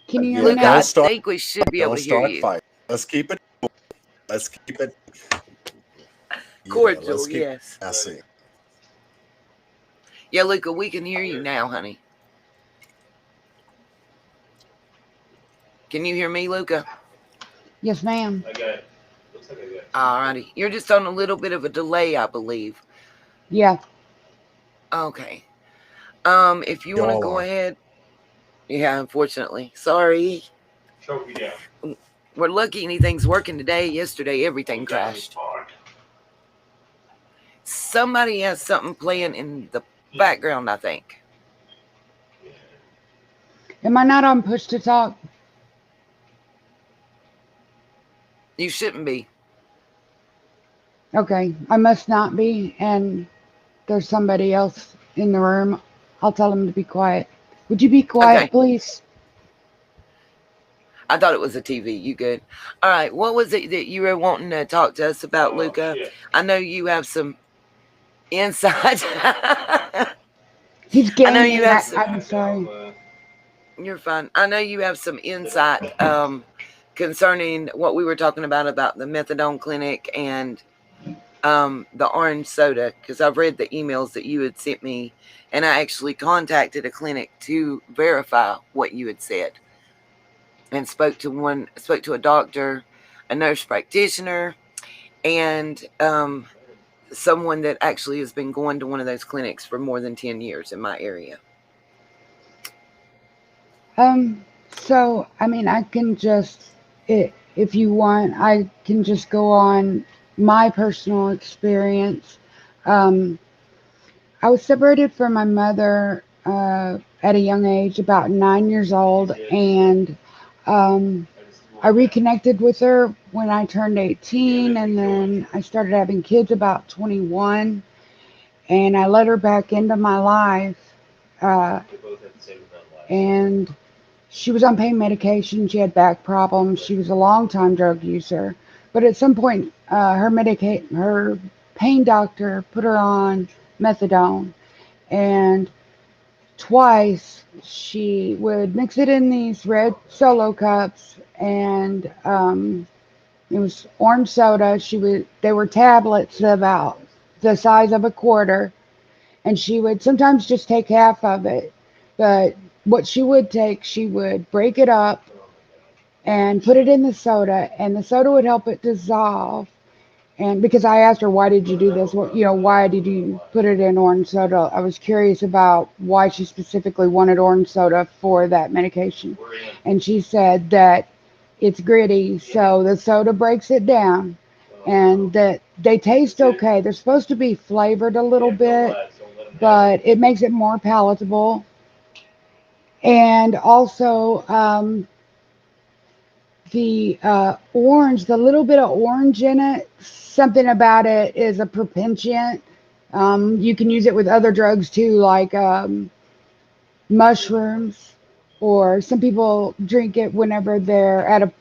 you hear me Luca, now? I think we should be able to hear you. Fight. Let's keep it. Let's keep it Cordial, yes. I see. Yeah, Luca, we can hear you now, honey. Can you hear me, Luca? Yes, ma'am. I got it. Looks like I got it. Alrighty. You're just on a little bit of a delay, I believe. Yeah. Okay. If you want to go ahead. Yeah, unfortunately. Sorry. Choke me down. We're lucky anything's working today. Yesterday, everything crashed. Somebody has something playing in the background, I think. Am I not on push to talk? You shouldn't be. Okay. I must not be. And there's somebody else in the room. I'll tell them to be quiet. Would you be quiet, Okay. please? I thought it was a TV. You good? All right. What was it that you were wanting to talk to us about, Luca? Shit. I know you have some insight. He's I know gaming. you have some. I'm sorry. You're fine. I know you have some insight concerning what we were talking about the methadone clinic and the orange soda, because I've read the emails that you had sent me, and I actually contacted a clinic to verify what you had said, and spoke to a doctor, a nurse practitioner, and someone that actually has been going to one of those clinics for more than 10 years in my area. So, I mean, I can just, if you want, I can just go on my personal experience. I was separated from my mother at a young age, about 9 years old, and I reconnected with her when I turned 18, and then I started having kids about 21, and I let her back into my life. And she was on pain medication. She had back problems. She was a long-time drug user. But at some point, her pain doctor put her on methadone. And twice she would mix it in these red Solo cups, and it was orange soda. They were tablets about the size of a quarter, and she would sometimes just take half of it. But what she would take, she would break it up and put it in the soda, and the soda would help it dissolve. And because I asked her, why did you do this? What, why did you put it in orange soda? I was curious about why she specifically wanted orange soda for that medication. And she said that it's gritty, so the soda breaks it down, and that they taste okay. They're supposed to be flavored a little bit, but it makes it more palatable. And also, the little bit of orange in it, something about it is a propensient. You can use it with other drugs too, like mushrooms, or some people drink it whenever they're at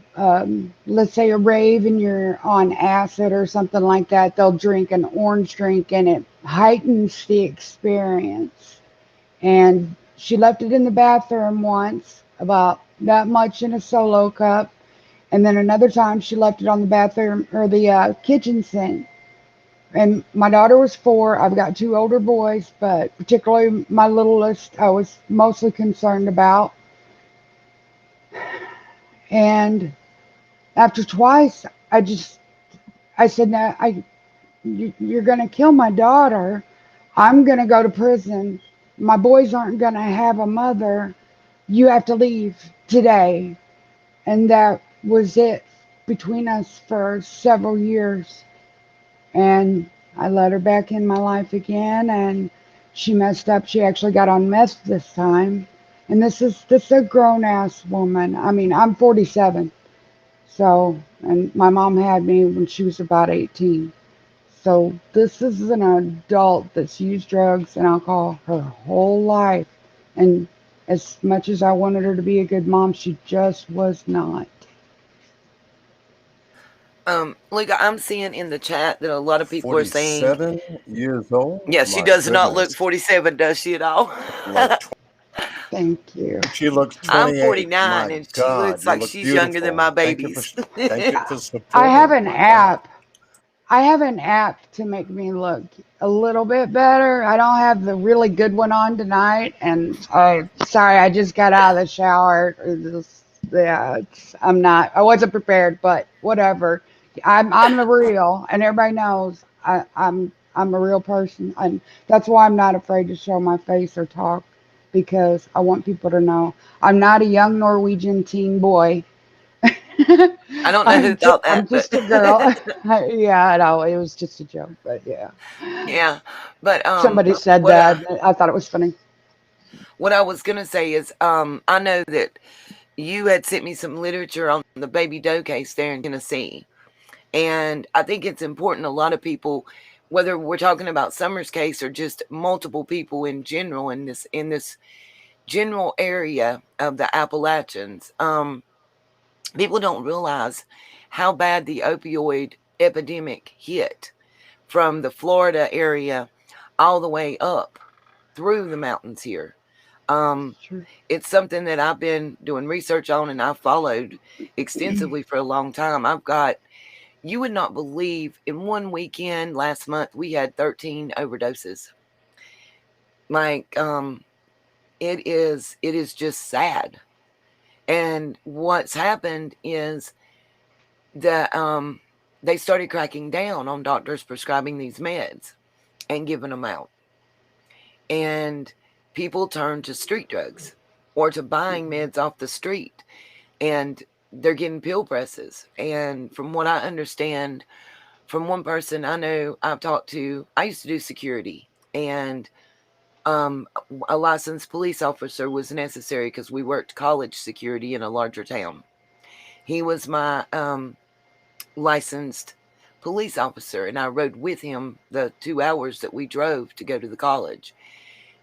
let's say a rave and you're on acid or something like that. They'll drink an orange drink and it heightens the experience. And she left it in the bathroom once, about that much in a solo cup. And then another time she left it on the bathroom or the kitchen sink. And my daughter was 4. I've got 2 older boys, but particularly my littlest, I was mostly concerned about. And after twice, I said, no, you're going to kill my daughter. I'm going to go to prison. My boys aren't going to have a mother. You have to leave today. And that was it between us for several years. And I let her back in my life again, and she messed up. She actually got on meth this time. And this is a grown ass woman. I mean, I'm 47. So, and my mom had me when she was about 18. So this is an adult that's used drugs and alcohol her whole life. And as much as I wanted her to be a good mom, she just was not. Look, I'm seeing in the chat that a lot of people are saying, 47 years old? yeah, she My does not look goodness. 47, does she at all? Like, Thank you. she looks I'm 28. 49 My and she God, looks you like look she's younger than my beautiful. babies. Thank you for I have supporting. an My God. app. I have an app to make me look a little bit better. I don't have the really good one on tonight, and sorry, I just got out of the shower. I wasn't prepared, but whatever. I'm the real, and everybody knows I'm a real person, and that's why I'm not afraid to show my face or talk, because I want people to know I'm not a young Norwegian teen boy. I don't know who thought I'm that, but just a girl. Yeah, I know it was just a joke, but yeah. yeah. But Somebody said what that. I thought it was funny. what I was gonna say is I know that you had sent me some literature on the Baby Doe case there in Tennessee. And I think it's important, a lot of people, whether we're talking about Summer's case or just multiple people in general in this general area of the Appalachians, people don't realize how bad the opioid epidemic hit from the Florida area all the way up through the mountains here. Sure. It's something that I've been doing research on and I've followed extensively for a long time. You would not believe, in one weekend last month, we had 13 overdoses. Like, it is just sad. And what's happened is that they started cracking down on doctors prescribing these meds and giving them out. And people turned to street drugs or to buying meds off the street. And they're getting pill presses. And from what I understand, from one person I know I've talked to, I used to do security, and a licensed police officer was necessary because we worked college security in a larger town. He was my licensed police officer, and I rode with him the 2 hours that we drove to go to the college.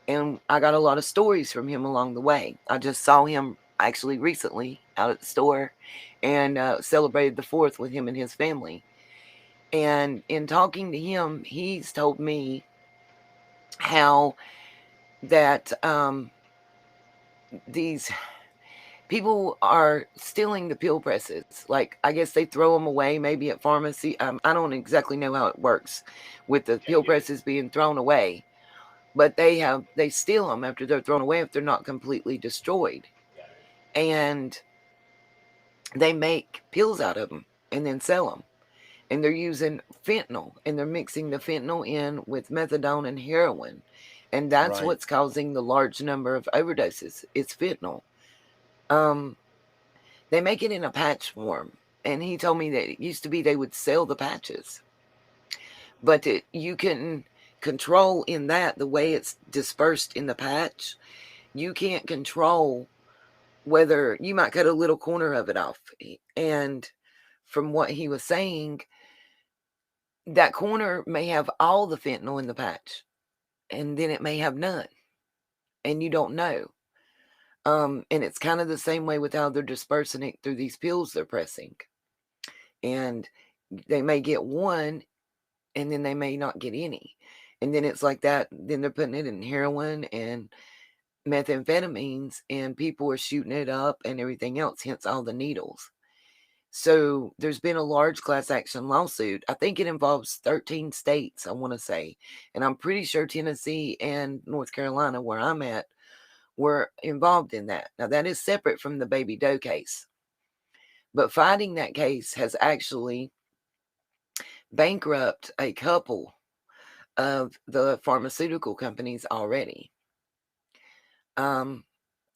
And I got a lot of stories from him along the way. I just saw him actually recently out at the store and celebrated the 4th with him and his family. And in talking to him, he's told me how that these people are stealing the pill presses. Like, I guess they throw them away maybe at pharmacy. I don't exactly know how it works with the pill presses being thrown away, but they steal them after they're thrown away if they're not completely destroyed. And they make pills out of them and then sell them. and they're using fentanyl, and they're mixing the fentanyl in with methadone and heroin, and that's Right. what's causing the large number of overdoses. It's fentanyl. They make it in a patch form, and he told me that it used to be they would sell the patches, but you can control in that the way it's dispersed in the patch. You can't control whether you might cut a little corner of it off, and from what he was saying, that corner may have all the fentanyl in the patch, and then it may have none, and you don't know. And it's kind of the same way with how they're dispersing it through these pills they're pressing. And they may get one, and then they may not get any. And then it's like that. Then they're putting it in heroin and methamphetamines, and people are shooting it up and everything else, hence all the needles. So there's been a large class action lawsuit. I think it involves 13 states, I want to say. And I'm pretty sure Tennessee and North Carolina, where I'm at, were involved in that. Now, that is separate from the Baby Doe case. But fighting that case has actually bankrupted a couple of the pharmaceutical companies already. And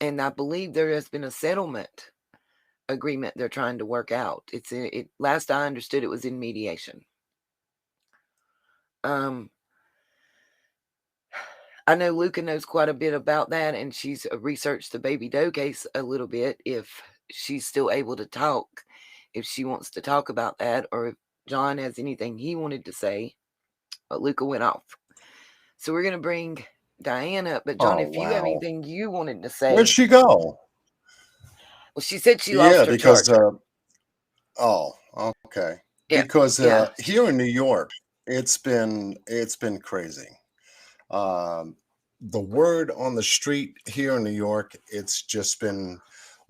I believe there has been a settlement agreement they're trying to work out. Last I understood, it was in mediation. I know Luca knows quite a bit about that, and she's researched the Baby Doe case a little bit. If she's still able to talk, if she wants to talk about that, or if John has anything he wanted to say, but Luca went off. So we're going to bring Diane up. But John, Oh, if you have wow. anything you wanted to Where'd say, she go? well, she said she Yeah, lost her because charger. oh, okay. Yeah, Because yeah, here in New York, it's been crazy. Um, the word on the street here in New York, it's just been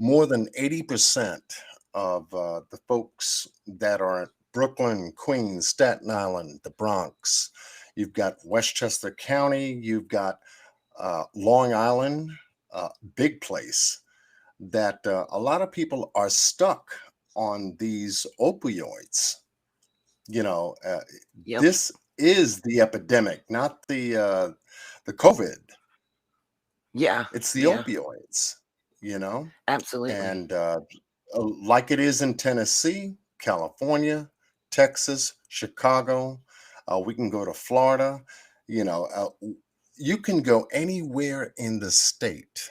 more than 80% of the folks that are in Brooklyn, Queens, Staten Island, the Bronx. You've got Westchester County, you've got Long Island, big place that a lot of people are stuck on these opioids. You know, yep, this is the epidemic, not the COVID. yeah, It's the yeah, opioids. You know, absolutely. and like it is in Tennessee, California, Texas, Chicago. We can go to Florida. You know, you can go anywhere in the state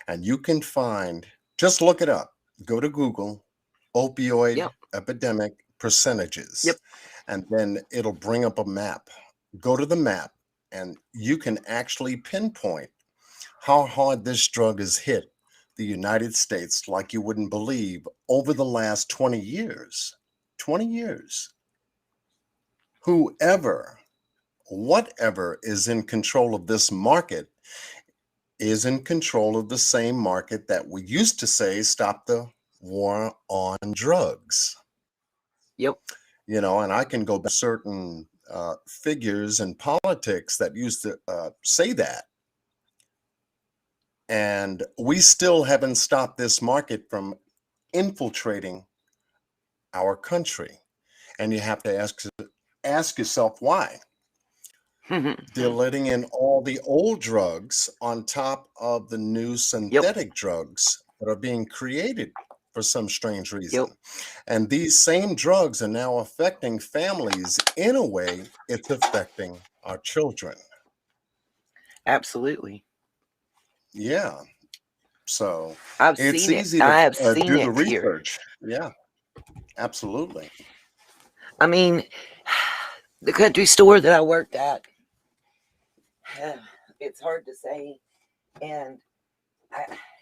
and you can find, just look it up. Go to Google, opioid Yep, epidemic percentages, yep, and then it'll bring up a map. Go to the map, and you can actually pinpoint how hard this drug has hit the United States like you wouldn't believe over the last 20 years. 20 years. Whoever, whatever is in control of this market is in control of the same market that we used to say stop the war on drugs. yep, You know, and I can go back to certain figures in politics that used to say that. And we still haven't stopped this market from infiltrating our country. And you have to ask yourself why. They're letting in all the old drugs on top of the new yep, synthetic drugs that are being created for some strange yep, reason. And these same drugs are now affecting families in a way it's affecting our children. absolutely. Yeah. So I've it's seen it. easy to I have seen do the it here. research. Yeah, absolutely. I mean, the country store that I worked at, it's hard to say. And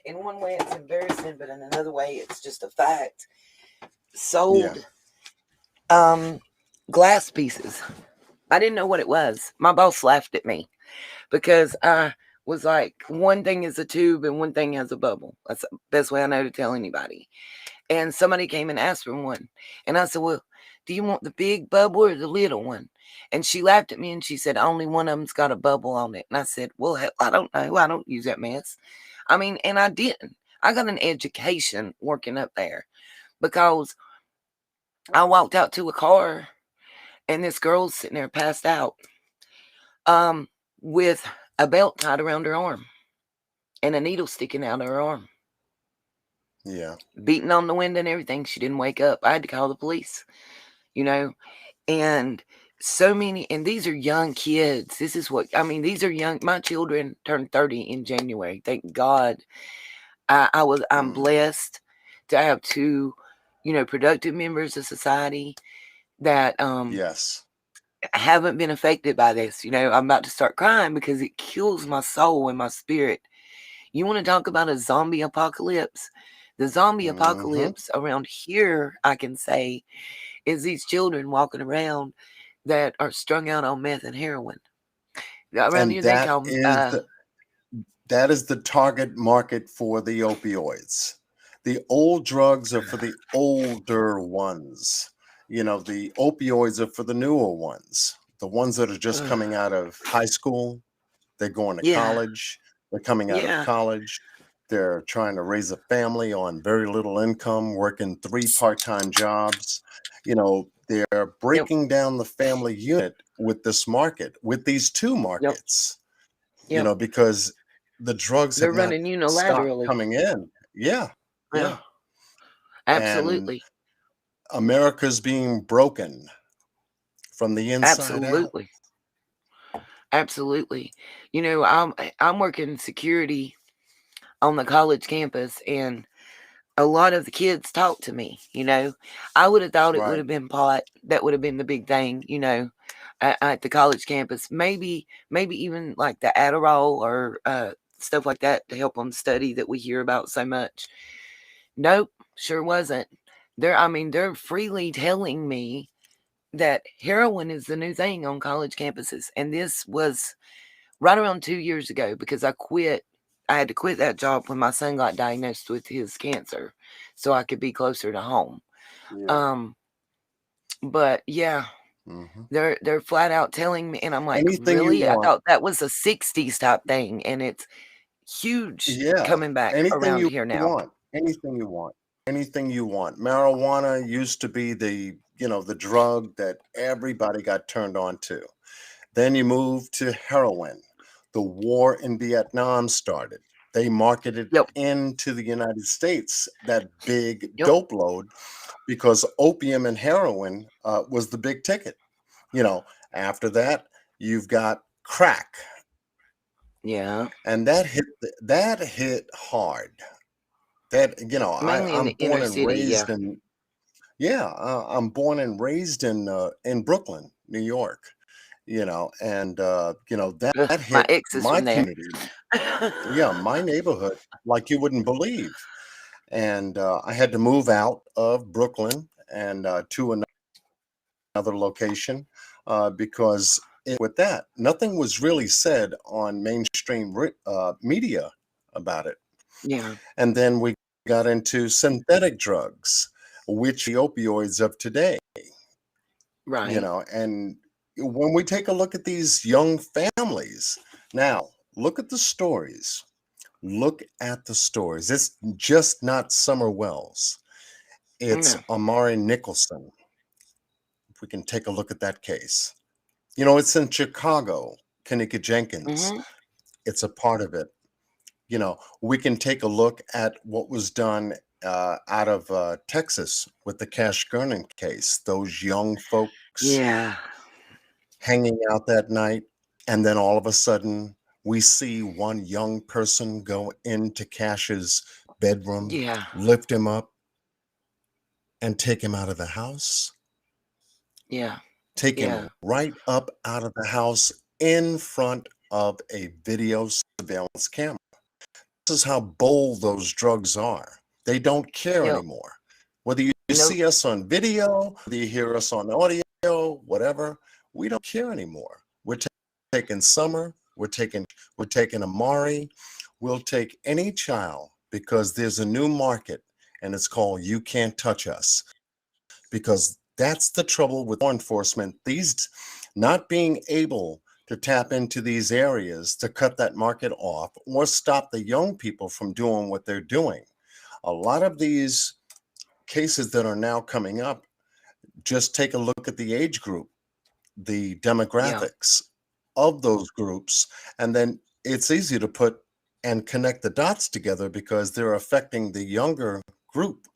in one way, it's embarrassing, but in another way, it's just a fact. Yeah. Sold glass pieces. I didn't know what it was. My boss laughed at me because I was like, one thing is a tube and one thing has a bubble. That's the best way I know to tell anybody. And somebody came and asked for one. And I said, well, do you want the big bubble or the little one? And she laughed at me and she said, only one of them's got a bubble on it. And I said, well, hell, I don't know. I don't use that mess. I mean, and I didn't. I got an education working up there because I walked out to a car, and this girl's sitting there passed out, with a belt tied around her arm and a needle sticking out of her arm, Yeah. beating on the window and everything. She didn't wake up. I had to call the police, and so many, and these are young kids. This is what I mean. These are young. My children turned 30 in January. Thank God. I'm blessed to have two, productive members of society that Yes. haven't been affected by this. I'm about to start crying because it kills my soul and my spirit. You want to talk about a zombie apocalypse? The zombie apocalypse around here, I can say, is these children walking around that are strung out on meth and heroin. Around And here, they call that is the target market for the opioids. The old drugs are for the older ones. The opioids are for the newer ones. The ones that are just coming out of high school, they're going to yeah, college. They're coming out of yeah, college. They're trying to raise a family on very little income, working 3 part-time jobs. They're yep, breaking down the family unit with this market, with these two yep, markets, yep. because the drugs have They're not running stopped unilaterally. coming in. Yeah, Yeah, yeah. And absolutely, America's being broken from the inside out. absolutely, absolutely. I'm working security on the college campus, and a lot of the kids talk to me. I would have thought it would Right. have been pot that would have been the big thing. At the college campus, maybe even like the Adderall or stuff like that to help them study that we hear about so much. Nope, sure wasn't. They're freely telling me that heroin is the new thing on college campuses, and this was right around 2 years ago because I quit. I had to quit that job when my son got diagnosed with his cancer, so I could be closer to home. Yeah. Um, but yeah, hmm they're flat out telling me, and I'm like, Anything you really? I want. thought that was a '60s type thing, and it's huge Yeah. coming back Anything around you here now. want. Anything you want. Anything you want. Marijuana used to be the drug that everybody got turned on to. Then you move to heroin. The war in Vietnam started. They marketed Yep, into the United States that big yep, dope load because opium and heroin was the big ticket. After that, you've got crack, yeah. and that hit hard. Mainly in I'm the inner born and city. Yeah, raised in yeah, I'm born and raised in Brooklyn, New York. And ugh, that my hit ex is my from there. community, yeah, my neighborhood, like you wouldn't believe. And I had to move out of Brooklyn and to another location because with that, nothing was really said on mainstream media about it. Yeah, And then we got into synthetic drugs, which the opioids of today. right. And when we take a look at these young families now, look at the stories. Look at the stories. It's just not Summer Wells. It's No. Amari Nicholson. If we can take a look at that case. It's in Chicago. Kanika Jenkins. Mm-hmm. It's a part of it. We can take a look at what was done out of Texas with the Cash Gurning case. Those young folks Yeah, hanging out that night, and then all of a sudden we see one young person go into Cash's bedroom, yeah, lift him up, and take him out of the house, yeah, take him yeah, right up out of the house in front of a video surveillance camera. This is how bold those drugs are. They don't care yep. anymore. Whether you Nope. see us on video, whether you hear us on audio, whatever, we don't care anymore. We're taking Summer, we're taking Amari, we'll take any child because there's a new market and it's called You Can't Touch Us. Because that's the trouble with law enforcement, these not being able to tap into these areas to cut that market off or stop the young people from doing what they're doing. A lot of these cases that are now coming up, Just take a look at the age group, the Yeah. demographics of those groups, and then it's easy to put and connect the dots together because they're affecting the younger group,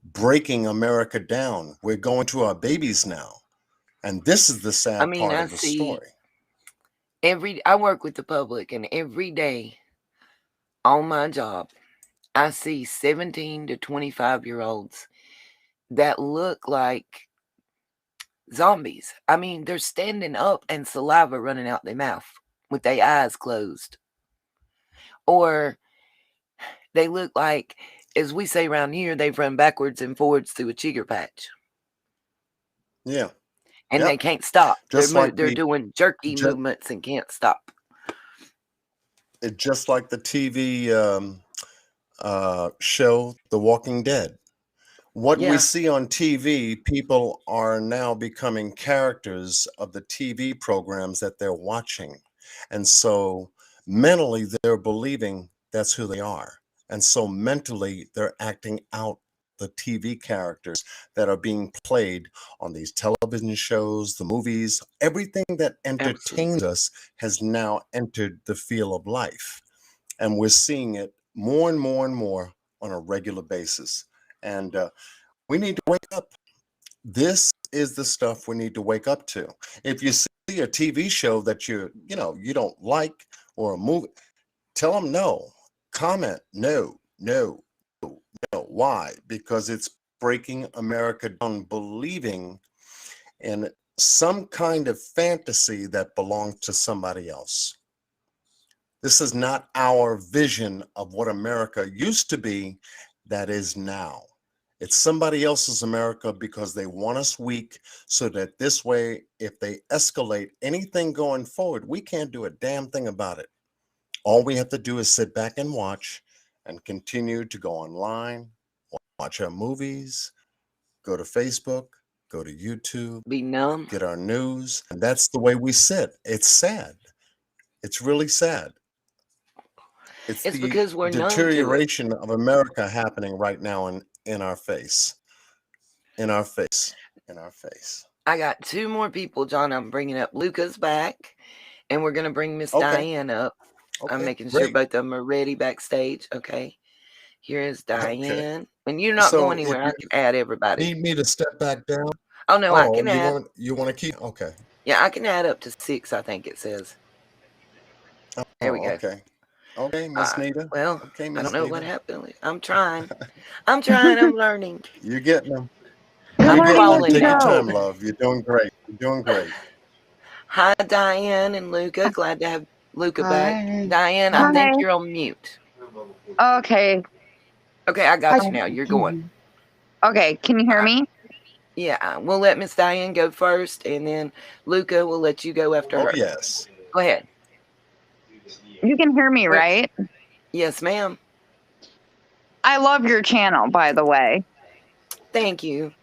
breaking America down. We're going to our babies now. And this is the I sad mean, part I of the see story. I work with the public, and every day on my job, I see 17 to 25-year-olds that look like zombies. I mean, they're standing up and saliva running out their mouth with their eyes closed. Or they look like, as we say around here, they've run backwards and forwards through a chigger patch. Yeah. And they Yep. can't stop. Just like They're doing jerky just, movements and can't stop. just like the TV show The Walking Dead. What we Yeah, see on TV, people are now becoming characters of the TV programs that they're watching. And so mentally, they're believing that's who they are. And so mentally, they're acting out the TV characters that are being played on these television shows, the movies, everything that entertains absolutely. us has now entered the field of life. And we're seeing it more and more and more on a regular basis. And we need to wake up. This is the stuff we need to wake up to. If you see a TV show that you don't like, or a movie, tell them no. Comment no, no, no, no. Why? Because it's breaking America down, believing in some kind of fantasy that belongs to somebody else. This is not our vision of what America used to be, that is now. It's somebody else's America because they want us weak, so that this way, if they escalate anything going forward, we can't do a damn thing about it. All we have to do is sit back and watch and continue to go online, watch our movies, go to Facebook, go to YouTube, Be numb. get our news. And that's the way we sit. It's sad. It's really sad. It's It's the because we're numb to it. deterioration of America happening right now in our face. In our face. In our face. I got two more people, John. I'm bringing up. Luca's back, and we're going to bring Miss Okay. Diane up. I'm Okay. making sure Great. both of them are ready backstage. Okay. Here is Okay. Diane. And you're not So going if anywhere. I you can add everybody. need me to step back down, Oh, no, I oh, can add. you want to keep? Okay. Yeah, I can add up to 6, I think it says. There we Oh, go. okay. Okay, Miss Nita. Well, Okay, I Miss don't know what Nita. happened. I'm trying. I'm trying. I'm learning. You're getting them. Good I'm You're getting them. morning, crawling Take your now. time, love. You're doing great. You're doing great. Hi, Diane and Luca. Glad to have Luca back. Hi. Diane, I Hi. think you're on mute. Okay. Okay, I got I you now. You're can going. hear. Okay. Can you hear me? Yeah, we'll let Miss Diane go first, and then Luca will let you go after Oh, her. yes. Go ahead. You can hear me, Wait. right? Yes, ma'am. I love your channel, by the way. Thank you.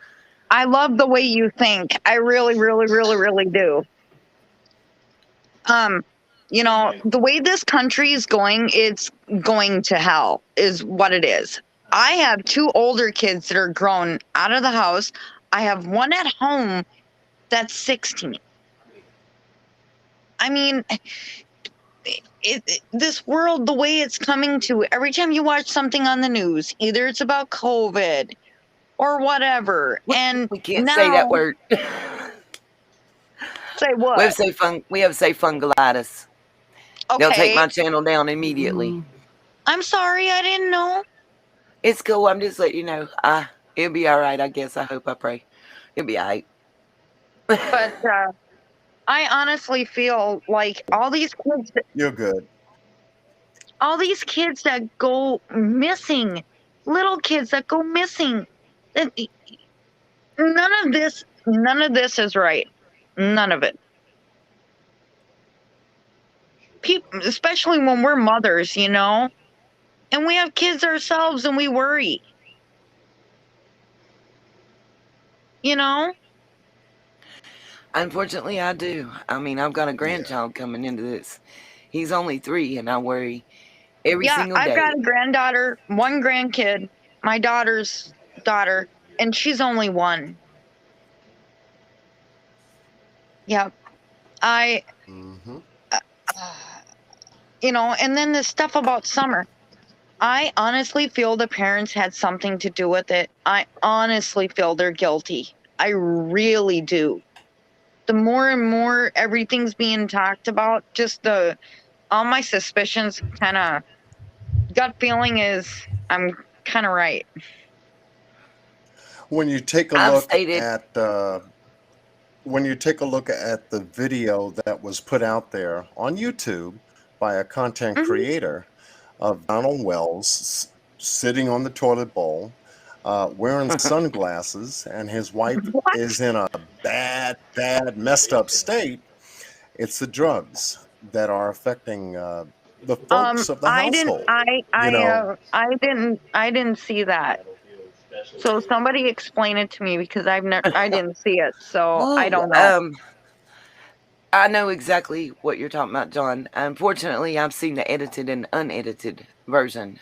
I love the way you think. I really, really, really, really do. The way this country is going, it's going to hell, is what it is. I have 2 older kids that are grown out of the house. I have one at home that's 16. I mean, this world, the way it's coming to, every time you watch something on the news, either it's about COVID or whatever, and We can't now say that word. say We what? have to say fungalitis. They'll take Okay, my channel down immediately. I'm sorry, I didn't know. It's cool. I'm just letting you know. It'll be all right, I guess. I hope, I pray. It'll be all right. But I honestly feel like all these You're good. kids that go missing, little kids that go missing, none of this is right. None of it. People, especially when we're mothers, and we have kids ourselves, and we worry. Unfortunately, I do. I mean, I've got a grandchild coming into this. He's only 3, and I worry every single day. I've got a granddaughter, 1 grandkid, my daughter's daughter, and she's only 1. Yep. I, Hmm. and then the stuff about Summer. I honestly feel the parents had something to do with it. I honestly feel they're guilty. I really do. The more and more everything's being talked about, just all my suspicions kind of gut feeling is I'm kind of right. When you take a I've look stated, at when you take a look at the video that was put out there on YouTube by a content Mhm. creator of Donald Wells sitting on the toilet bowl, wearing sunglasses, and his wife What? is in a bad, messed up state, it's the drugs that are affecting the folks of the I didn't. household. You know, I didn't see that. So somebody explain it to me because I didn't see it, so I oh, don't know. I know exactly what you're talking about, John. Unfortunately, I've seen the edited and unedited version.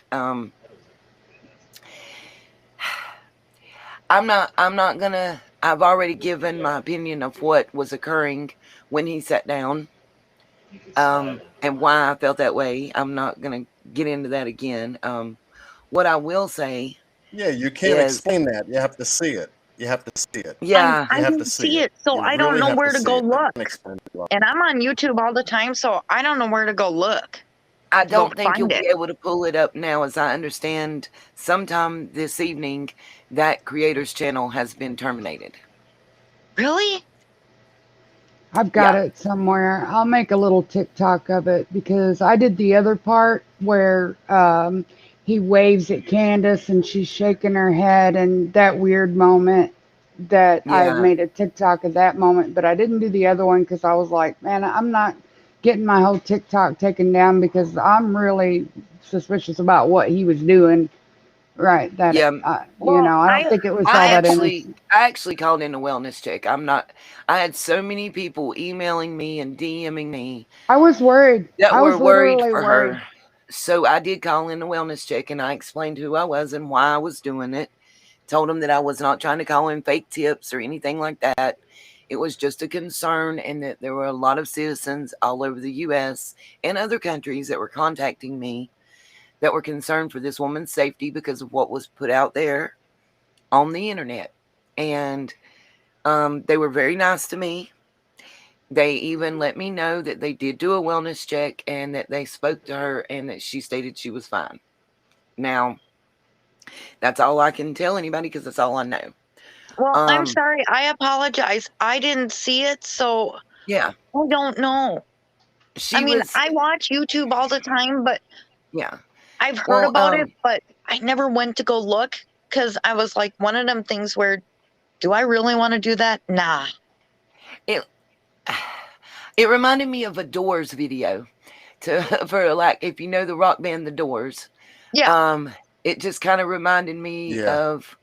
I'm not gonna. I've already given my opinion of what was occurring when he sat down, and why I felt that way. I'm not gonna get into that again. What I will say yeah, you can't is, explain that. You have to see it. You have to see it. yeah, You I have to didn't see see it. it, so You I don't really know have to where to see go it. I can't look. explain it. Well. And I'm on YouTube all the time, so I don't know where to go look. I Go don't think you'll find it. be able to pull it up now. As I understand, sometime this evening, that creator's channel has been terminated. Really? I've got Yeah, it somewhere. I'll make a little TikTok of it because I did the other part where he waves at Candace and she's shaking her head, and that weird moment that I yeah, made a TikTok of that moment, but I didn't do the other one because I was like, man, I'm not getting my whole TikTok taken down because I'm really suspicious about what he was doing. Right. That, yeah. Well, I don't think it was all I that actually, innocent. I actually called in a wellness check. I'm not. I had so many people emailing me and DMing me I was worried. that I were was worried literally for worried. her. So I did call in a wellness check, and I explained who I was and why I was doing it. Told them that I was not trying to call in fake tips or anything like that. It was just a concern, and that there were a lot of citizens all over the U.S. and other countries that were contacting me that were concerned for this woman's safety because of what was put out there on the internet. And they were very nice to me. They even let me know that they did do a wellness check and that they spoke to her and that she stated she was fine. Now, that's all I can tell anybody because that's all I know. well, I'm Um, sorry. I apologize. I didn't see it, so yeah, I don't know. I she mean, was, I watch YouTube all the time, but yeah. I've heard Well, about it, but I never went to go look because I was like one of them things where, do I really want to do that? Nah. it it reminded me of a Doors video for like if you know the rock band The Doors. Yeah. It just kind of reminded me Yeah. of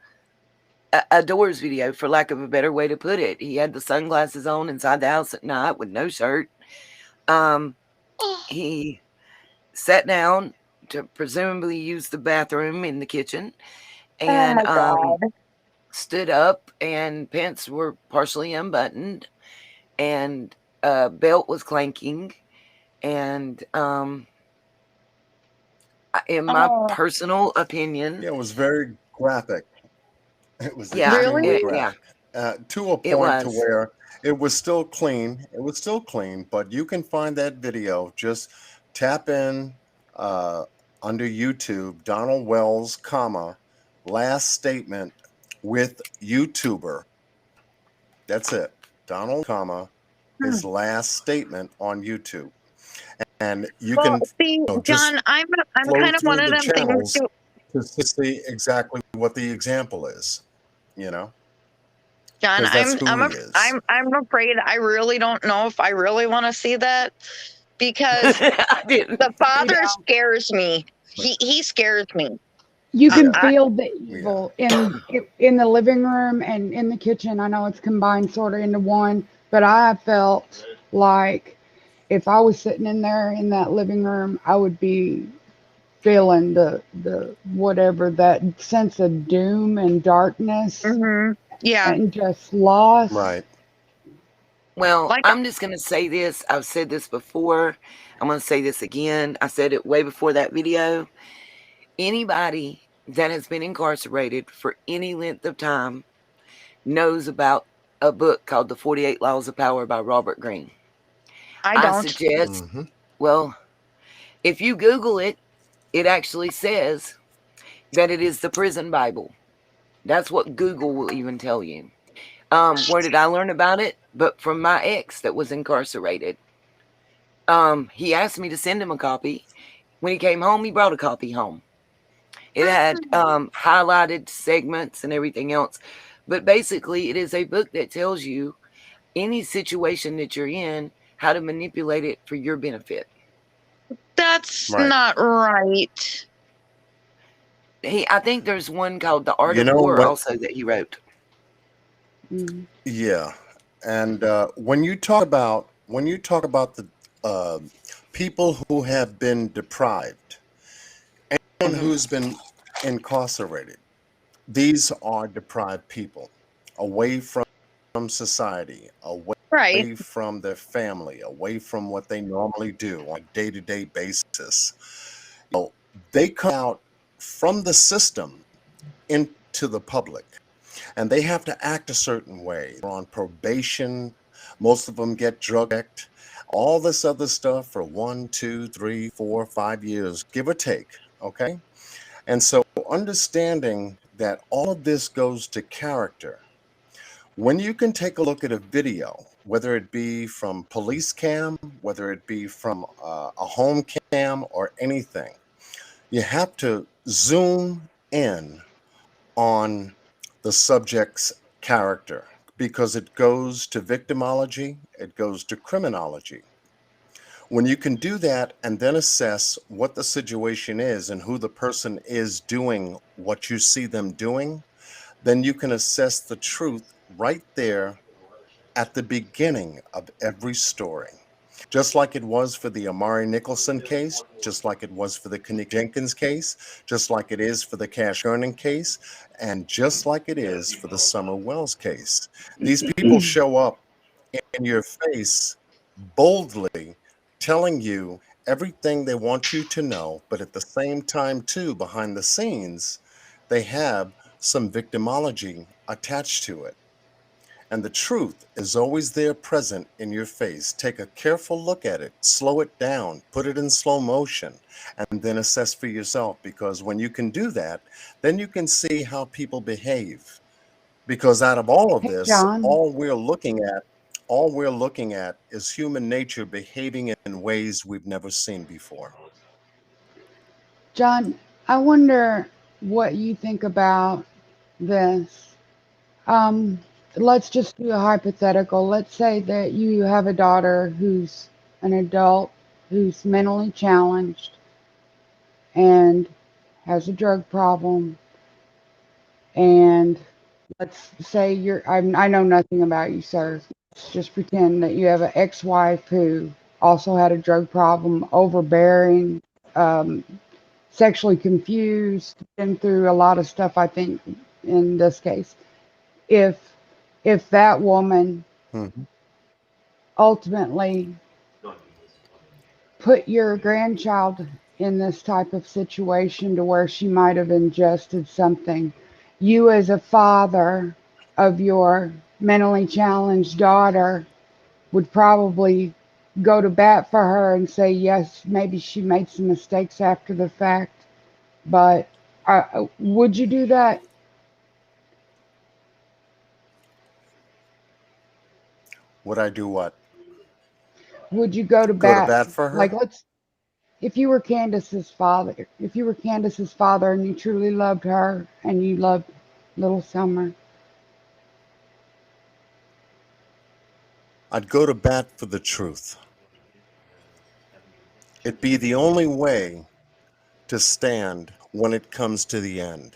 a Doors video, for lack of a better way to put it. He had the sunglasses on inside the house at night with no shirt. He sat down to presumably use the bathroom in the kitchen Oh and my God. stood up, and pants were partially unbuttoned, and a belt was clanking. And in my Oh, personal opinion, Yeah, it was very graphic. It was yeah, extremely really? yeah, graphic, to a it point to was. where it was still clean. It was still clean, but you can find that video. Just tap in uh, under YouTube, Donald Wells, comma, last statement with YouTuber. That's it. Donald, comma, Hmm. his last statement on YouTube. And you Well, can see, just John, I'm flow kind of one through of the them things channels too. to see exactly what the example is, you know, John, because that's who he is. I'm afraid I really don't know if I really want to see that because I didn't. the father Yeah. scares me. He scares me. You I, can Yeah, I, feel the yeah. evil in the living room and in the kitchen. I know it's combined sort of into one, but I felt like if I was sitting in there in that living room, I would be feeling the whatever that sense of doom and darkness yeah. and just loss. Right. Well, Like, I'm just going to say this. I've said this before. I'm going to say this again. I said it way before that video. Anybody that has been incarcerated for any length of time knows about a book called The 48 Laws of Power by Robert Greene. I I don't. suggest, Mm-hmm. well, if you Google it, it actually says that it is the prison Bible. That's what Google will even tell you. Where did I learn about it? But from my ex that was incarcerated. He asked me to send him a copy. When he came home, he brought a copy home. It had highlighted segments and everything else. But basically, it is a book that tells you any situation that you're in, how to manipulate it for your benefit. That's Right. not right. I think there's one called The Art You of know War what? also that he wrote. Mm. Yeah, and when you talk about the people who have been deprived, anyone Mhm. who's been incarcerated, these are deprived people, away from society, Right. away from their family, away from what they normally do on a day-to-day basis. You know, they come out from the system into the public, and they have to act a certain way. They're on probation. Most of them get drug checked. All this other stuff for 1, 2, 3, 4, 5 years, give or take. Okay. And so understanding that all of this goes to character. When you can take a look at a video, whether it be from police cam, whether it be from a home cam or anything, you have to zoom in on the subject's character because it goes to victimology, it goes to criminology. When you can do that and then assess what the situation is and who the person is doing what you see them doing, then you can assess the truth right there at the beginning of every story. Just like it was for the Amari Nicholson case, just like it was for the Kanick Jenkins case, just like it is for the Cash Earning case, and just like it is for the Summer Wells case. These people show up in your face boldly telling you everything they want you to know, but at the same time, too, behind the scenes, they have some victimology attached to it. And the truth is always there present in your face. Take a careful look at it, slow it down, put it in slow motion, and then assess for yourself. Because when you can do that, then you can see how people behave. Because out of all of Hey, this, John. all we're looking at is human nature behaving in ways we've never seen before. John, I wonder what you think about this. Um, let's just do a hypothetical. Let's say that you have a daughter who's an adult who's mentally challenged and has a drug problem. And let's say I know nothing about you, sir. Let's just pretend that you have an ex-wife who also had a drug problem, overbearing, um, sexually confused, been through a lot of stuff, I think, in this case. If that woman Mhm. ultimately put your grandchild in this type of situation to where she might have ingested something, you as a father of your mentally challenged daughter would probably go to bat for her and say, yes, maybe she made some mistakes after the fact, but would you do that? Would I do what? Would you go to Go to bat? bat for Like, her? if you were Candace's father, and you truly loved her and you loved little Summer, I'd go to bat for the truth. It'd be the only way to stand when it comes to the end.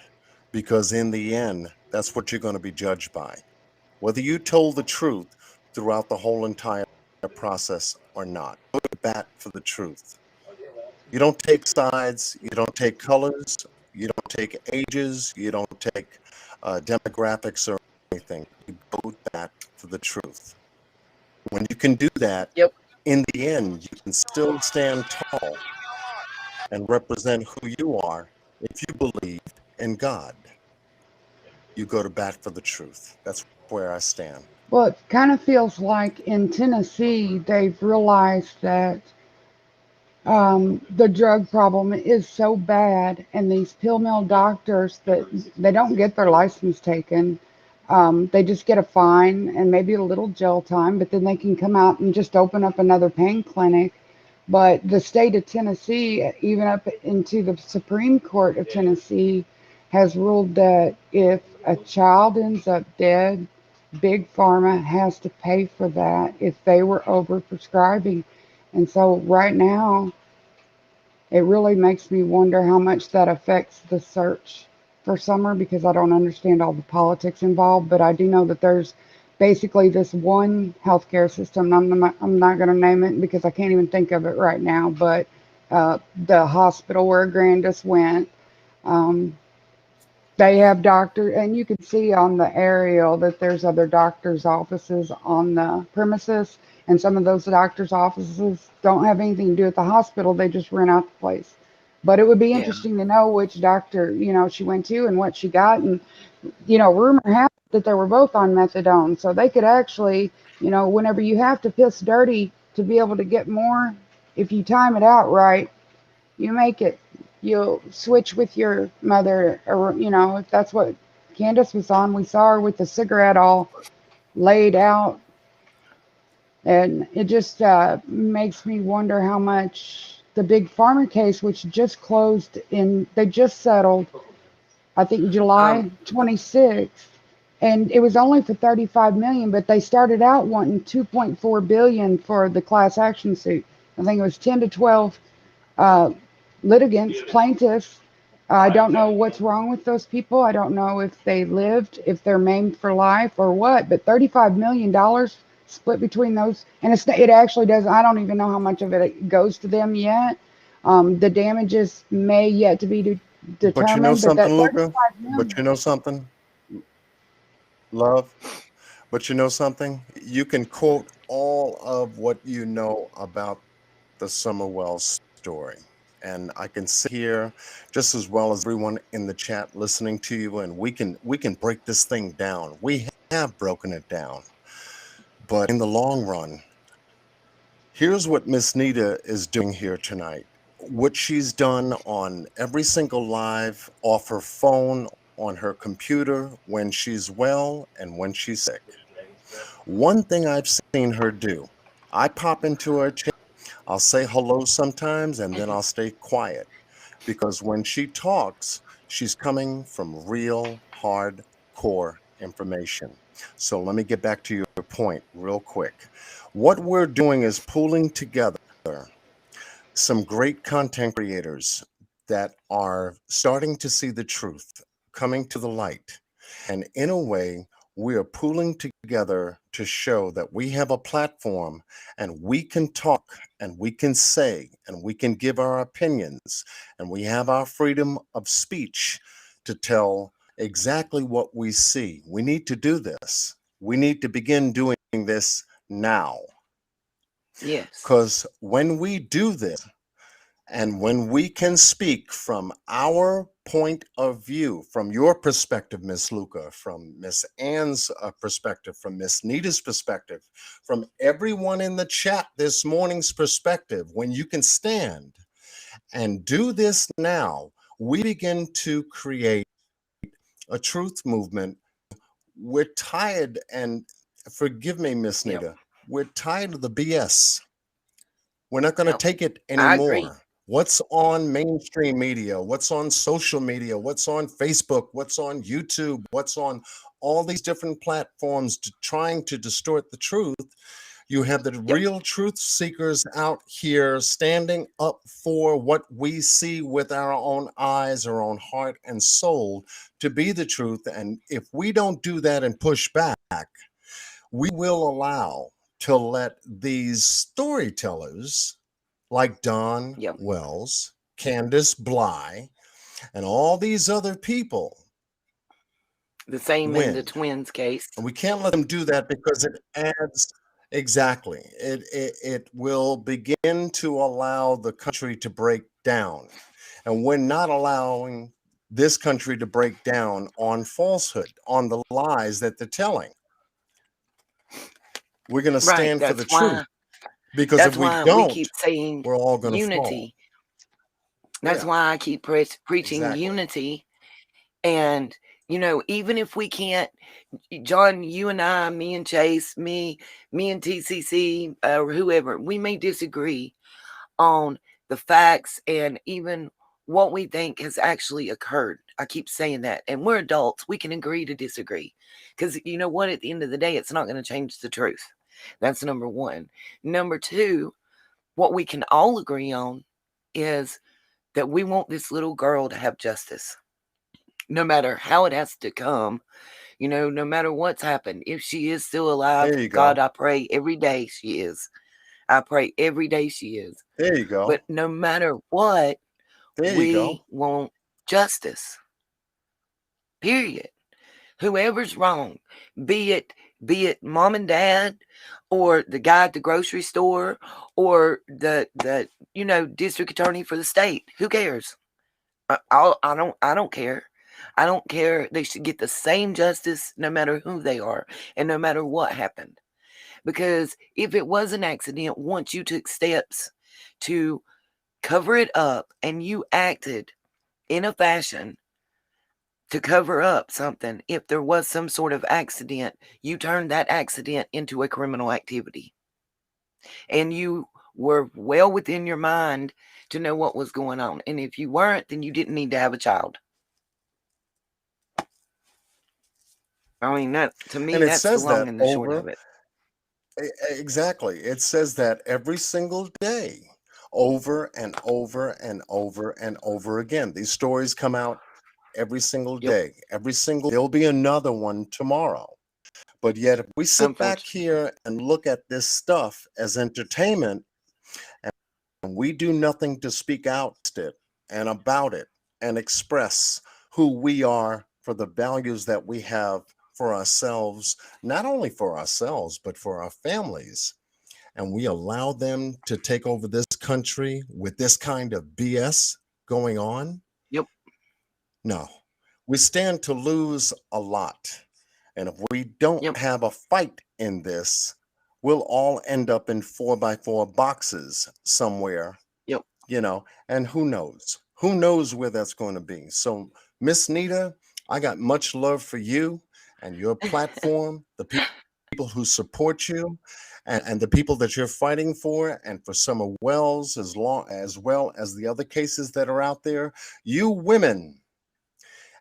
Because in the end, that's what you're going to be judged by. Whether you told the truth throughout the whole entire process or not. Go to bat for the truth. You don't take sides, you don't take colors, you don't take ages, you don't take demographics or anything. You go to bat for the truth. when you can do that, Yep. in the end, you can still stand tall and represent who you are if you believe in God. You go to bat for the truth. That's where I stand. Well, it kind of feels like in Tennessee, they've realized that the drug problem is so bad, and these pill mill doctors that they don't get their license taken. They just get a fine and maybe a little jail time, but then they can come out and just open up another pain clinic. But the state of Tennessee, even up into the Supreme Court of Tennessee, has ruled that if a child ends up dead, Big Pharma has to pay for that if they were over prescribing. And so right now, it really makes me wonder how much that affects the search for Summer, because I don't understand all the politics involved, but I do know that there's basically this one healthcare system. I'm not going to name it because I can't even think of it right now, but the hospital where Grandis went, um, they have doctor, and you can see on the aerial that there's other doctors' offices on the premises, and some of those doctors' offices don't have anything to do with the hospital. They just rent out the place. But it would be Yeah. interesting to know which doctor, she went to and what she got. And, rumor has it that they were both on methadone. So they could actually, whenever you have to piss dirty to be able to get more, if you time it out right, you make it. You'll switch with your mother, or if that's what Candace was on. We saw her with the cigarette all laid out, and it just makes me wonder how much the big pharma case, which just closed they just settled, I think Um. July 26th, and it was only for 35 million, but they started out wanting 2.4 billion for the class action suit. I think it was 10 to 12 uh, litigants, plaintiffs. I don't know what's wrong with those people. I don't know if they lived, if they're maimed for life or what, but $35 million split between those. And it actually does. I don't even know how much of it goes to them yet. The damages may yet to be But you know determined, but that something, Luca? 35 But million. you know something, love? But you know something? You can quote all of what you know about the Summer Wells story. And I can sit here just as well as everyone in the chat listening to you, and we can break this thing down. We have broken it down. But in the long run, here's what Miss Nita is doing here tonight. What she's done on every single live, off her phone, on her computer, when she's well and when she's sick. One thing I've seen her do, I pop into her chat, I'll say hello sometimes, and then I'll stay quiet. Because when she talks, she's coming from real hardcore information. So let me get back to your point real quick. What we're doing is pooling together some great content creators that are starting to see the truth, coming to the light. And in a way, we are pooling together to show that we have a platform and we can talk and we can say and we can give our opinions and we have our freedom of speech to tell exactly what we see. We need to do this. We need to begin doing this now. Yes. Because when we do this, and when we can speak from our point of view, from your perspective, Miss Luca, from Miss Ann's perspective, from Miss Nita's perspective, from everyone in the chat this morning's perspective, when you can stand and do this now, we begin to create a truth movement. We're tired, and forgive me, Miss Yep. Nita, we're tired of the BS. We're not going to Yep. take it I agree. anymore. What's on mainstream media? What's on social media? What's on Facebook? What's on YouTube? What's on all these different platforms trying to distort the truth? You have the Yep. real truth seekers out here standing up for what we see with our own eyes, our own heart and soul to be the truth. And if we don't do that and push back, we will allow to let these storytellers like Don Yep. Wells, Candace Bly, and all these other people The same in the win. twins case. And we can't let them do that because it adds Exactly. It will begin to allow the country to break down. And we're not allowing this country to break down on falsehood, on the lies that they're telling. We're going to Right. stand for the truth, because if That's we why we don't, keep saying we're all going to fall. unity. That's Yeah, why I keep preaching exactly. unity. And, even if we can't, John, you and I, me and Chase, me and TCC, or whoever, we may disagree on the facts and even what we think has actually occurred. I keep saying that. And we're adults. We can agree to disagree. Because you know what? At the end of the day, it's not going to change the truth. That's number one. Number two, what we can all agree on is that we want this little girl to have justice. No matter how it has to come, no matter what's happened. If she is still alive, There you God, go. I pray every day she is. I pray every day she is. There you go. But no matter what, There you go. we want justice. Period. Whoever's wrong, be it mom and dad, or the guy at the grocery store, or the district attorney for the state. Who cares? I don't care. I don't care. They should get the same justice no matter who they are and no matter what happened. Because if it was an accident, once you took steps to cover it up and you acted in a fashion to cover up something, if there was some sort of accident, you turned that accident into a criminal activity. And you were well within your mind to know what was going on. And if you weren't, then you didn't need to have a child. I mean, that to me, And it that's the says long that and the short of over. it. Exactly. It says that every single day, over and over and over and over again. These stories come out every single Yep. day. There'll be another one tomorrow. But yet, if we sit back Unfortunately. here and look at this stuff as entertainment, and we do nothing to speak out it and about it and express who we are for the values that we have for ourselves, not only for ourselves, but for our families, and we allow them to take over this country with this kind of BS going on, Yep. no, we stand to lose a lot. And if we don't Yep. have a fight in this, we'll all end up in 4x4 boxes somewhere, Yep. and who knows? Who knows where that's going to be? So, Miss Nita, I got much love for you and your platform, the people who support you, and the people that you're fighting for, and for Summer Wells, as well as the other cases that are out there. You women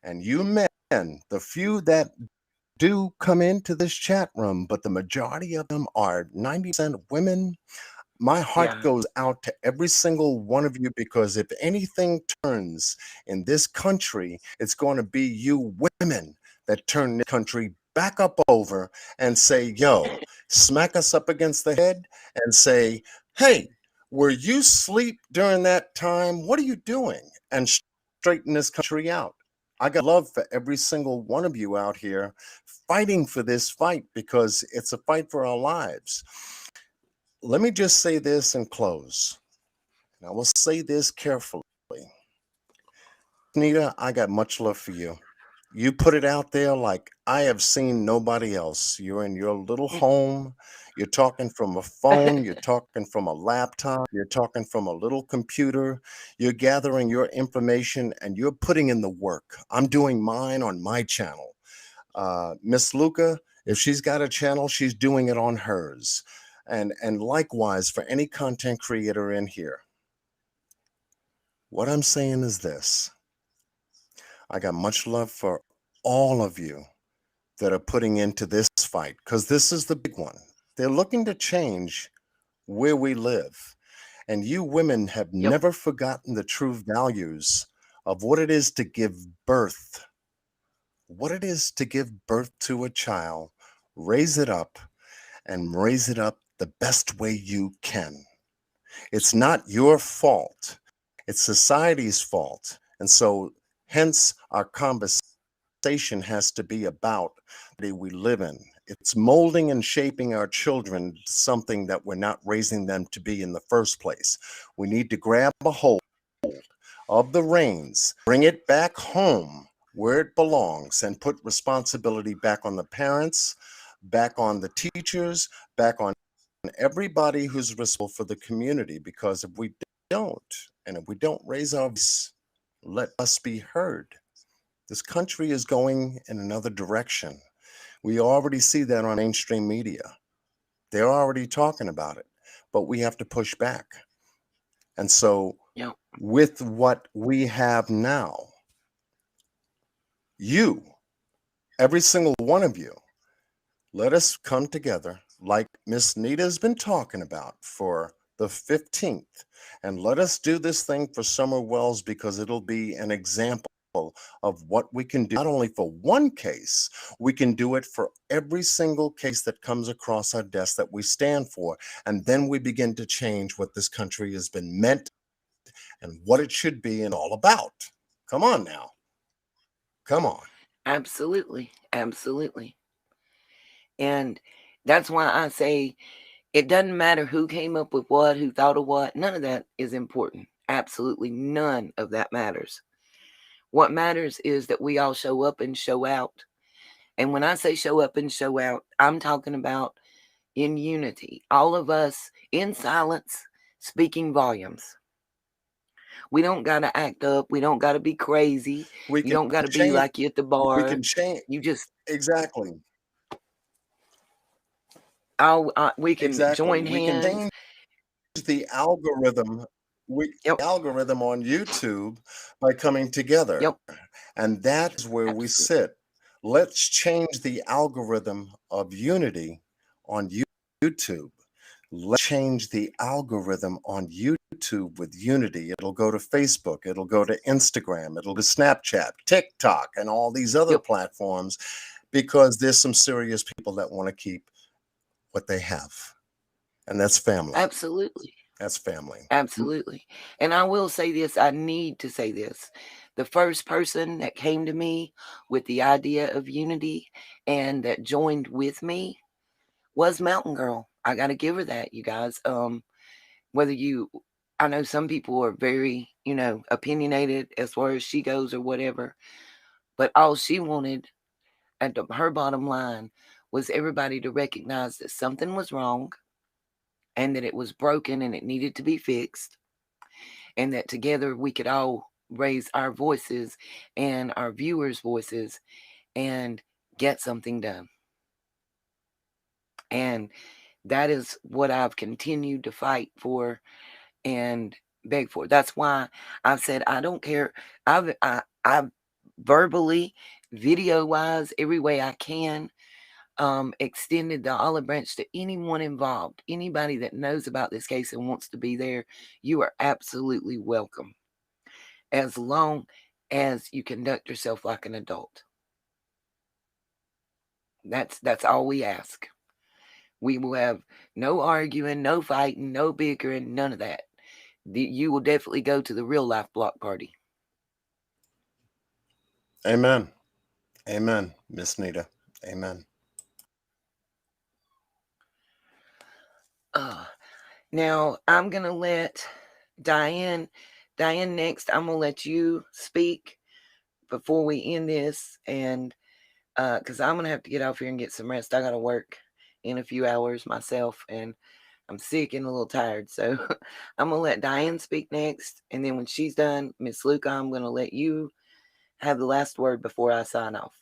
and you men, the few that do come into this chat room, but the majority of them are 90% women. My heart Yeah. goes out to every single one of you, because if anything turns in this country, it's going to be you women that turn the country back up over and say, yo, smack us up against the head and say, hey, were you asleep during that time? What are you doing? And straighten this country out. I got love for every single one of you out here fighting for this fight, because it's a fight for our lives. Let me just say this and close. And I will say this carefully. Nita, I got much love for you. You put it out there like I have seen nobody else. You're in your little home. You're talking from a phone. You're talking from a laptop. You're talking from a little computer. You're gathering your information and you're putting in the work. I'm doing mine on my channel. Miss Luca, if she's got a channel, she's doing it on hers. And likewise for any content creator in here. What I'm saying is this. I got much love for all of you that are putting into this fight, because this is the big one. They're looking to change where we live. And you women have Yep. never forgotten the true values of what it is to give birth, to a child, raise it up, and raise it up the best way you can. It's not your fault. It's society's fault. And so, hence, our conversation has to be about the we live in. It's molding and shaping our children to something that we're not raising them to be in the first place. We need to grab a hold of the reins, bring it back home where it belongs, and put responsibility back on the parents, back on the teachers, back on everybody who's responsible for the community. Because if we don't, and if we don't raise our voice, let us be heard, this country is going in another direction. We already see that on mainstream media. They're already talking about it, but we have to push back. And so, Yep. with what we have now, you, every single one of you, let us come together like Miss Nita has been talking about for the 15th. And let us do this thing for Summer Wells, because it'll be an example of what we can do, not only for one case, we can do it for every single case that comes across our desk that we stand for. And then we begin to change what this country has been meant and what it should be and all about. Come on now. Come on. Absolutely. Absolutely. And that's why I say it doesn't matter who came up with what, who thought of what. None of that is important. Absolutely none of that matters. What matters is that we all show up and show out. And when I say show up and show out, I'm talking about in unity. All of us in silence, speaking volumes. We don't got to act up. We don't got to be crazy. You don't got to be like you at the bar. We can change. You just... Exactly. We can join hands. We can change the algorithm. Algorithm on YouTube by coming together. Yep. And that's where we sit. Let's change the algorithm of unity on YouTube. Let's change the algorithm on YouTube with unity. It'll go to Facebook, it'll go to Instagram, it'll go to Snapchat, TikTok, and all these other platforms, because there's some serious people that want to keep what they have. And that's family. Absolutely. That's family. Absolutely. And I will say this, I need to say this. The first person that came to me with the idea of unity and that joined with me was Mountain Girl. I got to give her that, you guys. I know some people are very, opinionated as far as she goes or whatever, but all she wanted at her bottom line was everybody to recognize that something was wrong and that it was broken and it needed to be fixed, and that together we could all raise our voices and our viewers' voices and get something done. And that is what I've continued to fight for and beg for. That's why I've said I don't care. I've verbally, video-wise, every way I can, extended the olive branch to anyone involved. Anybody that knows about this case and wants to be there, you are absolutely welcome, as long as you conduct yourself like an adult. That's all we ask. We will have no arguing, no fighting, no bickering, none of that. You will definitely go to the real life block party. Amen. Amen, Miss Nita. Amen. Now, I'm going to let Diane next. I'm going to let you speak before we end this. And because I'm going to have to get off here and get some rest. I got to work in a few hours myself. And I'm sick and a little tired. So I'm going to let Diane speak next. And then when she's done, Miss Luca, I'm going to let you have the last word before I sign off.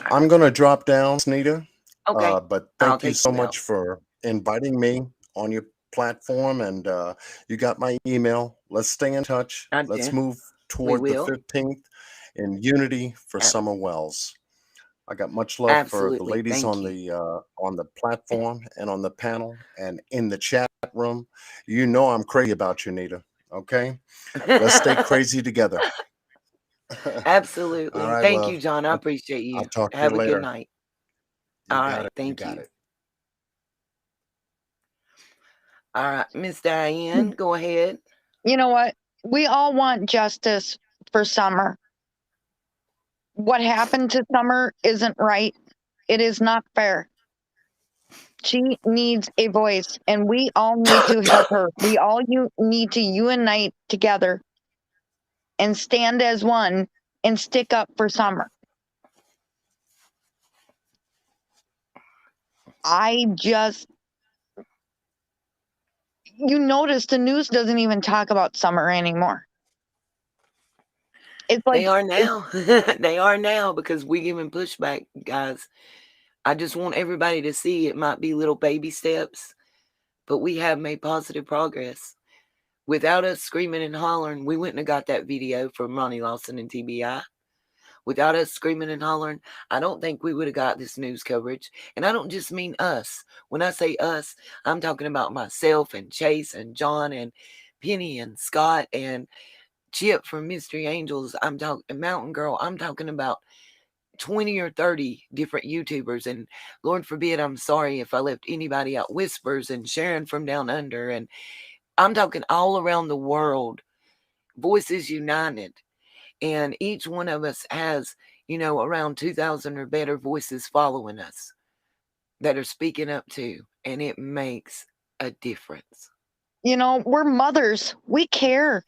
I'm going to drop down, Nita. Okay. But thank you so much for inviting me on your platform. And you got my email. Let's stay in touch. Let's move toward the 15th in unity for Summer Wells. I got much love for the ladies on the platform and on the panel and in the chat room. You know I'm crazy about you, Nita. Okay? Let's stay crazy together. Absolutely. Right, thank you, John. I appreciate you. I'll talk to Have you later. a good night. All right. Thank you. All right. Miss Diane, go ahead. You know what? We all want justice for Summer. what happened to Summer isn't right. It is not fair. She needs a voice, and we all need to help her. We all need to unite together and stand as one and stick up for Summer. You notice the news doesn't even talk about Summer anymore. It's like They are now. They are now because we giving pushback, guys. I just want everybody to see it might be little baby steps, but we have made positive progress. Without us screaming and hollering, we wouldn't have got that video from Ronnie Lawson and TBI. Without us screaming and hollering, I don't think we would have got this news coverage. And I don't just mean us. When I say us, I'm talking about myself and Chase and John and Penny and Scott and Chip from Mystery Angels. I'm talking Mountain Girl. I'm talking about 20 or 30 different YouTubers. And Lord forbid, I'm sorry if I left anybody out. Whispers and Sharon from Down Under. And I'm talking all around the world. Voices united. And each one of us has, around 2,000 or better voices following us that are speaking up too. And it makes a difference. We're mothers. We care.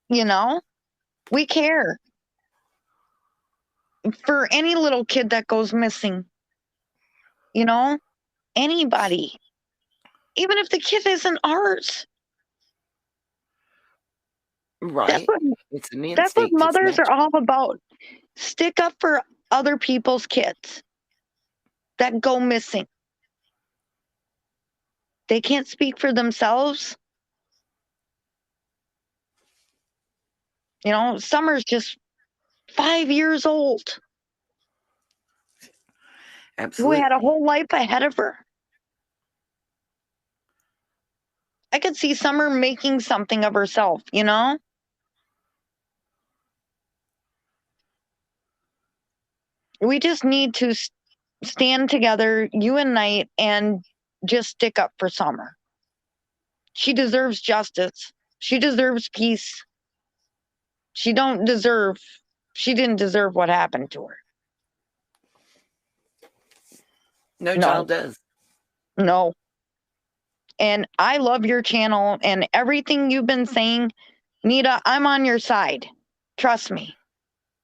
We care for any little kid that goes missing. Anybody. Even if the kid isn't ours. Right. It's an That's what instinct. mothers are all about. Stick up for other people's kids that go missing. They can't speak for themselves. Summer's just 5 years old. Absolutely. Who had a whole life ahead of her. I could see Summer making something of herself, We just need to stand together, unite, and just stick up for Summer. She deserves justice. She deserves peace. She didn't deserve what happened to her. No child does. No. And I love your channel and everything you've been saying. Nita, I'm on your side. Trust me.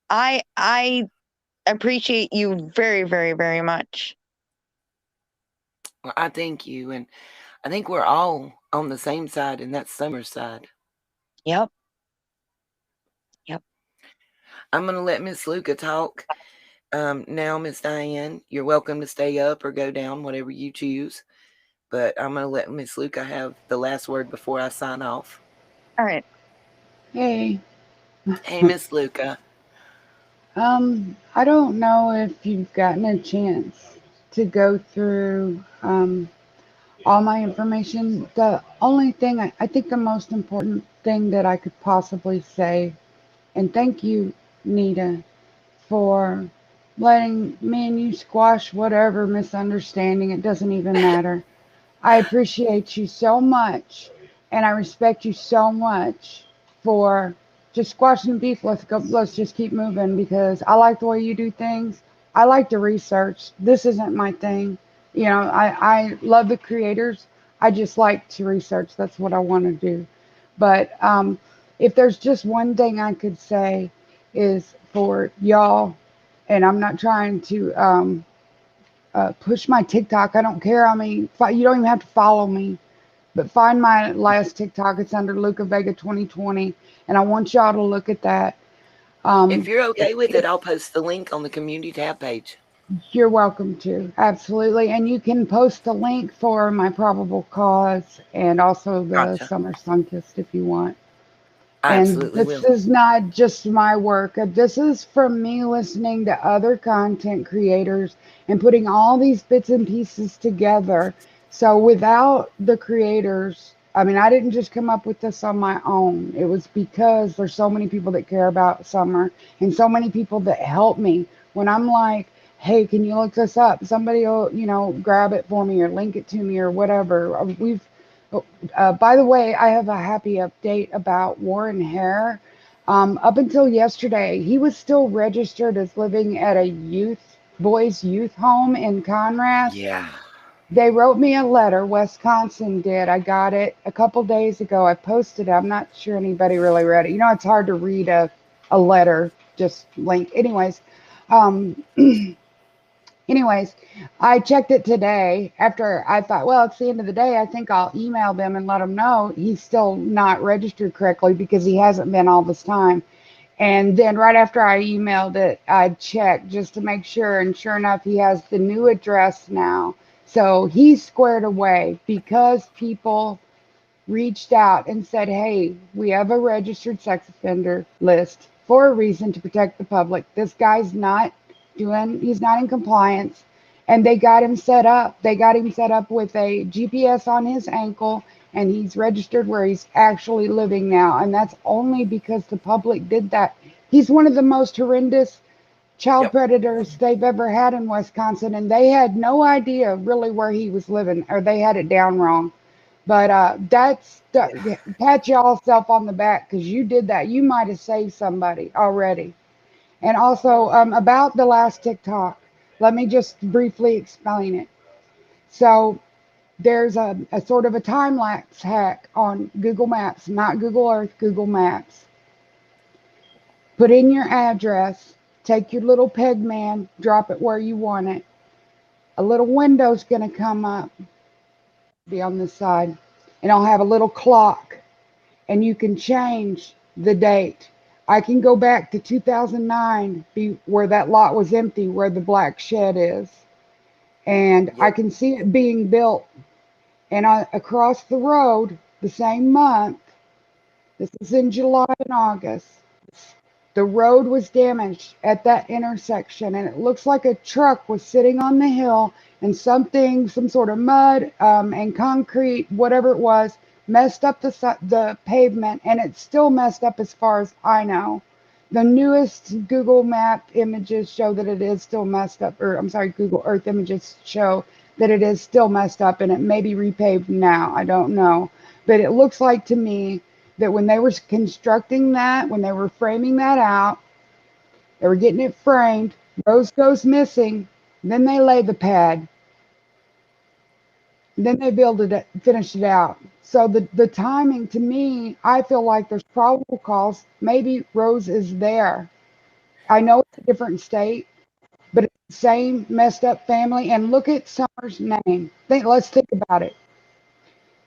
I appreciate you very, very, very much. Well, I thank you. And I think we're all on the same side, and that's Summer's side. Yep. I'm going to let Miss Luca talk. Now, Miss Diane, you're welcome to stay up or go down, whatever you choose. But I'm going to let Miss Luca have the last word before I sign off. All right. Hey. Hey, Miss Luca. I don't know if you've gotten a chance to go through all my information. The only thing, I think the most important thing that I could possibly say, and thank you, Nita, for letting me and you squash whatever misunderstanding. It doesn't even matter. I appreciate you so much, and I respect you so much for just squashing the beef. Let's go. Let's just keep moving because I like the way you do things. I like to research. This isn't my thing. I love the creators. I just like to research. That's what I want to do. But if there's just one thing I could say is for y'all, and I'm not trying to push my TikTok. I don't care. I mean, you don't even have to follow me, but find my last TikTok. It's under Luca Vega 2020, and I want y'all to look at that. If you're okay with it, I'll post the link on the community tab page. You're welcome to. Absolutely. And you can post the link for my probable cause and also the Summer Sunkist if you want. I absolutely and this is not just my work. This is from me listening to other content creators and putting all these bits and pieces together. So without the creators, I mean, I didn't just come up with this on my own. It was because there's so many people that care about Summer and so many people that help me when I'm like, hey, can you look this up? Somebody will, grab it for me or link it to me or whatever. By the way, I have a happy update about Warren Hare. Up until yesterday, he was still registered as living at a boys youth home in Conrath. Yeah. They wrote me a letter, Wisconsin did. I got it a couple days ago. I posted it. I'm not sure anybody really read it. You know, it's hard to read a letter, just link. Um, anyways, I checked it today after I thought, well, it's the end of the day. I think I'll email them and let them know he's still not registered correctly because he hasn't been all this time. And then right after I emailed it, I checked just to make sure. And sure enough, he has the new address now. So he's squared away because people reached out and said, hey, we have a registered sex offender list for a reason to protect the public. This guy's he's not in compliance. And they got him set up. They got him set up with a GPS on his ankle, and he's registered where he's actually living now. And that's only because the public did that. He's one of the most horrendous child predators they've ever had in Wisconsin, and they had no idea really where he was living, or they had it down wrong. But pat y'all self on the back because you did that. You might have saved somebody already. And also about the last TikTok, let me just briefly explain it. So there's a sort of a time lapse hack on Google Maps, not Google Earth, Google Maps. Put in your address, take your little peg man, drop it where you want it. A little window's going to come up, be on this side, and I'll have a little clock, and you can change the date. I can go back to 2009, where that lot was empty, where the black shed is, and I can see it being built. And across the road, the same month, this is in July and August, the road was damaged at that intersection, and it looks like a truck was sitting on the hill, and some sort of mud and concrete, whatever it was, messed up the pavement, and it's still messed up as far as I know. The newest Google Map images show that it is still messed up, or I'm sorry, Google Earth images show that it is still messed up, and it may be repaved now. I don't know. But it looks like to me that when they were constructing that, when they were framing that out, they were getting it framed, Rose goes missing, then they lay the pad, then they finished it out. So the timing, to me, I feel like there's probable cause. Maybe Rose is there. I know it's a different state, but it's the same messed up family. And look at Summer's name. Let's think about it.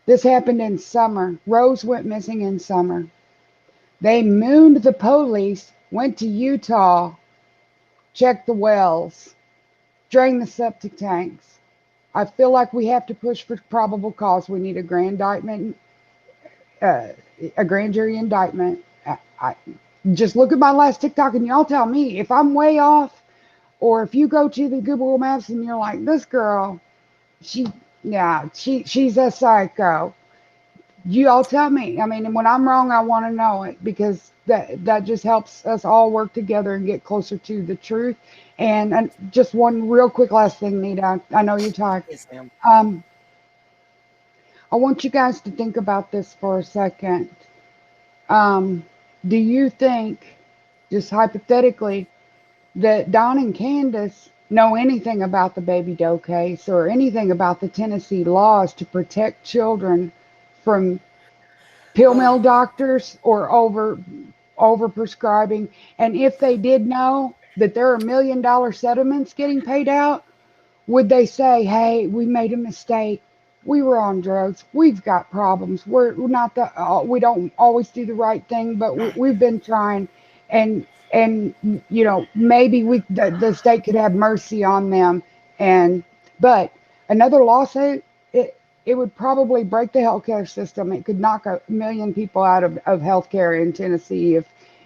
This happened in summer. Rose went missing in summer. They mooned the police, went to Utah, checked the wells, drained the septic tanks. I feel like we have to push for probable cause. We need a grand indictment, a grand jury indictment. I just look at my last TikTok and y'all tell me if I'm way off, or if you go to the Google Maps and you're like, this girl, she's a psycho. You all tell me. I mean, when I'm wrong, I want to know it because that just helps us all work together and get closer to the truth. And just one real quick last thing, Nita. I know you're tired. Yes, ma'am. I want you guys to think about this for a second. Do you think, just hypothetically, that Don and Candace know anything about the Baby Doe case or anything about the Tennessee laws to protect children from pill mill doctors or over prescribing? And if they did know that there are $1 million settlements getting paid out, would they say, hey, we made a mistake, we were on drugs, we've got problems, we're not we don't always do the right thing, but we've been trying, and maybe the state could have mercy on them? But another lawsuit, it would probably break the healthcare system. It could knock 1 million people out of healthcare in Tennessee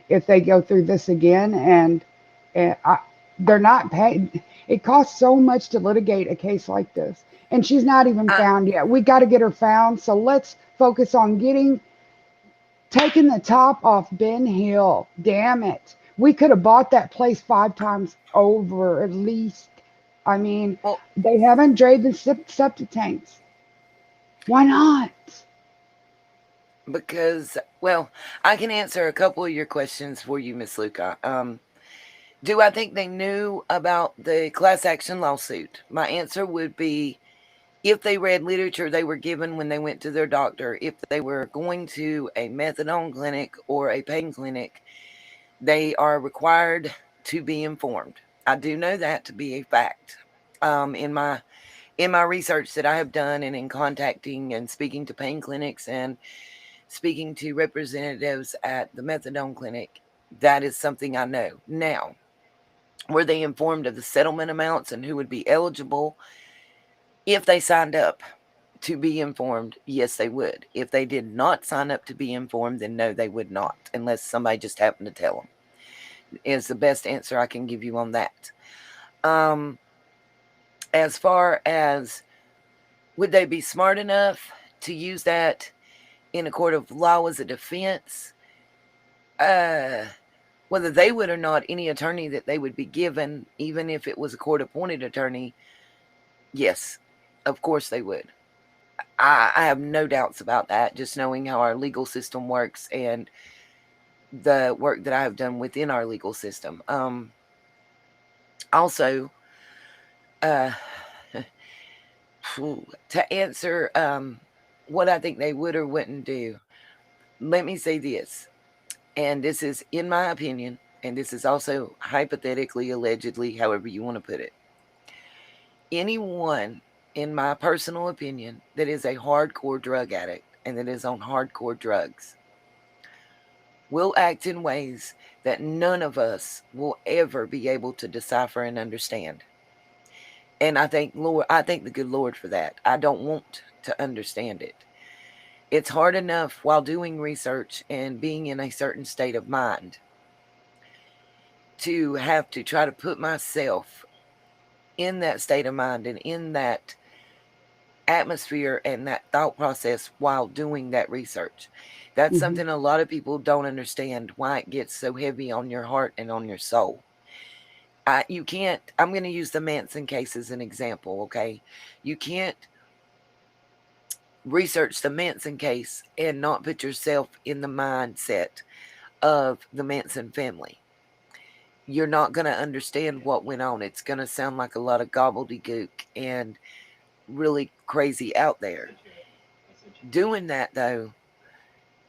if they go through this again. And they're not paid. It costs so much to litigate a case like this. And she's not even found yet. We got to get her found. So let's focus on taking the top off Ben Hill. Damn it. We could have bought that place 5 times over at least. I mean, Well, they haven't drained the septic tanks. Why not? Because, well, I can answer a couple of your questions for you, Miss Luca. Do I think they knew about the class action lawsuit? My answer would be, if they read literature they were given when they went to their doctor, if they were going to a methadone clinic or a pain clinic, they are required to be informed. I do know that to be a fact. In my research that I have done, and in contacting and speaking to pain clinics and speaking to representatives at the methadone clinic, that is something I know. Now, were they informed of the settlement amounts and who would be eligible if they signed up to be informed? Yes, they would. If they did not sign up to be informed, then no, they would not, unless somebody just happened to tell them. Is the best answer I can give you on that. As far as would they be smart enough to use that in a court of law as a defense? Whether they would or not, any attorney that they would be given, even if it was a court-appointed attorney, yes, of course they would. I have no doubts about that, just knowing how our legal system works and the work that I have done within our legal system. Also, to answer what I think they would or wouldn't do, let me say this, and this is in my opinion, and this is also hypothetically, allegedly, however you want to put it. Anyone, in my personal opinion, that is a hardcore drug addict and that is on hardcore drugs will act in ways that none of us will ever be able to decipher and understand. And I thank the good Lord for that. I don't want to understand it. It's hard enough while doing research and being in a certain state of mind to have to try to put myself in that state of mind and in that atmosphere and that thought process while doing that research. That's something a lot of people don't understand, why it gets so heavy on your heart and on your soul. You can't, I'm going to use the Manson case as an example, okay? You can't research the Manson case and not put yourself in the mindset of the Manson family. You're not going to understand what went on. It's going to sound like a lot of gobbledygook and really crazy out there. Doing that, though,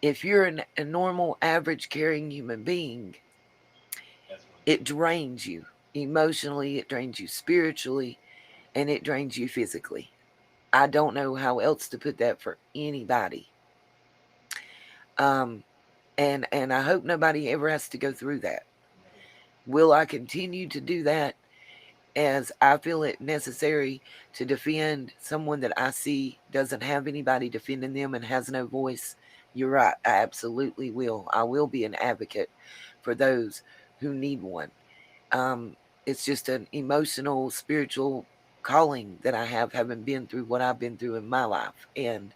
if you're a normal, average, caring human being, it drains you emotionally, it drains you spiritually, and it drains you physically. I don't know how else to put that for anybody. And I hope nobody ever has to go through that. Will I continue to do that as I feel it necessary to defend someone that I see doesn't have anybody defending them and has no voice? You're right. I absolutely will. I will be an advocate for those who need one. It's just an emotional, spiritual calling that I have, having been through what I've been through in my life. And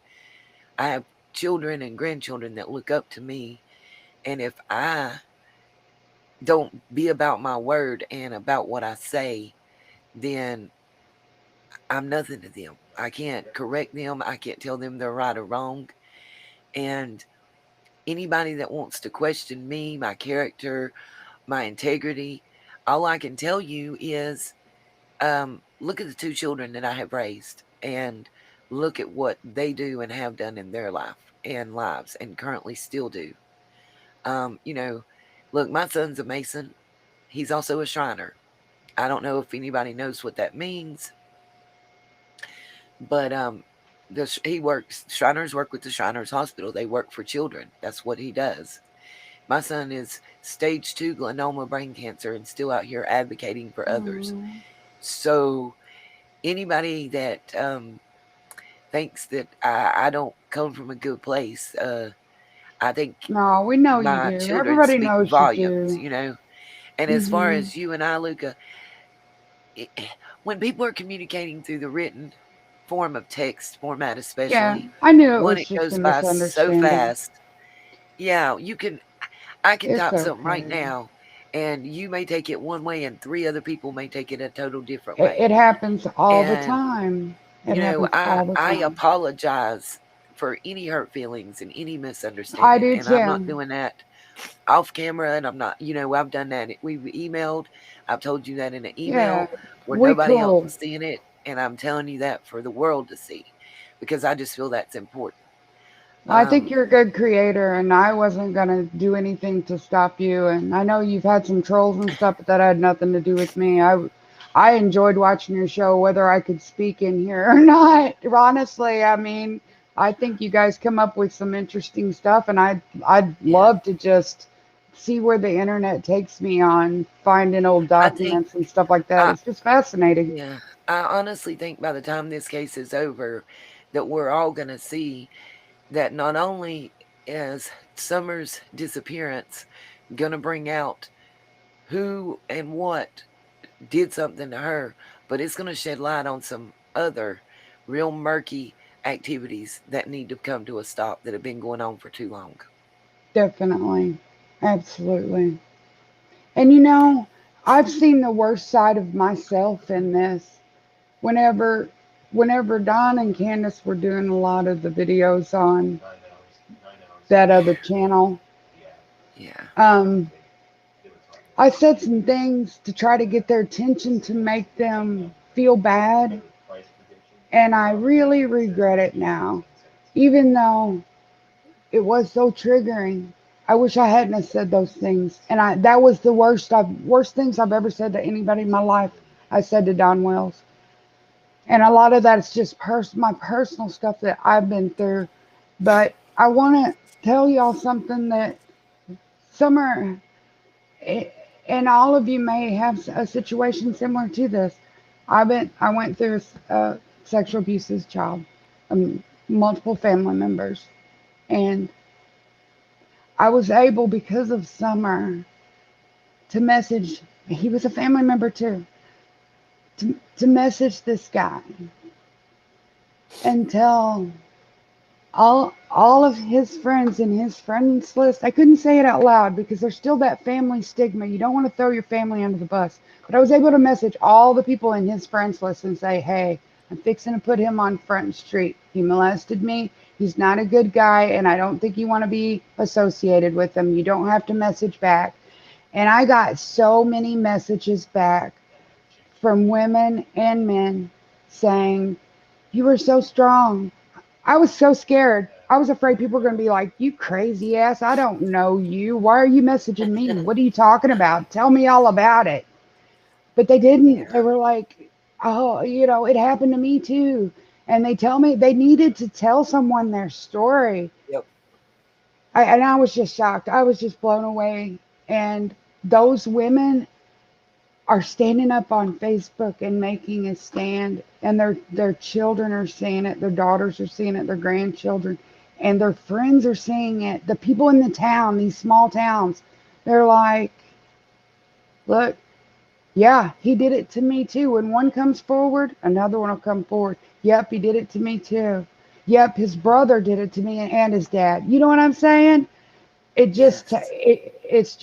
I have children and grandchildren that look up to me. And if I don't be about my word and about what I say, then I'm nothing to them. I can't correct them. I can't tell them they're right or wrong. And anybody that wants to question me, my character, my integrity, all I can tell you is look at the two children that I have raised and look at what they do and have done in their life and lives and currently still do. Look, my son's a Mason. He's also a Shriner. I don't know if anybody knows what that means, but Shriners work with the Shriners Hospital. They work for children. That's what he does. My son is stage 2 glioma brain cancer and still out here advocating for others. So anybody that thinks that I don't come from a good place, I think No, we know you my do. children Everybody speak knows volumes, you do. And as far as you and I, Luca, when people are communicating through the written form of text format, Yeah, especially, I knew it one, was it just a goes by so misunderstanding. fast. Yeah, I can It's type something right okay. now, and you may take it one way, and 3 other people may take it a total different It, way. it happens all the And time. It happens all the I time. apologize for any hurt feelings and any I misunderstanding. do And I'm not too. doing that off camera, and I'm not, I've done that. We've emailed. I've told you that in an Yeah, email where we nobody else cool. was seeing it, and I'm telling you that for the world to see, because I just feel that's important. I think Um, you're a good creator, and I wasn't gonna do anything to stop you. And I know you've had some trolls and stuff, but that had nothing to do with me. I enjoyed watching your show, whether I could speak in here or not. Honestly, I mean, I think you guys come up with some interesting stuff, and I'd yeah, love to just see where the internet takes me on finding old I think documents and stuff like that. I It's just fascinating. yeah, I honestly think by the time this case is over, that we're all gonna see that not only is Summer's disappearance gonna bring out who and what did something to her, but it's gonna shed light on some other real murky activities that need to come to a stop that have been going on for too long. Definitely, absolutely. And I've seen the worst side of myself in this. Whenever whenever Don and Candace were doing a lot of the videos on 9 hours. that other channel, Yeah. Yeah, um, They were talking I about said some things to try to get their attention to make them feel bad, price prediction. and I really regret it now. Even though it was so triggering. I wish I hadn't have said those things. And that was the worst things I've ever said to anybody in my life. I said to Don Wells. And a lot of that's just my personal stuff that I've been through. But I want to tell y'all something that Summer, eh, and all of you may have a situation similar to this. I went through sexual abuse as a child, multiple family members, and I was able, because of Summer, to message. He was a family member too. To message this guy and tell all of his friends in his friends list. I couldn't say it out loud because there's still that family stigma. You don't want to throw your family under the bus. But I was able to message all the people in his friends list and say, "Hey, I'm fixing to put him on Front Street. He molested me. He's not a good guy, and I don't think you want to be associated with him. You don't have to message back." And I got so many messages back from women and men saying, "You were so strong." I was so scared. I was afraid people were going to be like, "You crazy ass. I don't know you. Why are you messaging me? What are you talking about? Tell me all about it." But they didn't. They yeah, were like, "Oh, it happened to me too." And they tell me they needed to tell someone their story. yep, And I was just shocked. I was just blown away. And those women are standing up on Facebook and making a stand, and their children are seeing it, their daughters are seeing it, their grandchildren, and their friends are seeing it. The people in the town, these small towns, they're like, "Look, yeah, he did it to me too." When one comes forward, another one will come forward. "Yep, he did it to me too." "Yep, his brother did it to me and his dad." You know what I'm saying? yes, It's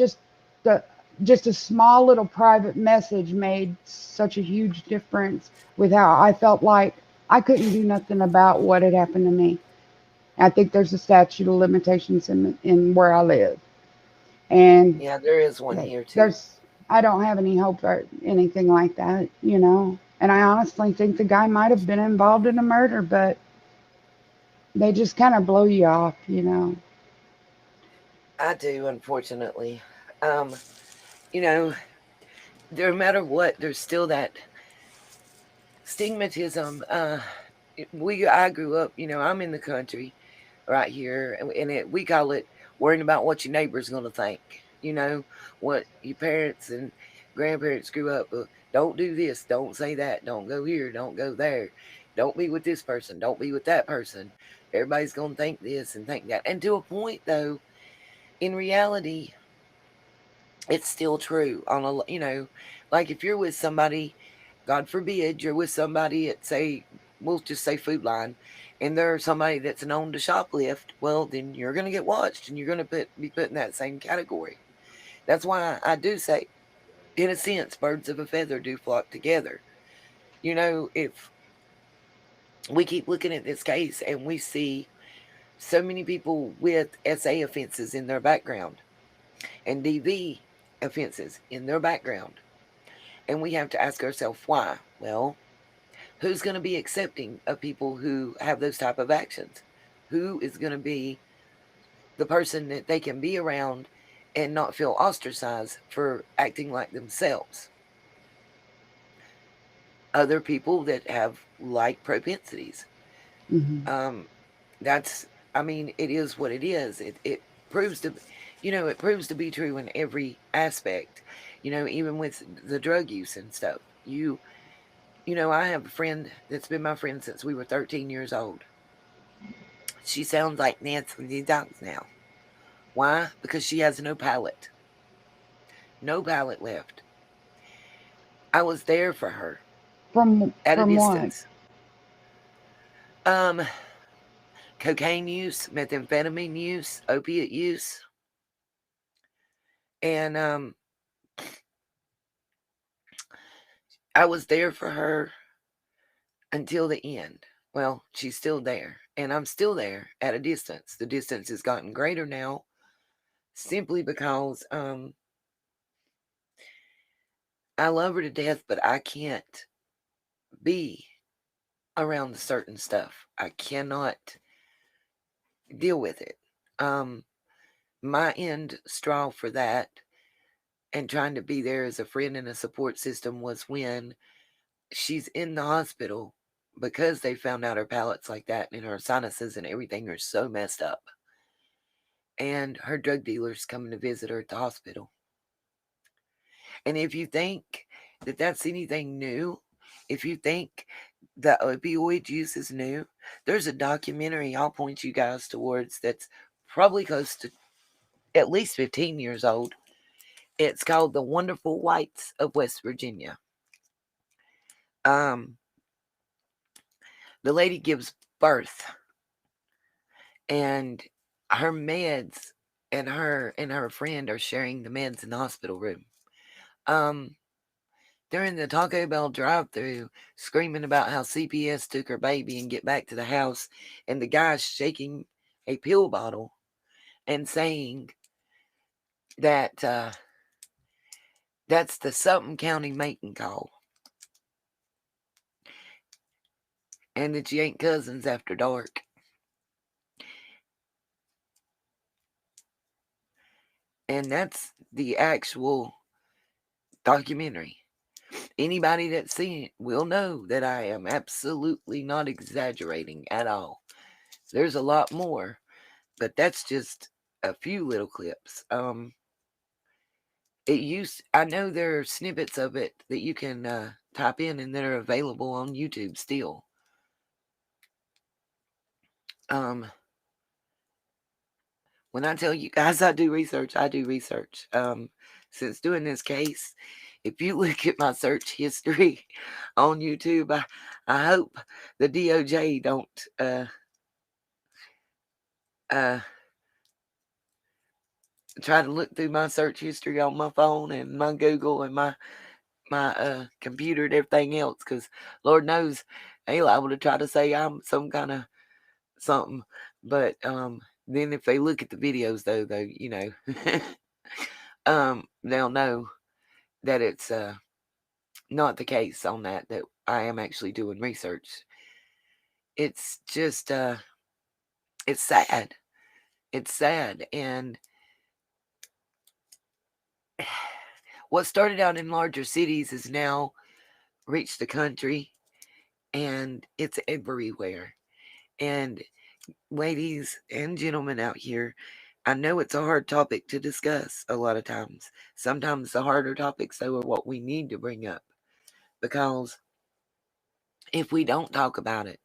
the just a small little private message made such a huge difference with how I felt like I couldn't do nothing about what had happened to me. I think there's a statute of limitations in where I live, and yeah. There is one here too. there's I don't have any hope or anything like that. And I honestly think the guy might have been involved in a murder, but they just kind of blow you off. I do, unfortunately. Um, you know, no matter what, there's still that stigmatism. I grew up. I'm in the country right here, and we call it worrying about what your neighbor's gonna think. What your parents and grandparents grew up. Don't do this. Don't say that. Don't go here. Don't go there. Don't be with this person. Don't be with that person. Everybody's gonna think this and think that. And to a point, though, in reality, it's still true. Like if you're with somebody, God forbid, you're with somebody at, say, we'll just say Food Line, and there's somebody that's known to shoplift. Well, then you're going to get watched, and you're going to be put in that same category. That's why I do say, in a sense, birds of a feather do flock together. If we keep looking at this case and we see so many people with SA offenses in their background and DV offenses in their background. And we have to ask ourselves why. Well, who's going to be accepting of people who have those type of actions? Who is going to be the person that they can be around and not feel ostracized for acting like themselves? Other people that have like propensities. Mm-hmm. That's, I mean, it is what it is. It proves to, it proves to be true in every aspect. Even with the drug use and stuff. I have a friend that's been my friend since we were 13 years old. She sounds like Nancy Dogs now. Why? Because she has no palate. No palate left. I was there for her at a From what? distance. Um, Cocaine use, methamphetamine use, opiate use, and I was there for her until the end. Well, she's still there, and I'm still there at a distance. The distance has gotten greater now, simply because I love her to death, but I can't be around the certain stuff. I cannot deal with it. My end straw for that and trying to be there as a friend and a support system was when she's in the hospital because they found out her palate's like that and her sinuses and everything are so messed up. And her drug dealer's coming to visit her at the hospital. And if you think that that's anything new, if you think the opioid use is new, there's a documentary I'll point you guys towards that's probably close to at least 15 years old. It's called The Wonderful Whites of West Virginia. The lady gives birth, and her meds and her friend are sharing the meds in the hospital room. During the Taco Bell drive-thru, screaming about how CPS took her baby and get back to the house, and the guy's shaking a pill bottle and saying that that's the Sutton County mating call, and that you ain't cousins after dark. And that's the actual documentary. Anybody that's seen it will know that I am absolutely not exaggerating at all. There's a lot more, but that's just a few little clips. I know there are snippets of it that you can type in and that are available on YouTube still. When I tell you guys I do research, I do research. Since doing this case, if you look at my search history on YouTube, I hope the DOJ don't try to look through my search history on my phone and my Google and my computer and everything else, because Lord knows they liable to try to say I'm some kind of something. But then if they look at the videos, though, they'll know that it's not the case on that I am actually doing research. It's just it's sad. It's sad. And what started out in larger cities has now reached the country, and it's everywhere. And ladies and gentlemen out here, I know it's a hard topic to discuss a lot of times. Sometimes the harder topics, though, are what we need to bring up. Because if we don't talk about it,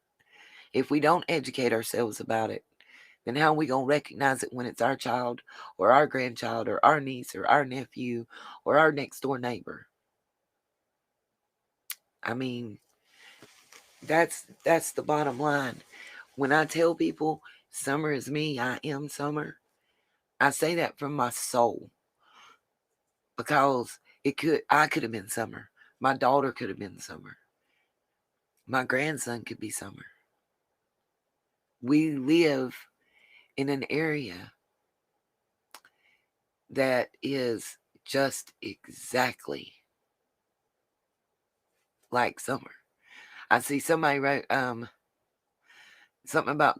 if we don't educate ourselves about it, then how are we going to recognize it when it's our child or our grandchild or our niece or our nephew or our next door neighbor? I mean, that's the bottom line. When I tell people summer is me, I am summer, I say that from my soul, because I could have been summer. My daughter could have been summer. My grandson could be summer. We live in an area that is just exactly like summer. I see somebody wrote something about the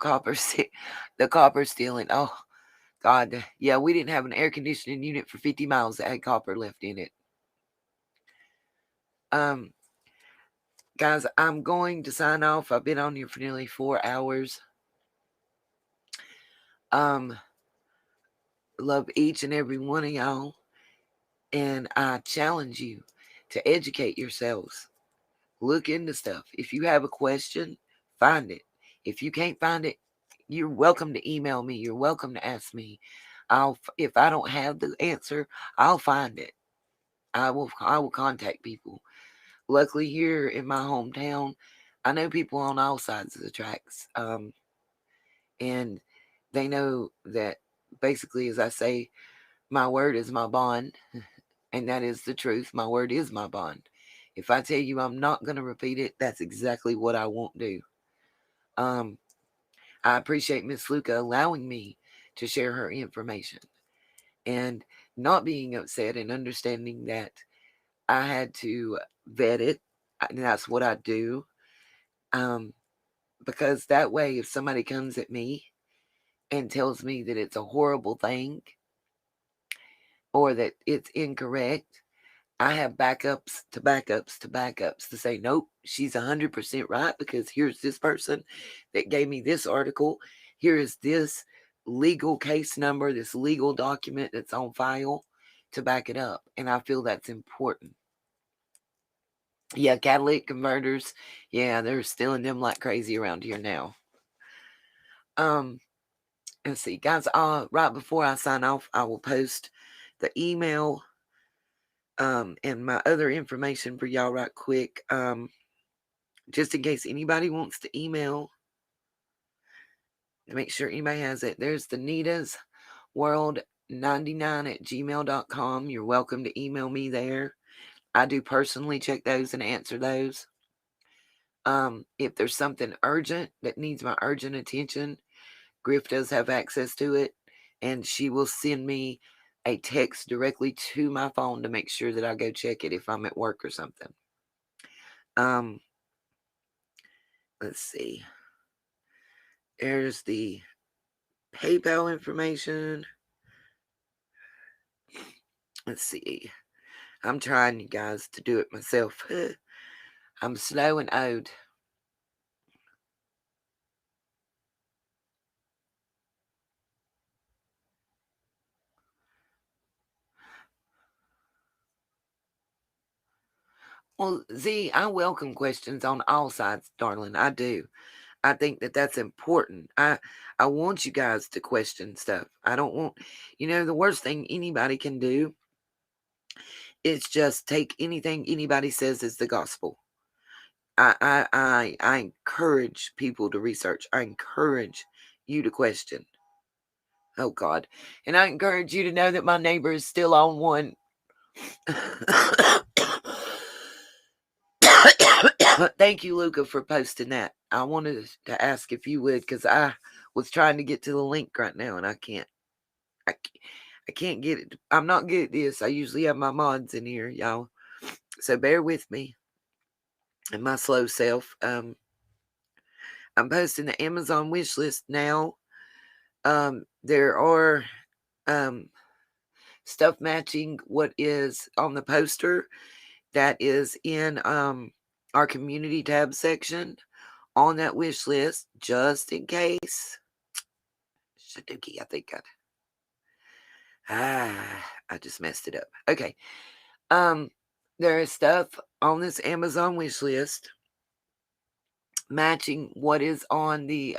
copper stealing. Oh God, yeah, we didn't have an air conditioning unit for 50 miles that had copper left in it. Guys, I'm going to sign off. I've been on here for nearly 4 hours. Love each and every one of y'all, and I challenge you to educate yourselves. Look into stuff. If you have a question, find it. If you can't find it, you're welcome to email me. You're welcome to ask me. If I don't have the answer, I'll find it. I will contact people. Luckily, here in my hometown, I know people on all sides of the tracks, and they know that basically, as I say, my word is my bond, and that is the truth. My word is my bond. If I tell you I'm not going to repeat it, that's exactly what I won't do. I appreciate Miss Luca allowing me to share her information and not being upset and understanding that I had to vet it. And that's what I do. Because that way, if somebody comes at me and tells me that it's a horrible thing or that it's incorrect, I have backups to backups to backups to say, nope, she's 100% right, because here's this person that gave me this article. Here is this legal case number, this legal document that's on file to back it up. And I feel that's important. Yeah, catalytic converters. Yeah, they're stealing them like crazy around here now. Let's see, guys. Right before I sign off, I will post the email and my other information for y'all right quick. Just in case anybody wants to email, to make sure anybody has it. There's the Nita's World 99@gmail.com. You're welcome to email me there. I do personally check those and answer those. If there's something urgent that needs my urgent attention, Griff does have access to it, and she will send me a text directly to my phone to make sure that I go check it if I'm at work or something. Let's see. There's the PayPal information. Let's see. I'm trying, you guys, to do it myself. I'm slow and old. Well, Z, I welcome questions on all sides, darling. I do. I think that that's important. I want you guys to question stuff. I don't want, the worst thing anybody can do is just take anything anybody says as the gospel. I encourage people to research. I encourage you to question. Oh God. And I encourage you to know that my neighbor is still on one. Thank you, Luca, for posting that. I wanted to ask if you would, because I was trying to get to the link right now and I can't. I can't get it. I'm not good at this. I usually have my mods in here, y'all. So bear with me and my slow self. I'm posting the Amazon wish list now. There are stuff matching what is on the poster that is in our community tab section on that wish list, just in case. Shaduki, I think I just messed it up. Okay. There is stuff on this Amazon wish list matching what is on the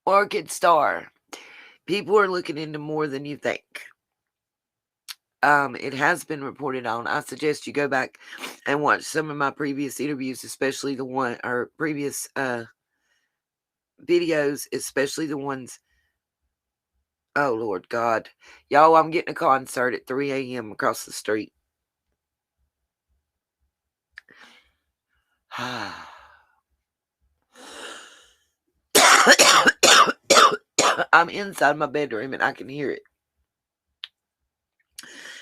Orchid Star. People are looking into more than you think. It has been reported on. I suggest you go back and watch some of my previous interviews, especially the one or previous videos, especially the ones. Oh Lord God, y'all! I'm getting a concert at 3 a.m. across the street. I'm inside my bedroom and I can hear it.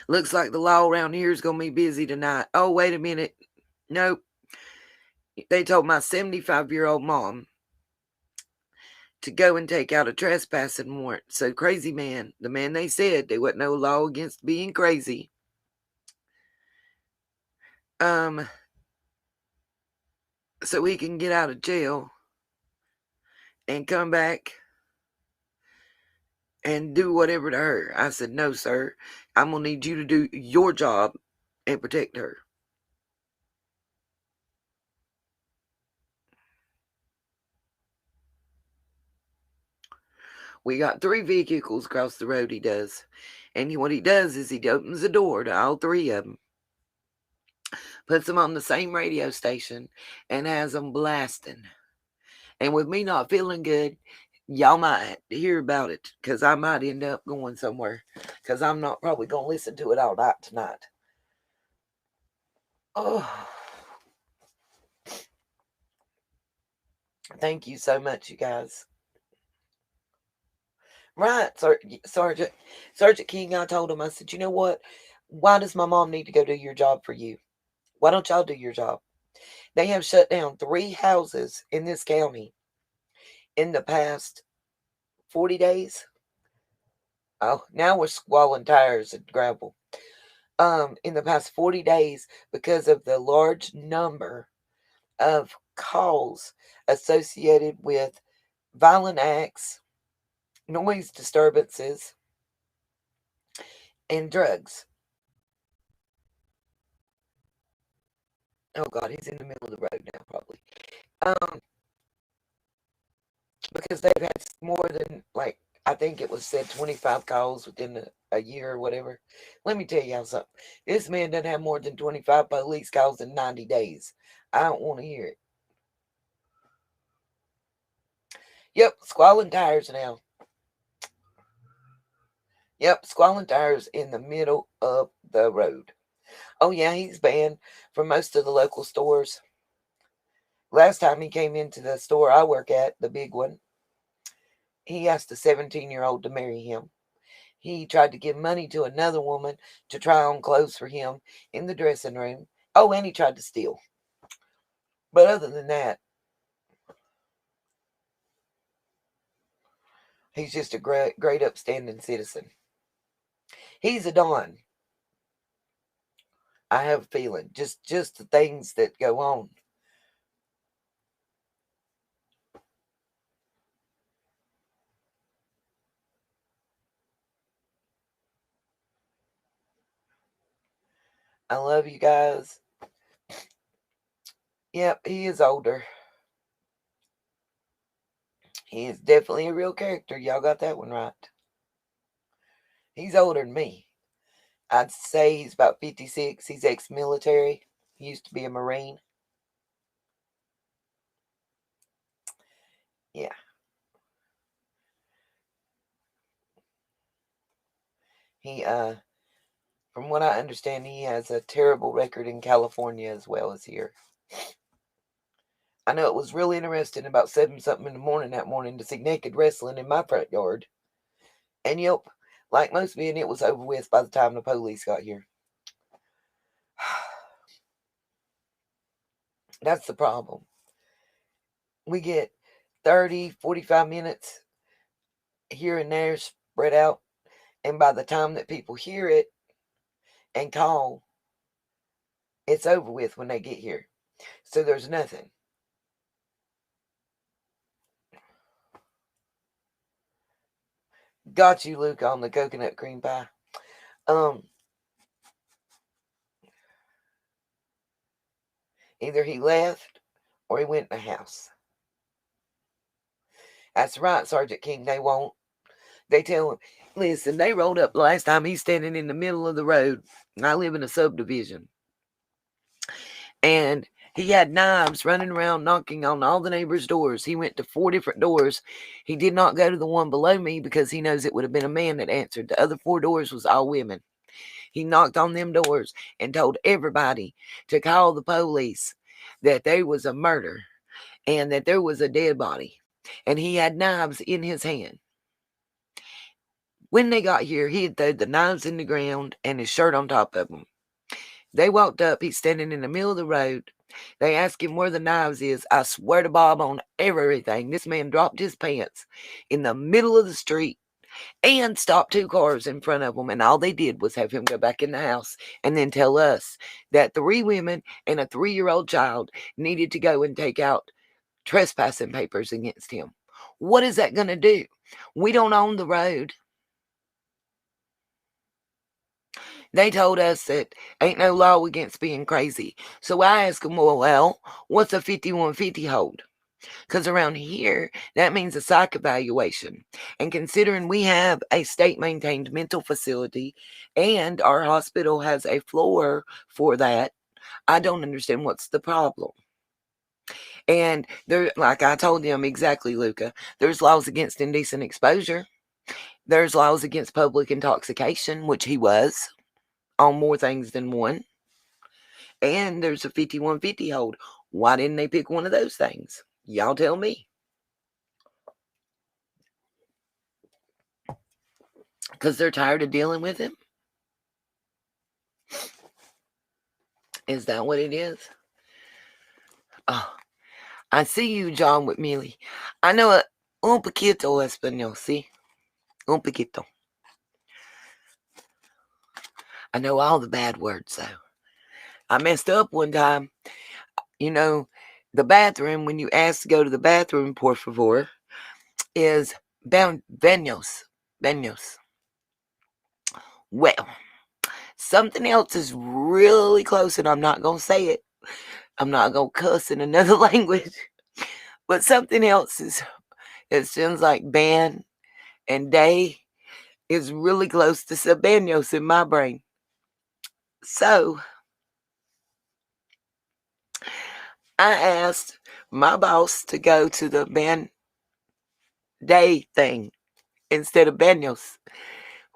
Looks like the law around here is going to be busy tonight. Oh, wait a minute. Nope. They told my 75-year-old mom to go and take out a trespassing warrant. So crazy man, the man they said there wasn't no law against being crazy. So he can get out of jail and come back and do whatever to her. I said, no, sir. I'm going to need you to do your job and protect her. We got 3 vehicles across the road, he does. And what he does is he opens the door to all 3 of them, puts them on the same radio station, and has them blasting. And with me not feeling good, y'all might hear about it, because I might end up going somewhere, because I'm not probably going to listen to it all night tonight. Oh. Thank you so much, you guys. Right, Sergeant King, I told him, I said, you know what? Why does my mom need to go do your job for you? Why don't y'all do your job? They have shut down 3 houses in this county in the past 40 days. Oh, now we're squalling tires and gravel. In the past 40 days because of the large number of calls associated with violent acts, noise disturbances, and drugs. Oh God, he's in the middle of the road now, probably. Because they've had more than, like, I think it was said 25 calls within a year or whatever. Let me tell y'all something. This man doesn't have more than 25 police calls in 90 days. I don't want to hear it. Yep, squalling tires now. Yep, squalling tires in the middle of the road. Oh, yeah, he's banned from most of the local stores. Last time he came into the store I work at, the big one, he asked a 17-year-old to marry him. He tried to give money to another woman to try on clothes for him in the dressing room. Oh, and he tried to steal. But other than that, he's just a great upstanding citizen. He's a Don. I have a feeling. Just the things that go on. I love you guys. Yep, he is older. He is definitely a real character. Y'all got that one right. He's older than me. I'd say he's about 56. He's ex-military. He used to be a Marine. Yeah. He, from what I understand, he has a terrible record in California as well as here. I know it was really interesting about 7-something in the morning that morning to see naked wrestling in my front yard. And yep, like most men, it was over with by the time the police got here. That's the problem. We get 30, 45 minutes here and there spread out. And by the time that people hear it and call, it's over with when they get here. So there's nothing. Got you, Luke, on the coconut cream pie. Either he left or he went in the house. That's right, Sergeant King. They won't. They tell him, listen, they rolled up last time. He's standing in the middle of the road. I live in a subdivision. And he had knives running around knocking on all the neighbors' doors. He went to 4 different doors. He did not go to the one below me because he knows it would have been a man that answered. The other 4 doors was all women. He knocked on them doors and told everybody to call the police. that there was a murder and that there was a dead body, and he had knives in his hand. When they got here, he had thrown the knives in the ground and his shirt on top of them. They walked up. He's standing in the middle of the road. They asked him where the knives is. I swear to Bob on everything, this man dropped his pants in the middle of the street and stopped 2 cars in front of them. And all they did was have him go back in the house and then tell us that 3 women and a 3-year-old child needed to go and take out trespassing papers against him. What is that going to do? We don't own the road. They told us that ain't no law against being crazy. So I asked them, well, what's a 5150 hold? Because around here, that means a psych evaluation. And considering we have a state-maintained mental facility and our hospital has a floor for that, I don't understand what's the problem. And there, like I told them exactly, Luca, there's laws against indecent exposure. There's laws against public intoxication, which he was on more things than one. And there's a 5150 hold. Why didn't they pick one of those things? Y'all tell me. Because they're tired of dealing with him? Is that what it is? Oh, I see you, John, with Millie. I know un poquito español, see? Un poquito. I know all the bad words, though. I messed up one time. You know, the bathroom, when you ask to go to the bathroom, por favor, is baños. Baños. Well, something else is really close, and I'm not going to say it. I'm not going to cuss in another language. But something else is, it sounds like ban and day is really close to baños in my brain. So, I asked my boss to go to the ban day thing instead of baños.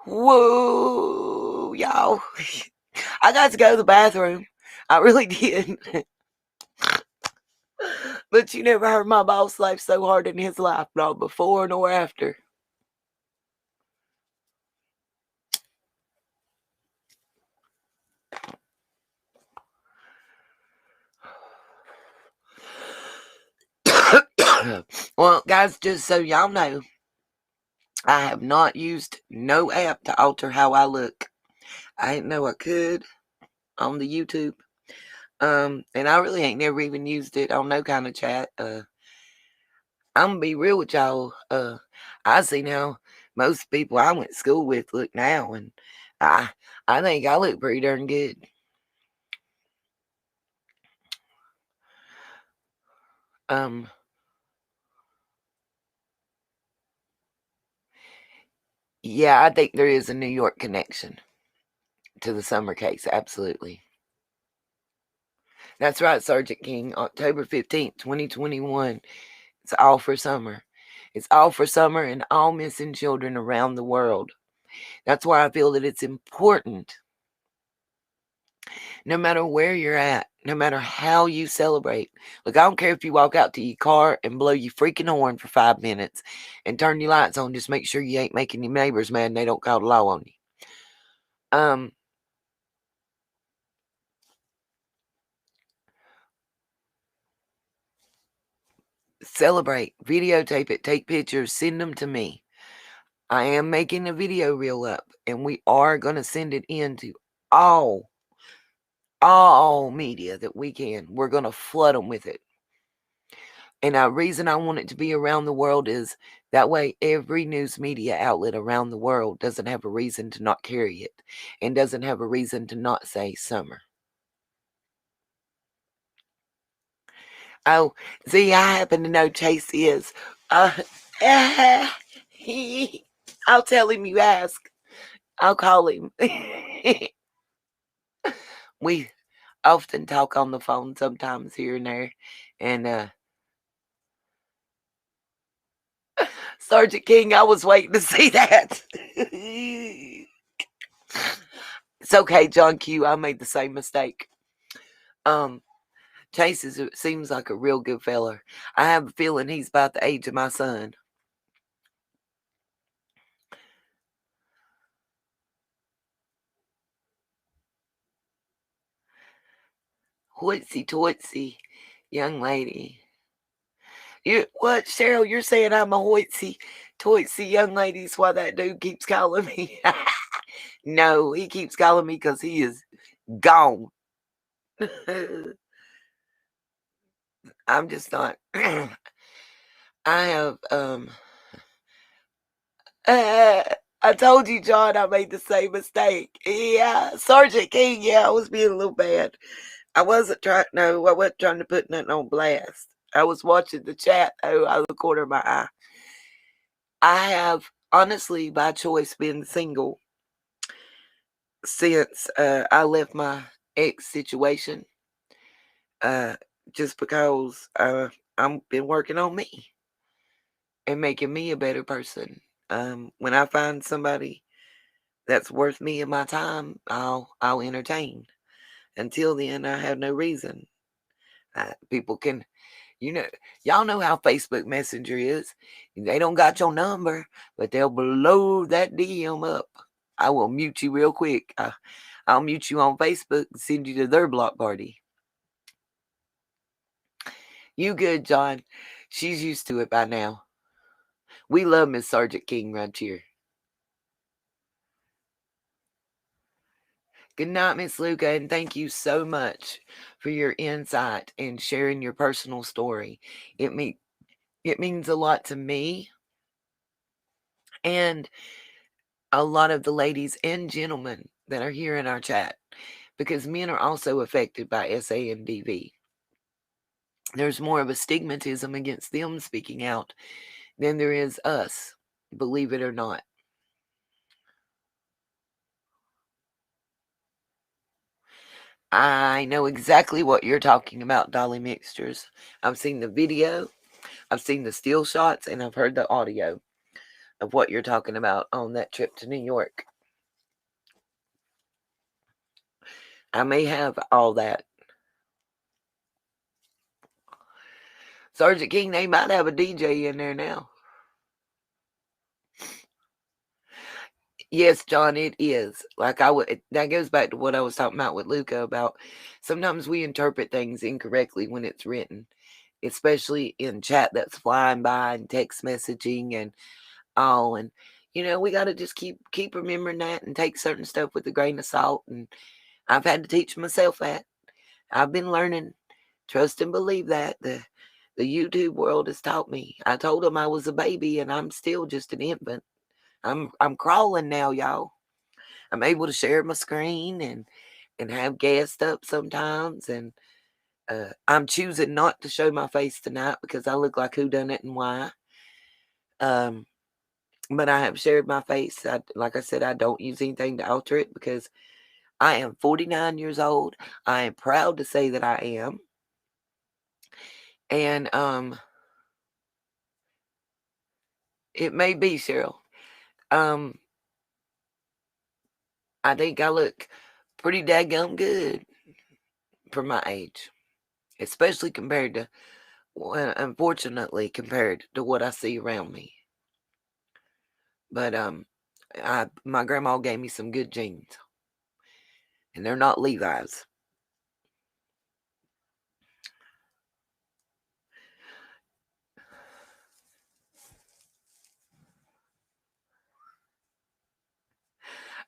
Whoa, y'all. I got to go to the bathroom. I really did. But you never heard my boss laugh so hard in his life, not before nor after. Well, guys, just so y'all know, I have not used no app to alter how I look. I didn't know I could on the YouTube. And I really ain't never even used it on no kind of chat. I'm gonna be real with y'all. I see now most people I went to school with look now, and I think I look pretty darn good. Yeah, I think there is a New York connection to the summer case. Absolutely. That's right, Sergeant King. October 15th, 2021. It's all for summer. It's all for summer and all missing children around the world. That's why I feel that it's important, no matter where you're at, no matter how you celebrate. Look, I don't care if you walk out to your car and blow your freaking horn for 5 minutes and turn your lights on. Just make sure you ain't making your neighbors mad and they don't call the law on you. Celebrate, videotape it, take pictures, send them to me. I am making a video reel up, and we are going to send it into all media that we can. We're going to flood them with it. And the reason I want it to be around the world is that way every news media outlet around the world doesn't have a reason to not carry it and doesn't have a reason to not say summer. Oh, see, I happen to know Chase is. I'll tell him you ask. I'll call him. We often talk on the phone sometimes here and there. And Sergeant King, I was waiting to see that. It's okay, John Q. I made the same mistake. Chase seems like a real good feller. I have a feeling he's about the age of my son. Hoitsy-toitsy young lady. What, Cheryl? You're saying I'm a hoitsy-toitsy young lady? Is why that dude keeps calling me? No, he keeps calling me because he is gone. I'm just not. I have I told you, John, I made the same mistake. Yeah, Sergeant King. Yeah, I was being a little bad. I wasn't trying. No, I wasn't trying to put nothing on blast. I was watching the chat out of the corner of my eye. I have honestly, by choice, been single since I left my ex situation. Just because I've been working on me and making me a better person. When I find somebody that's worth me and my time, I'll entertain. Until then, I have no reason. People can, y'all know how Facebook Messenger is. They don't got your number, but they'll blow that DM up. I will mute you real quick. I'll mute you on Facebook and send you to their block party. You good, John? She's used to it by now. We love Miss Sergeant King right here. Good night, Miss Luca, and thank you so much for your insight and sharing your personal story. It means a lot to me and a lot of the ladies and gentlemen that are here in our chat, because men are also affected by SAMDV. There's more of a stigmatism against them speaking out than there is us, believe it or not. I know exactly what you're talking about, Dolly Mixtures. I've seen the video, I've seen the still shots, and I've heard the audio of what you're talking about on that trip to New York. I may have all that. Sergeant King, they might have a DJ in there now. Yes, John, it is. Like that goes back to what I was talking about with Luca about sometimes we interpret things incorrectly when it's written, especially in chat that's flying by and text messaging and all. And we got to just keep remembering that and take certain stuff with a grain of salt. And I've had to teach myself that. I've been learning, trust and believe that the YouTube world has taught me. I told them I was a baby and I'm still just an infant. I'm crawling now, y'all. I'm able to share my screen and have guests up sometimes, and I'm choosing not to show my face tonight because I look like whodunit and why. But I have shared my face. Like I said, I don't use anything to alter it because I am 49 years old. I am proud to say that I am. And it may be, Cheryl. I think I look pretty daggum good for my age, especially compared to, unfortunately, compared to what I see around me. But my grandma gave me some good jeans, and they're not Levi's.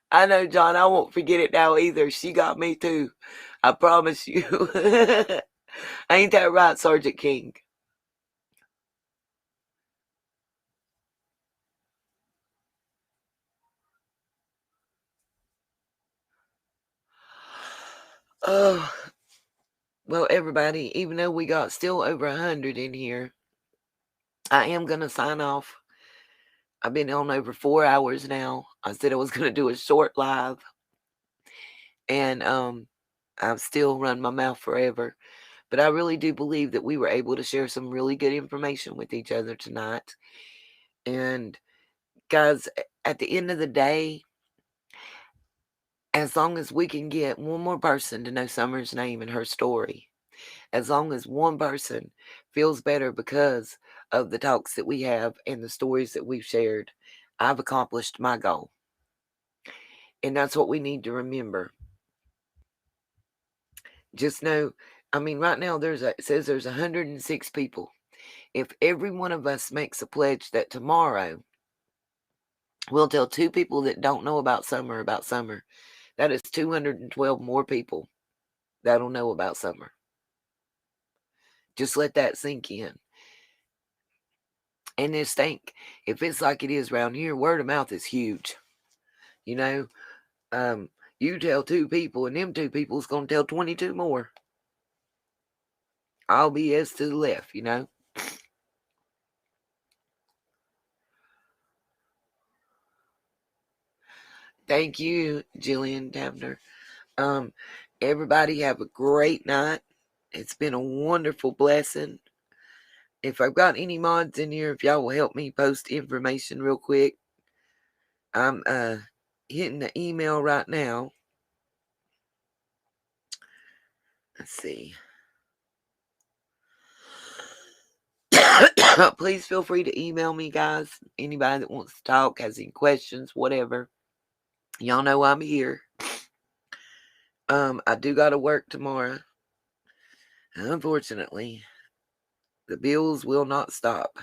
I know, John. I won't forget it now either. She got me too. I promise you. Ain't that right, Sergeant King? Oh, well, everybody, even though we got still over 100 in here, I am going to sign off. I've been on over 4 hours now. I said I was going to do a short live. And I've still run my mouth forever. But I really do believe that we were able to share some really good information with each other tonight. And guys, at the end of the day, as long as we can get one more person to know Summer's name and her story, As long as one person feels better because of the talks that we have and the stories that we've shared, I've accomplished my goal. And that's what we need to remember. Just know, I mean, right now it says there's 106 people. If every one of us makes a pledge that tomorrow we'll tell 2 people that don't know about summer, that is 212 more people that'll know about summer. Just let that sink in. And just think, if it's like it is around here, word of mouth is huge. You know, you tell 2 people, and them 2 people's going to tell 22 more. I'll be as to the left, you know. Thank you, Jillian Tavner. Everybody have a great night. It's been a wonderful blessing. If I've got any mods in here, if y'all will help me post information real quick. I'm hitting the email right now. Let's see. Please feel free to email me, guys. Anybody that wants to talk, has any questions, whatever. Y'all know I'm here. I do got to work tomorrow. Unfortunately, the bills will not stop.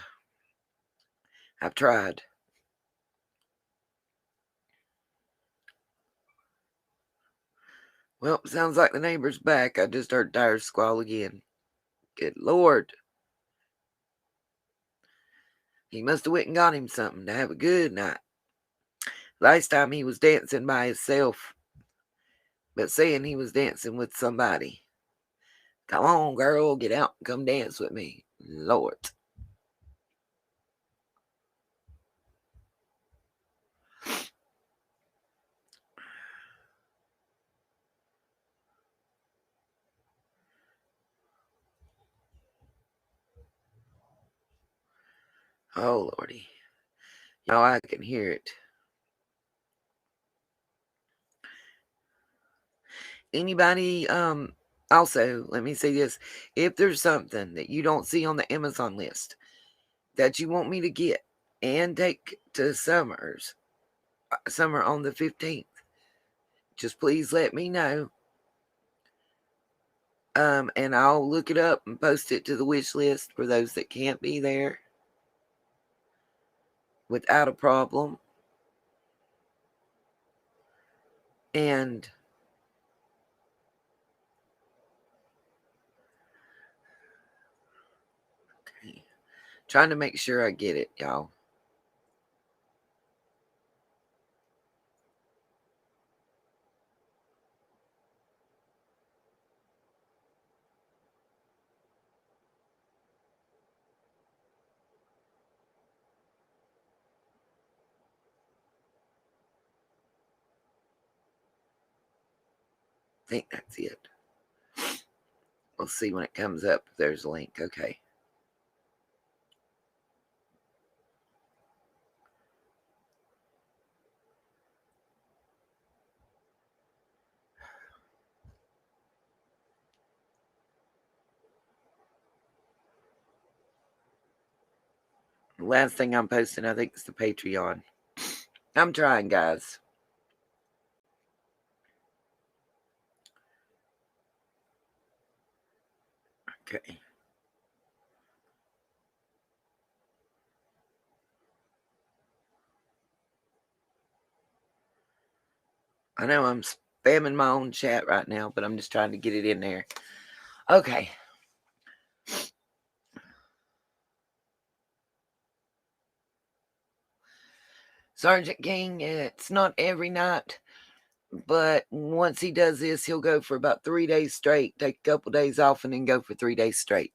I've tried. Well, sounds like the neighbor's back. I just heard tires squall again. Good Lord. He must have went and got him something to have a good night. Last time he was dancing by himself, but saying he was dancing with somebody. Come on, girl, get out and come dance with me. Lord. Oh, Lordy. Now I can hear it. Anybody, also, let me say this. If there's something that you don't see on the Amazon list that you want me to get and take to summer on the 15th, just please let me know. And I'll look it up and post it to the wish list for those that can't be there without a problem. And okay, trying to make sure I get it, y'all. I think that's it. We'll see when it comes up if there's a link. Okay. The last thing I'm posting, I think, is the Patreon. I'm trying, guys. Okay. I know I'm spamming my own chat right now, but I'm just trying to get it in there. Okay. Sergeant King, it's not every night, but once he does this, he'll go for about 3 days straight, take a couple days off, and then go for 3 days straight.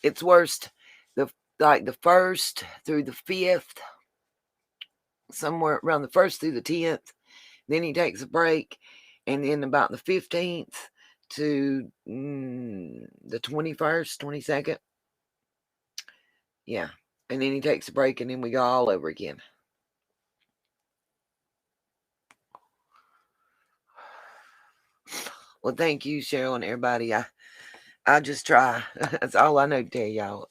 It's worst the 1st through the 5th, somewhere around the 1st through the 10th. Then he takes a break, and then about the 15th to the 21st, 22nd. Yeah. And then he takes a break, and then we go all over again. Well, thank you, Cheryl, and everybody. I just try. That's all I know to tell y'all.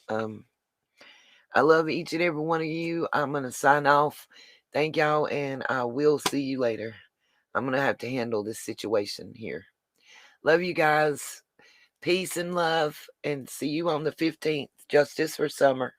I love each and every one of you. I'm going to sign off. Thank y'all, and I will see you later. I'm going to have to handle this situation here. Love you guys. Peace and love, and see you on the 15th. Justice for Summer.